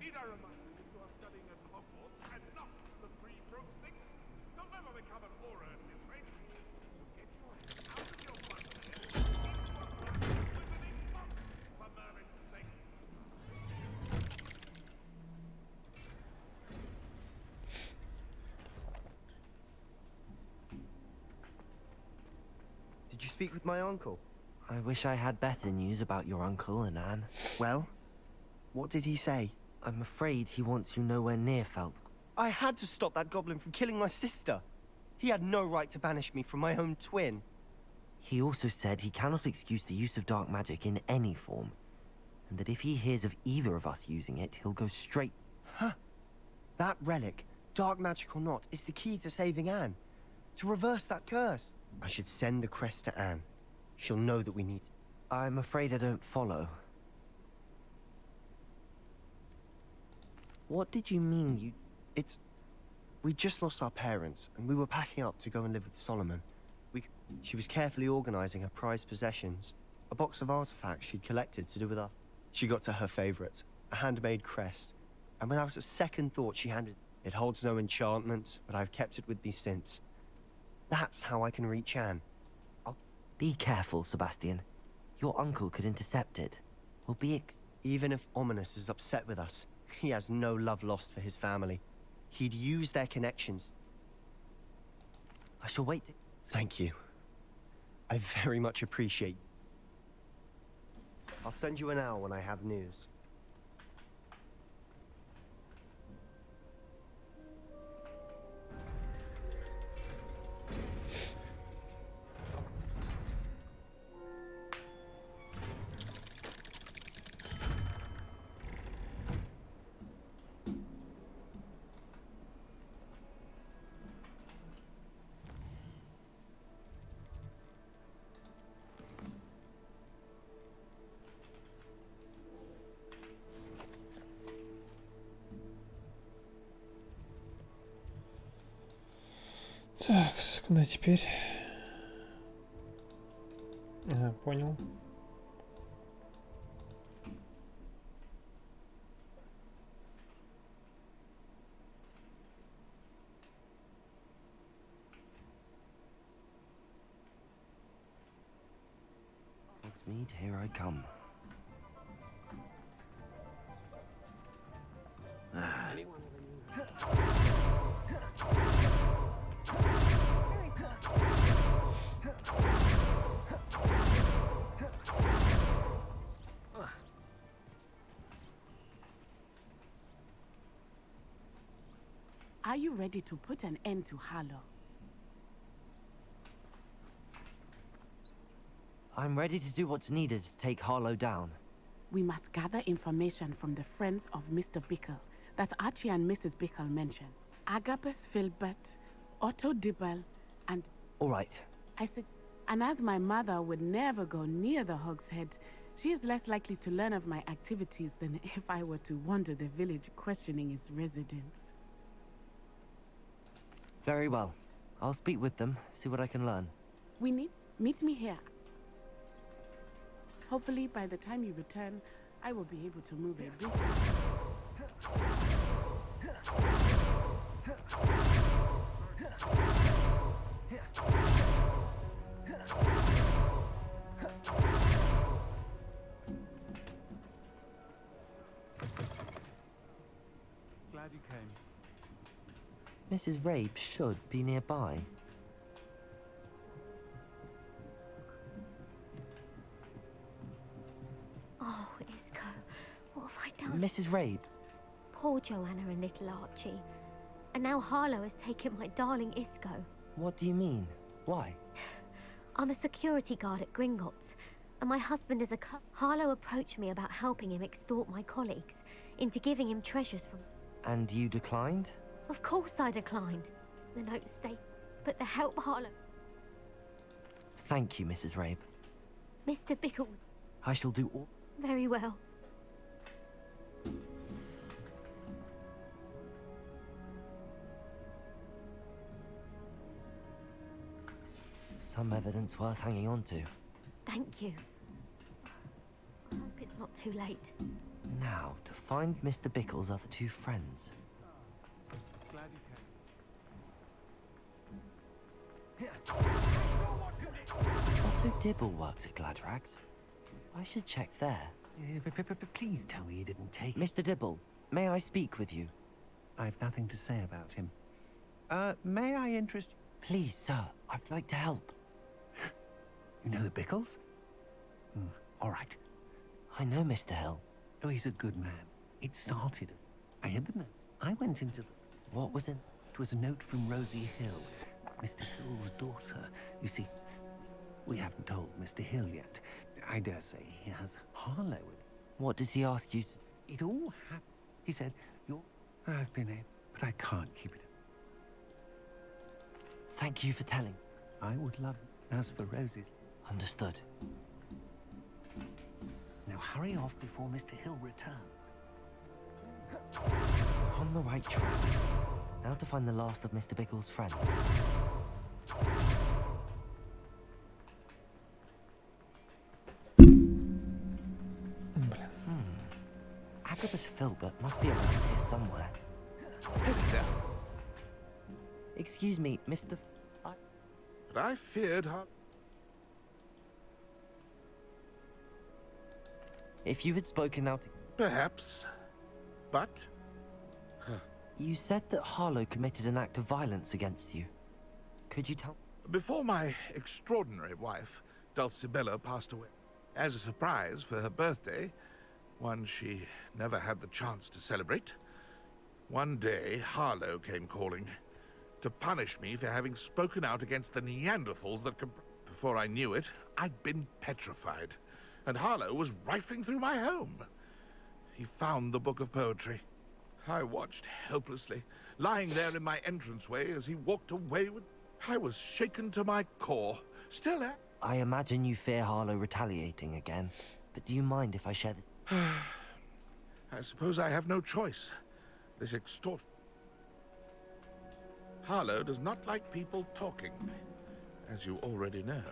Need I remind you that you are studying at Hogwarts and not the Three Broomsticks? They'll never become an aura at this rate. So get your head out of your butt and into a wizarding book, for Merlin's sake. Did you speak with my uncle? I wish I had better news about your uncle and Anne. Well, what did he say? I'm afraid he wants you nowhere near Felt. I had to stop that goblin from killing my sister. He had no right to banish me from my own twin. He also said he cannot excuse the use of dark magic in any form, and that if he hears of either of us using it, he'll go straight... Huh. That relic, dark magic or not, is the key to saving Anne. To reverse that curse. I should send the crest to Anne. She'll know that we need... I'm afraid I don't follow. What did you mean you... We just lost our parents, and we were packing up to go and live with Solomon. She was carefully organizing her prized possessions, a box of artifacts she'd collected to do with her. She got to her favorite, a handmade crest, and without a second thought she handed... It holds no enchantment, but I've kept it with me since. That's how I can reach Anne. Be careful, Sebastian. Your uncle could intercept it. We'll be Even if Ominous is upset with us, he has no love lost for his family. He'd use their connections. I shall wait. Thank you. I very much appreciate... I'll send you an owl when I have news. Так, куда теперь? Ага, понял. Hogsmeade, here I come. Are you ready to put an end to Harlow? I'm ready to do what's needed to take Harlow down. We must gather information from the friends of Mr. Bickle that Archie and Mrs. Bickle mentioned. Agabus Filbert, Otto Dibble, and... All right. And as my mother would never go near the Hogshead, she is less likely to learn of my activities than if I were to wander the village questioning its residents. Very well. I'll speak with them, see what I can learn. Meet me here. Hopefully, by the time you return, I will be able to move a bit. Glad you came. Mrs. Rabe should be nearby. Oh, Isco, what have I done? Mrs. Rabe. Poor Joanna and little Archie. And now Harlow has taken my darling Isco. What do you mean? Why? I'm a security guard at Gringotts, and my husband is a Harlow approached me about helping him extort my colleagues into giving him treasures from... And you declined? Of course I declined. The note state, but the help Harlow... Thank you, Mrs. Rabe. Mr. Bickles... I shall do all... Very well. Some evidence worth hanging on to. Thank you. I hope it's not too late. Now, to find Mr. Bickle's other two friends. Glad you Otto Dibble works at Gladrags. I should check there. Please tell me you didn't take it. Mr. Dibble, may I speak with you? I've nothing to say about him. May I interest you? Please, sir, I'd like to help. You know the Bickles? All right. I know Mr. Hill. Oh, he's a good man. It started... I had the note. I went into the... What was it? It was a note from Rosie Hill, Mr. Hill's daughter. You see, we haven't told Mr. Hill yet. I dare say he has Harlow. What does he ask you to... It all happened. He said, I've been able, but I can't keep it. Thank you for telling. I would love it. As for Rosie's... Understood. Now hurry off before Mr. Hill returns. We're on the right track. Now to find the last of Mr. Bickle's friends. Agabus Filbert must be around here somewhere. Excuse me, Mr. But I feared her. If you had spoken out... Perhaps. But... You said that Harlow committed an act of violence against you. Could you tell... Before my extraordinary wife, Dulcibella, passed away, as a surprise for her birthday, one she never had the chance to celebrate, one day Harlow came calling to punish me for having spoken out against the Neanderthals that... Before I knew it, I'd been petrified. And Harlow was rifling through my home. He found the book of poetry. I watched helplessly, lying there in my entranceway as he walked away with... I was shaken to my core. Still at... I imagine you fear Harlow retaliating again. But do you mind if I share this? I suppose I have no choice. This extortion... Harlow does not like people talking, as you already know.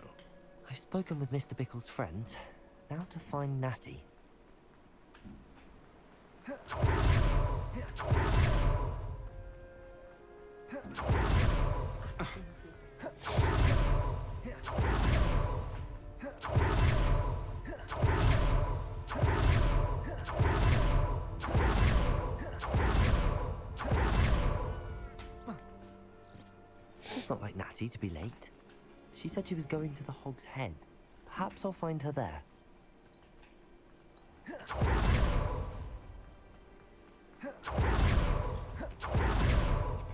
I've spoken with Mr. Bickle's friends. Now to find Natty. It's not like Natty to be late. She said she was going to the Hog's Head. Perhaps I'll find her there.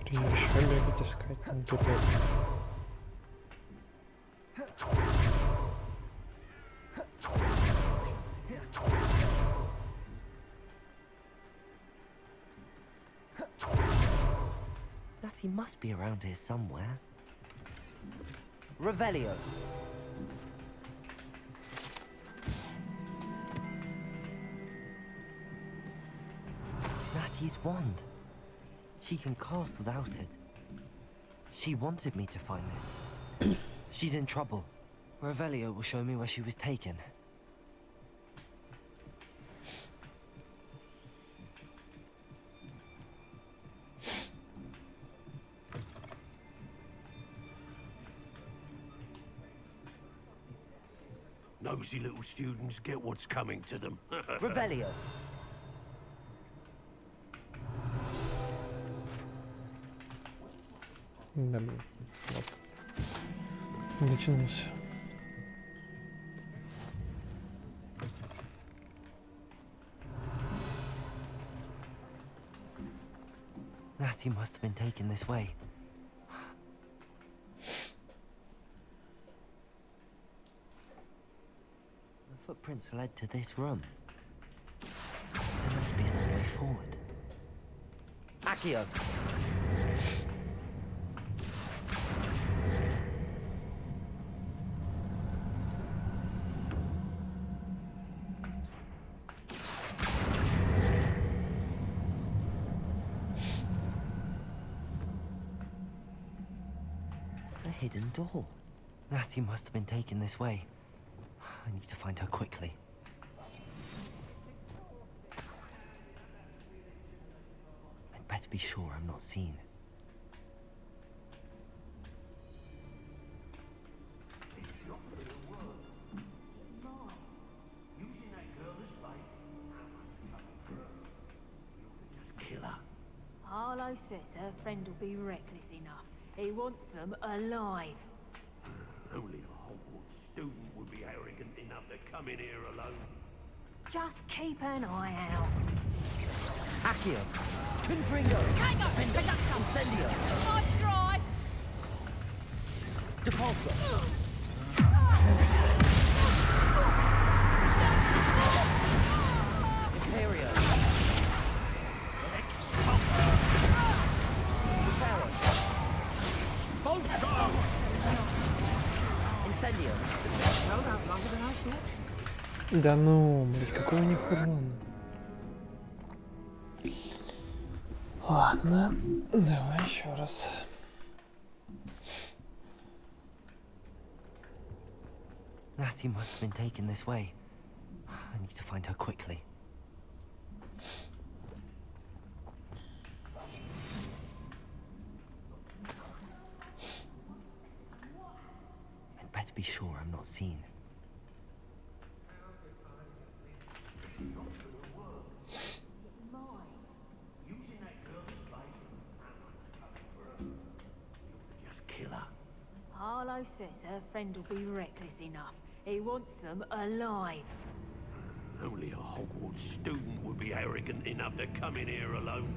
Теперь еще бегать искать, ну пипец. Natty must be around here somewhere. Revelio. Natty's wand. She can cast without it. She wanted me to find this. She's in trouble. Revelio will show me where she was taken. Nosy little students get what's coming to them. Revelio. Да, блин. Вот. Начинался. Natty must have been taken this way. Footprints led to this room. There must be another way forward. Accio! A hidden door. Natty must have been taken this way. I need to find her quickly. I'd better be sure I'm not seen. Harlow says her friend will be reckless enough. He wants them alive. Only a Hogwarts student would be arrogant enough to come in here alone. Just keep an eye out. Accio! Confringo! Tango! Conductor! Incendio! Nice drive! Depulso! Imperio! Incendio! Да ну, блядь, какой у них урон. Ладно, давай еще раз. Natty must have been taken this way. I need to find her quickly. I'd better be sure I'm not seen. Harlow says her friend will be reckless enough. He wants them alive. Only a Hogwarts student would be arrogant enough to come in here alone.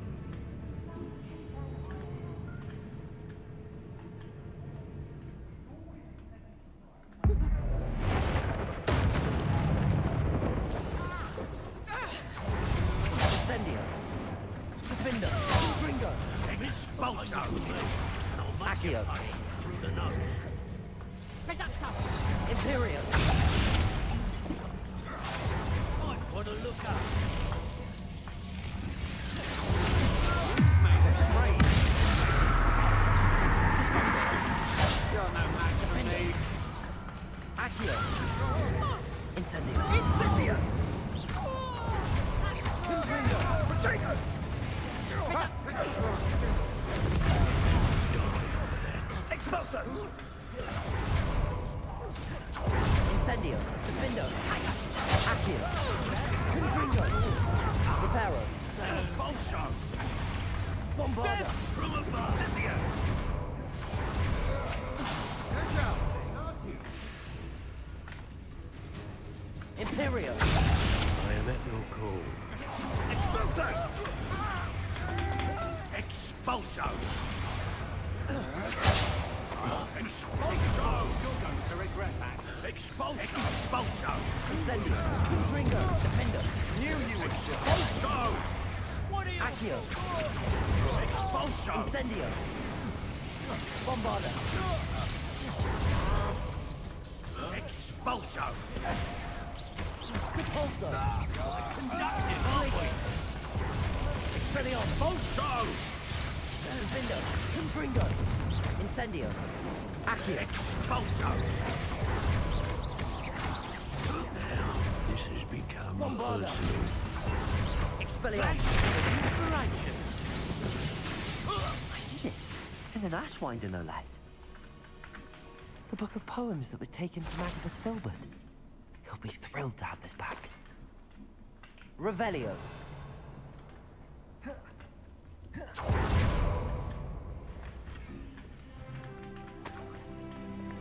Incendio! Defender! Gringo! Expulso! Accio! Through the nose. Conductor! Imperio! Might want to look up. You're no match for me. Accio! Incendio! Incendio! Confringo! Potato! Expulso! Incendio! Defendo! Accio! Confringo! Reparo! Expulso! Bombarda! From above! Incendio! Imperio! I am at your call. Expulso! Expulso! Expulso! You're going to regret that. Expulso! Expulso! Incendio! Confringo! Defendo! Knew you would Expulso! What are you? Accio! Expulso! Incendio! Bombarda! Expulso! Repulso! Conductive, aren't we? Expelliarmus! Expulso! Defendo! Confringo! Incendio! Accio! Expulso! Now, this has become Bombarda! personal. Expelliarmus! Inspiration! I did it! And an Ashwinder, no less. The book of poems that was taken from Agabus Filbert. He'll be thrilled to have this back. Revelio.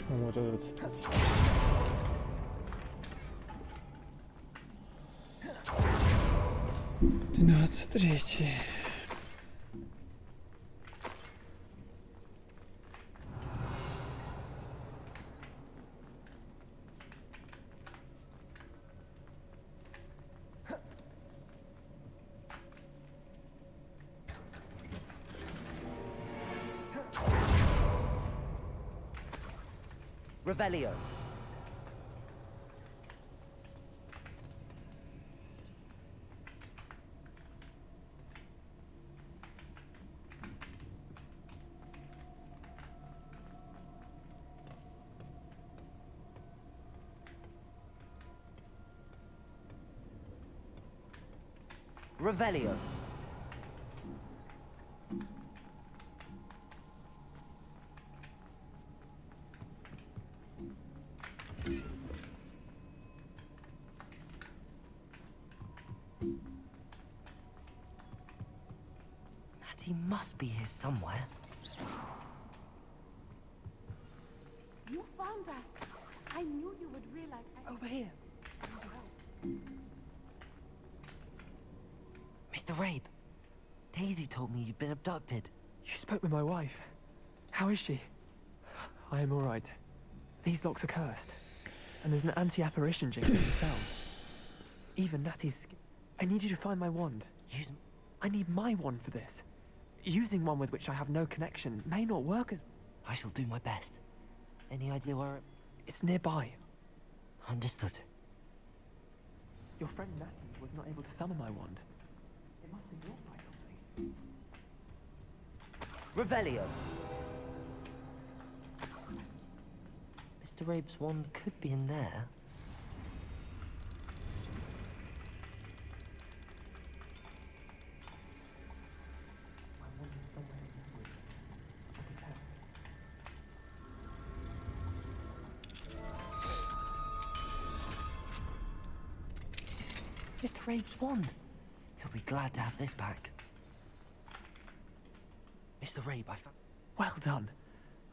Вот этот стиль. И 23. Revelio. Revelio. Natty must be here somewhere. You found us. I knew you would realize. Over here. Mr. Rabe, Daisy told me you'd been abducted. You spoke with my wife. How is she? I am all right. These locks are cursed, and there's an anti-apparition jinx in the cells. Even Natty's... I need you to find my wand. I need my wand for this. Using one with which I have no connection may not work as... I shall do my best. Any idea where it... It's nearby. Understood. Your friend Natty was not able to summon my wand. It must be blocked by something. Revelio. Mr. Rabe's wand could be in there. My wand is somewhere in this room. I can tell. Mr. Rabe's wand. He'll be glad to have this back. Mr. Rabe, I found... Well done.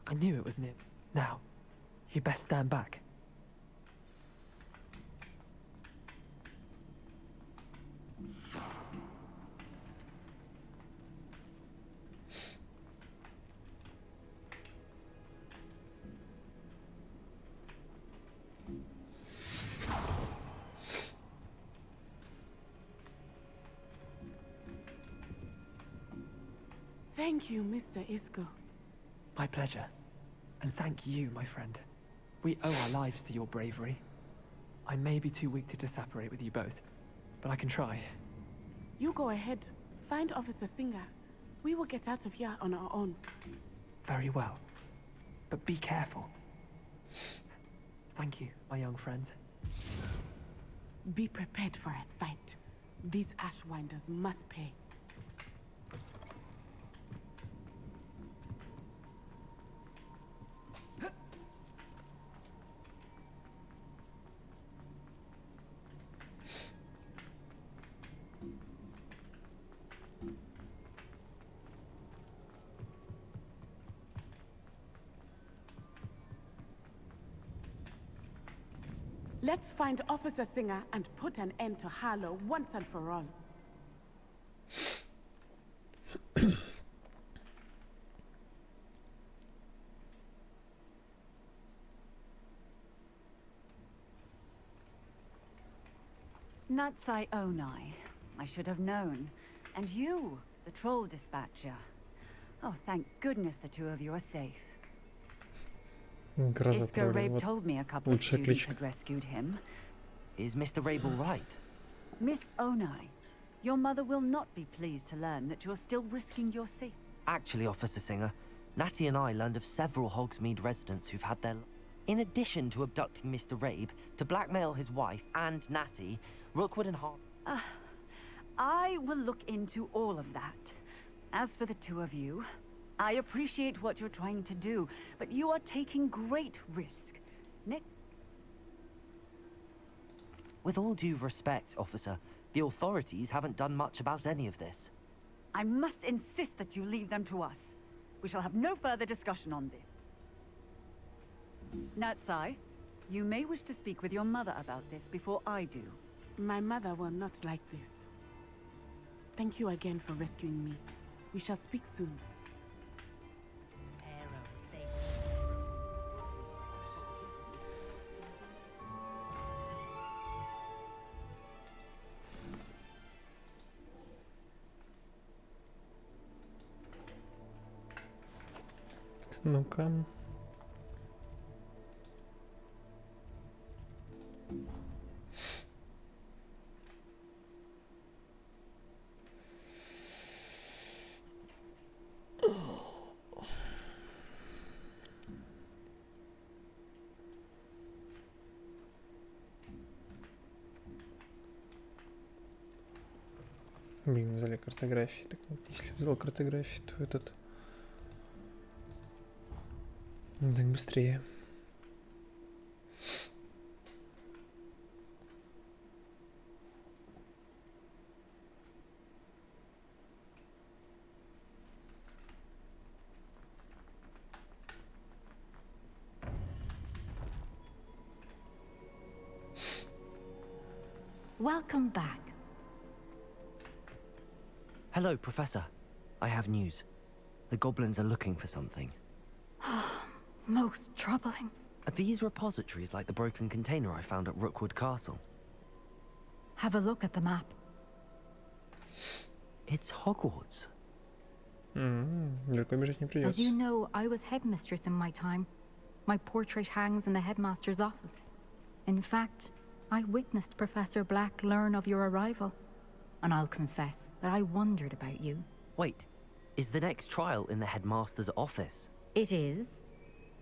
I knew it was near. Now, you best stand back. Thank you, Mr. Isco. My pleasure. And thank you, my friend. We owe our lives to your bravery. I may be too weak to disapparate with you both, but I can try. You go ahead. Find Officer Singer. We will get out of here on our own. Very well. But be careful. Thank you, my young friends. Be prepared for a fight. These Ashwinders must pay. Let's find Officer Singer and put an end to Harlow once and for all. Natsai Onai. I should have known. And you, the troll dispatcher. Oh, thank goodness the two of you are safe. Isco Rabe told me a couple of students had rescued him. Is Mr. Rabe all right? Miss Onai, your mother will not be pleased to learn that you're still risking your safety. Actually, Officer Singer, Natty and I learned of several Hogsmeade residents who've had their... In addition to abducting Mr. Rabe, to blackmail his wife and Natty, Rookwood and Hart... I will look into all of that. As for the two of you, I appreciate what you're trying to do, but you are taking great risk. With all due respect, officer, the authorities haven't done much about any of this. I must insist that you leave them to us. We shall have no further discussion on this. Natsai, you may wish to speak with your mother about this before I do. My mother will not like this. Thank you again for rescuing me. We shall speak soon. Ну-ка. Блин, взяли картографии. Так, если взял картографии, то этот... Ну, так быстрее. Welcome back. Hello, Professor. I have news. The goblins are looking for something. Most troubling. Are these repositories like the broken container I found at Rookwood Castle? Have a look at the map. It's Hogwarts. Далеко бежать не As придется. you know, I was headmistress in my time. My portrait hangs in the headmaster's office. In fact, I witnessed Professor Black learn of your arrival. And I'll confess that I wondered about you. Wait, is the next trial in the headmaster's office? It is.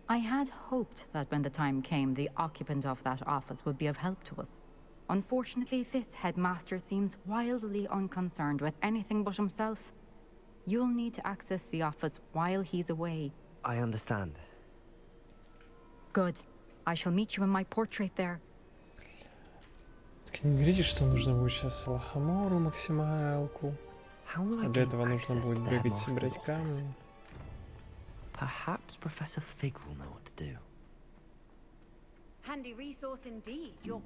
I had hoped that when the time came, the occupant of that office would be of help to us. Unfortunately, this headmaster seems wildly unconcerned with anything but himself. You'll need to access the office while he's away. I understand. Good. I shall meet you in my portrait there. Так не говорите, что нужно будет сейчас Лохомору максималку. А для этого нужно будет бегать, собирать камни. Perhaps Professor Fig will know what to do. Handy resource indeed. You're...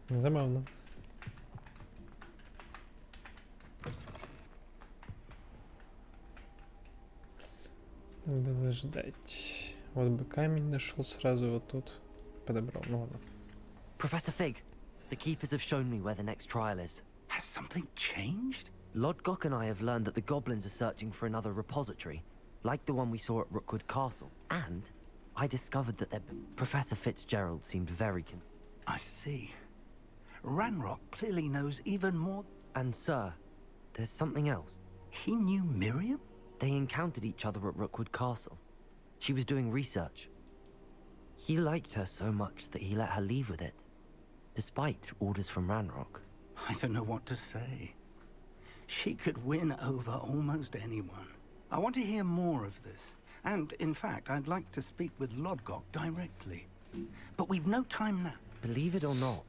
Забавно. Было ждать. Вот бы камень нашел сразу вот тут. Подобрал. Ну ладно. Professor Fig, the keepers have shown me where the next trial is. Has something changed? Lodgok and I have learned that the goblins are searching for another repository, like the one we saw at Rookwood Castle. And I discovered that Professor Fitzgerald seemed very I see. Ranrock clearly knows even more. And sir, there's something else. He knew Miriam? They encountered each other at Rookwood Castle. She was doing research. He liked her so much that he let her leave with it, despite orders from Ranrock. I don't know what to say. She could win over almost anyone. I want to hear more of this. And, in fact, I'd like to speak with Lodgok directly. But we've no time now. Believe it or not,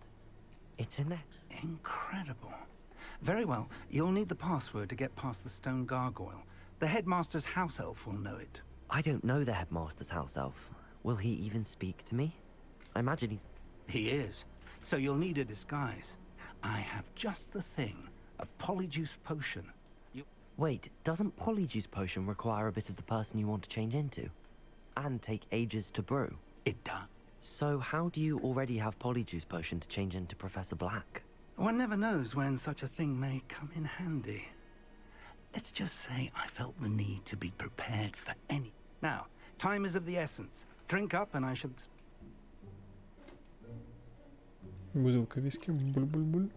it's in there. Incredible. Very well. You'll need the password to get past the stone gargoyle. The headmaster's house elf will know it. I don't know the headmaster's house elf. Will he even speak to me? I imagine he's... He is. So you'll need a disguise. I have just the thing. A polyjuice potion. Wait, doesn't polyjuice potion require a bit of the person you want to change into? And take ages to brew? It does. So how do you already have polyjuice potion to change into Professor Black? One never knows when such a thing may come in handy. Let's just say I felt the need to be prepared for any... Now, time is of the essence. Drink up and I shall... Бутылка виски. Буль-буль-буль.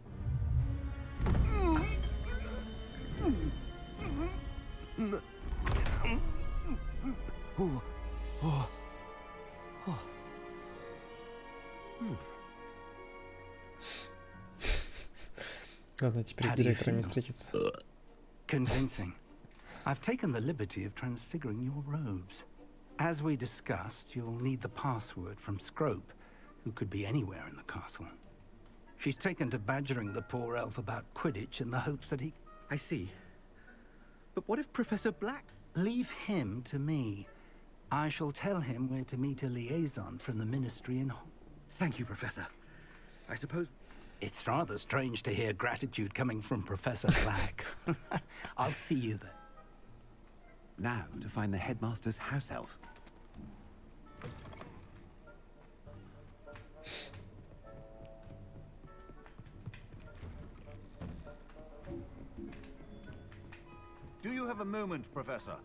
Ладно, теперь с директором не встретиться. Convincing. I've taken the liberty of transfiguring your robes. As we discussed, you'll need the password from Scrope, who could be anywhere in the castle. She's taken to badgering the poor elf about Quidditch in the hopes that he... I see. But what if Professor Black... Leave him to me. I shall tell him where to meet a liaison from the Ministry in... Thank you, Professor. I suppose... It's rather strange to hear gratitude coming from Professor Black. I'll see you there. Now to find the headmaster's house elf. Do you have a moment, Professor?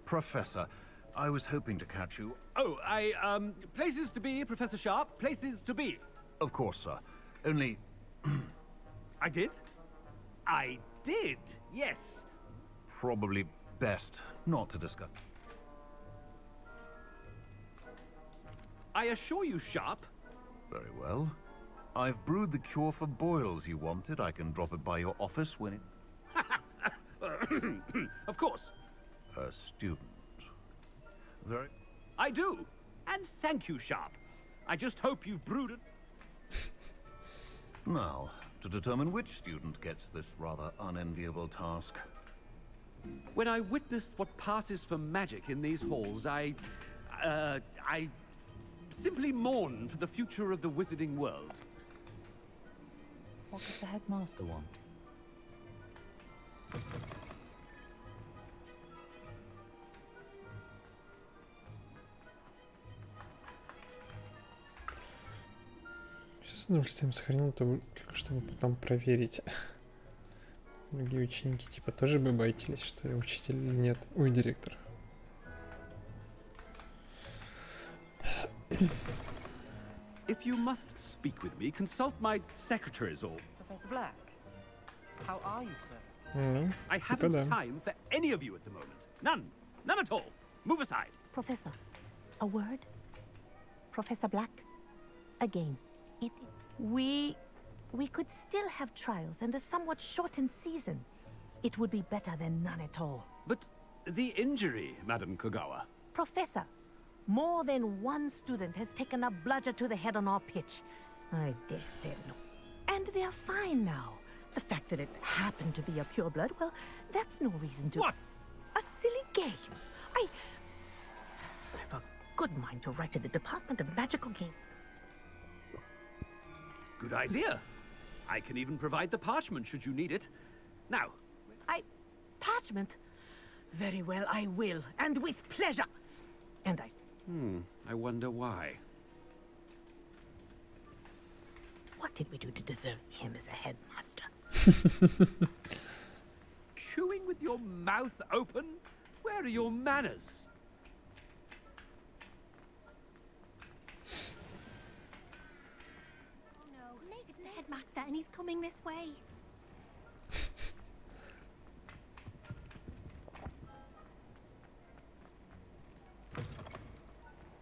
Professor, I was hoping to catch you. Oh, places to be, Professor Sharp. Places to be. Of course, sir. Only... I did? I did, yes. Probably best not to discuss. I assure you, Sharp. Very well. I've brewed the cure for boils you wanted. I can drop it by your office when it... Of course. A student. Very... I do. And thank you, Sharp. I just hope you've brewed it. Now, to determine which student gets this rather unenviable task. When I witness what passes for magic in these halls, I simply mourn for the future of the wizarding world. What does the headmaster want? Сейчас 0,7 сохранил, чтобы потом проверить. Другие ученики типа тоже бы боятились, что я учитель или нет. Ой, директор. If you must speak with me, consult my secretaries or... Professor Black, how are you, sir? I haven't time for any of you at the moment. None. None at all. Move aside. Professor, a word? Professor Black, again, we could still have trials and a somewhat shortened season. It would be better than none at all. But the injury, Madam Kogawa. Professor, more than one student has taken a bludger to the head on our pitch. I dare say no. And they're fine now. The fact that it happened to be a pureblood, well, that's no reason to... What? A silly game. I've a good mind to write to the Department of Magical Game. Good idea. I can even provide the parchment should you need it. Now. Parchment? Very well, I will, and with pleasure. And I wonder why. What did we do to deserve him as a headmaster? Chewing with your mouth open? Where are your manners? Oh no, it's the headmaster and he's coming this way.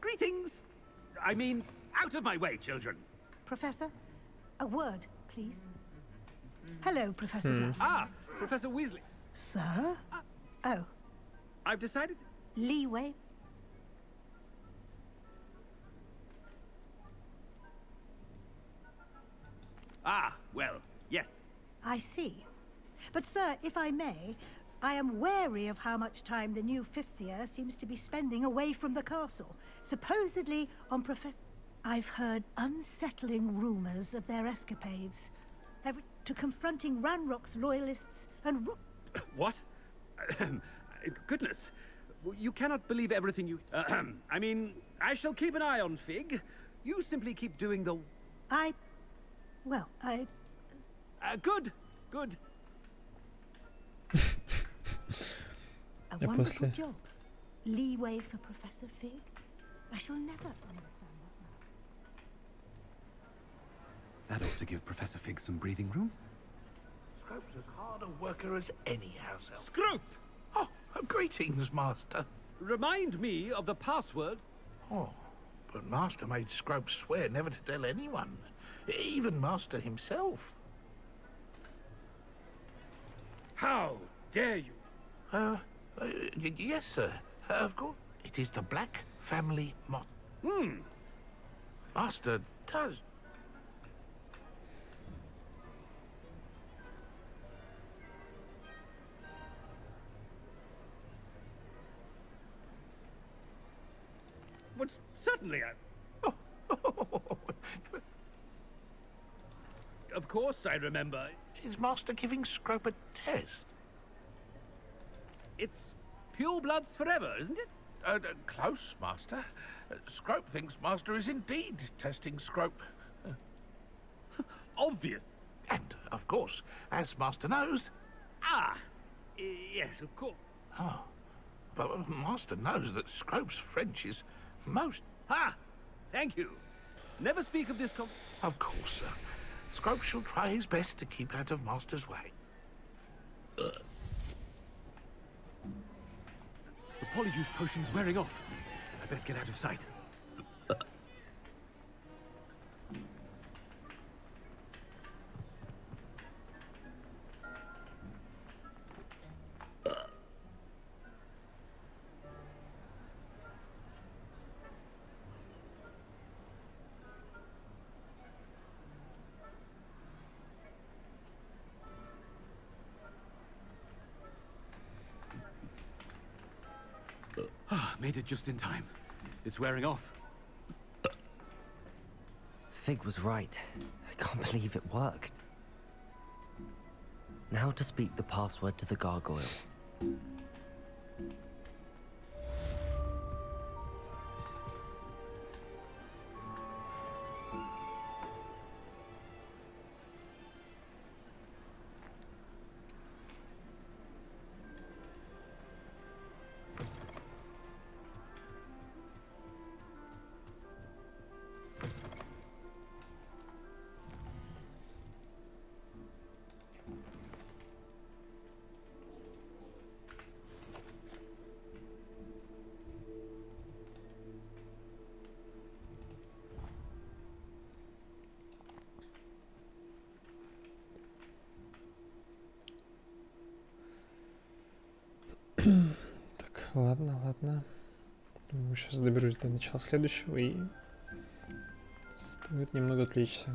Greetings! I mean, out of my way, children. Professor, a word, please. Hello, Professor Black. Ah, Professor Weasley. Sir? Oh. I've decided... Leeway? Ah, well, yes. I see. But, sir, if I may, I am wary of how much time the new fifth year seems to be spending away from the castle, supposedly on Professor... I've heard unsettling rumors of their escapades, to confronting Ranrock's loyalists and... What? Goodness. You cannot believe everything you... I mean, I shall keep an eye on Fig. You simply keep doing the... Well, good. Good. A wonderful job. Leeway for Professor Fig. I shall never understand That ought to give Professor Fig some breathing room. Scrope's as hard a worker as any house elf. Scrope! Oh, greetings, Master. Remind me of the password. Oh, but Master made Scrope swear never to tell anyone. Even Master himself. How dare you? Yes, sir. Of course. It is the Black family motto. Master does... but certainly Of course I remember. Is Master giving Scrope a test? It's pure bloods forever, isn't it? Close, Master. Scrope thinks Master is indeed testing Scrope. Obvious. And, of course, as Master knows... Yes, of course. Oh, but Master knows that Scrope's French is most... Ha! Thank you. Never speak of this Of course, sir. Scrope shall try his best to keep out of Master's way. The polyjuice potion's wearing off. I best get out of sight. Made it just in time. It's wearing off. Fig was right. I can't believe it worked. Now to speak the password to the gargoyle. Так, ладно. Думаю, сейчас доберусь до начала следующего и стоит немного отвлечься.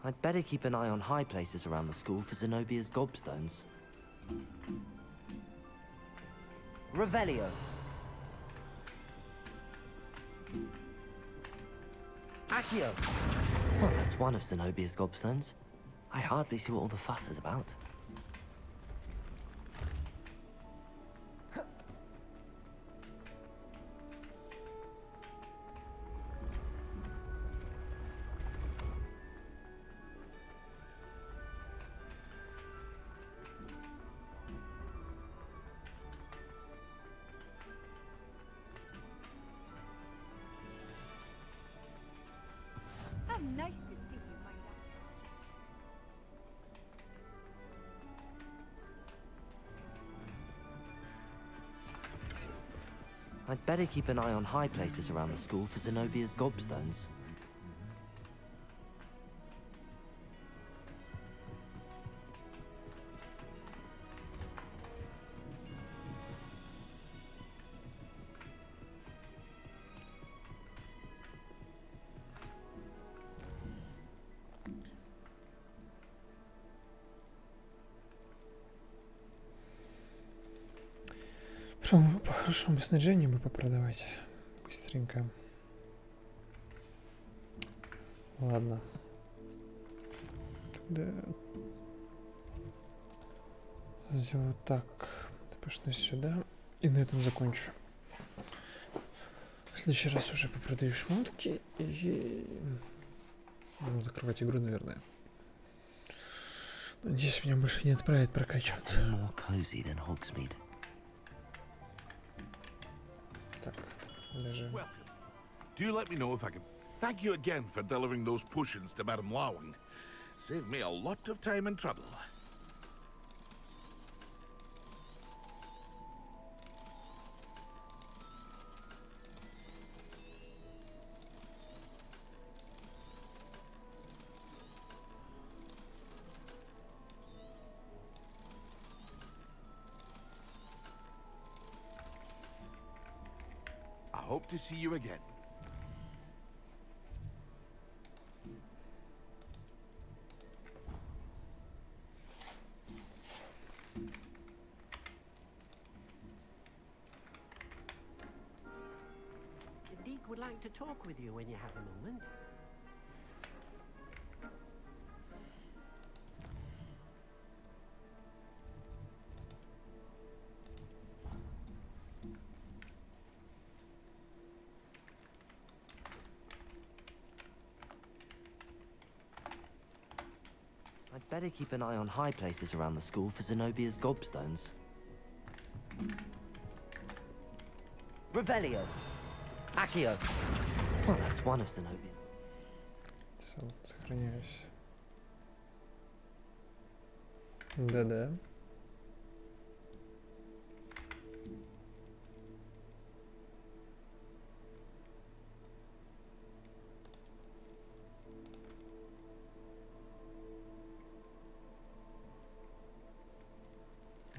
I'd better keep an eye on high places around the school for Zenobia's gobstones. Revelio. Accio. Well, that's one of Zenobia's gobstones. I hardly see what all the fuss is about. Nice to see you, my love. I'd better keep an eye on high places around the school for Zenobia's gobstones. По хорошему снаряжению бы попродавать. Быстренько. Ладно. Тогда сделаю так. Пошну сюда. И на этом закончу. В следующий раз уже попродаю шмотки и закрывать игру, наверное. Надеюсь, меня больше не отправят прокачиваться. Так, даже... Welcome. Do you let me know if I can... Thank you again for delivering those potions to Madame Lawing. Saved me a lot of time and trouble. I hope to see you again. Deke would like to talk with you when you have a moment. I'd better keep an eye on high places around the school for Zenobia's gobstones. Revelio! Accio! Well, that's one of Zenobia's. Все, сохраняюсь. Да-да.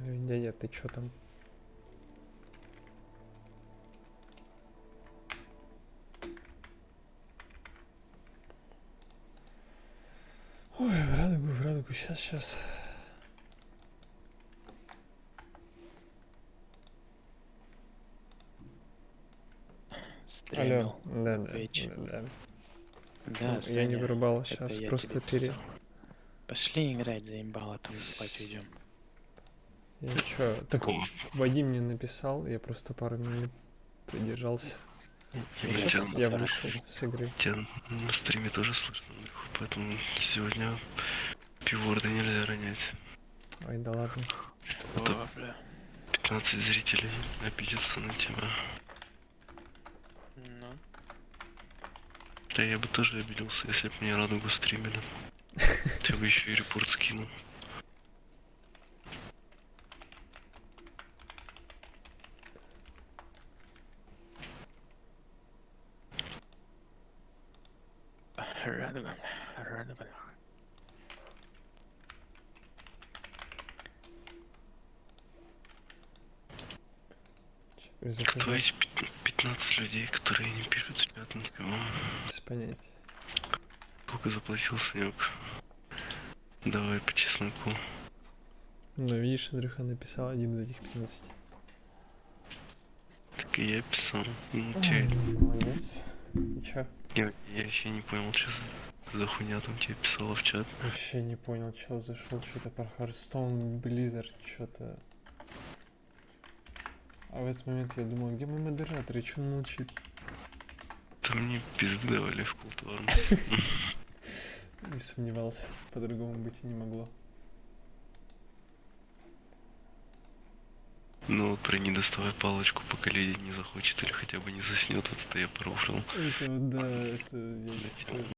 Дядя, ты чё там? Ой, в радугу, сейчас. Алло, да. Да, Я не вырубал, это сейчас я просто тебе писал. Пошли играть, заебало, там спать уйдем. Я чё, так Вадим мне написал, я просто пару минут придержался. Сейчас я вышел с игры. Тебя на стриме тоже слышно, поэтому сегодня пиворды нельзя ронять. Ой, да ладно. А то 15 зрителей обидятся на тебя. Ну. Да я бы тоже обиделся, если бы мне радугу стримили. Я бы еще и репорт скинул. Радуга. Кто эти 15 людей, которые не пишут в чат никому? Без понятия. Сколько заплатил Санек? Давай по чесноку. Ну, видишь, Андрюха написал один из этих 15. Так и я писал. Молодец. И чё? Я еще не понял, что за хуйня там тебе писала в чат. Вообще не понял, чел зашел, что-то про Hearthstone, Blizzard, что-то. А в этот момент я думал, где мой модератор, и чё он молчит? Там мне пизды давали в культуру. Не сомневался, по-другому быть и не могло. Ну вот про не доставай палочку, пока леди не захочет или хотя бы не заснет, вот это я профлил. Это вот, да, это я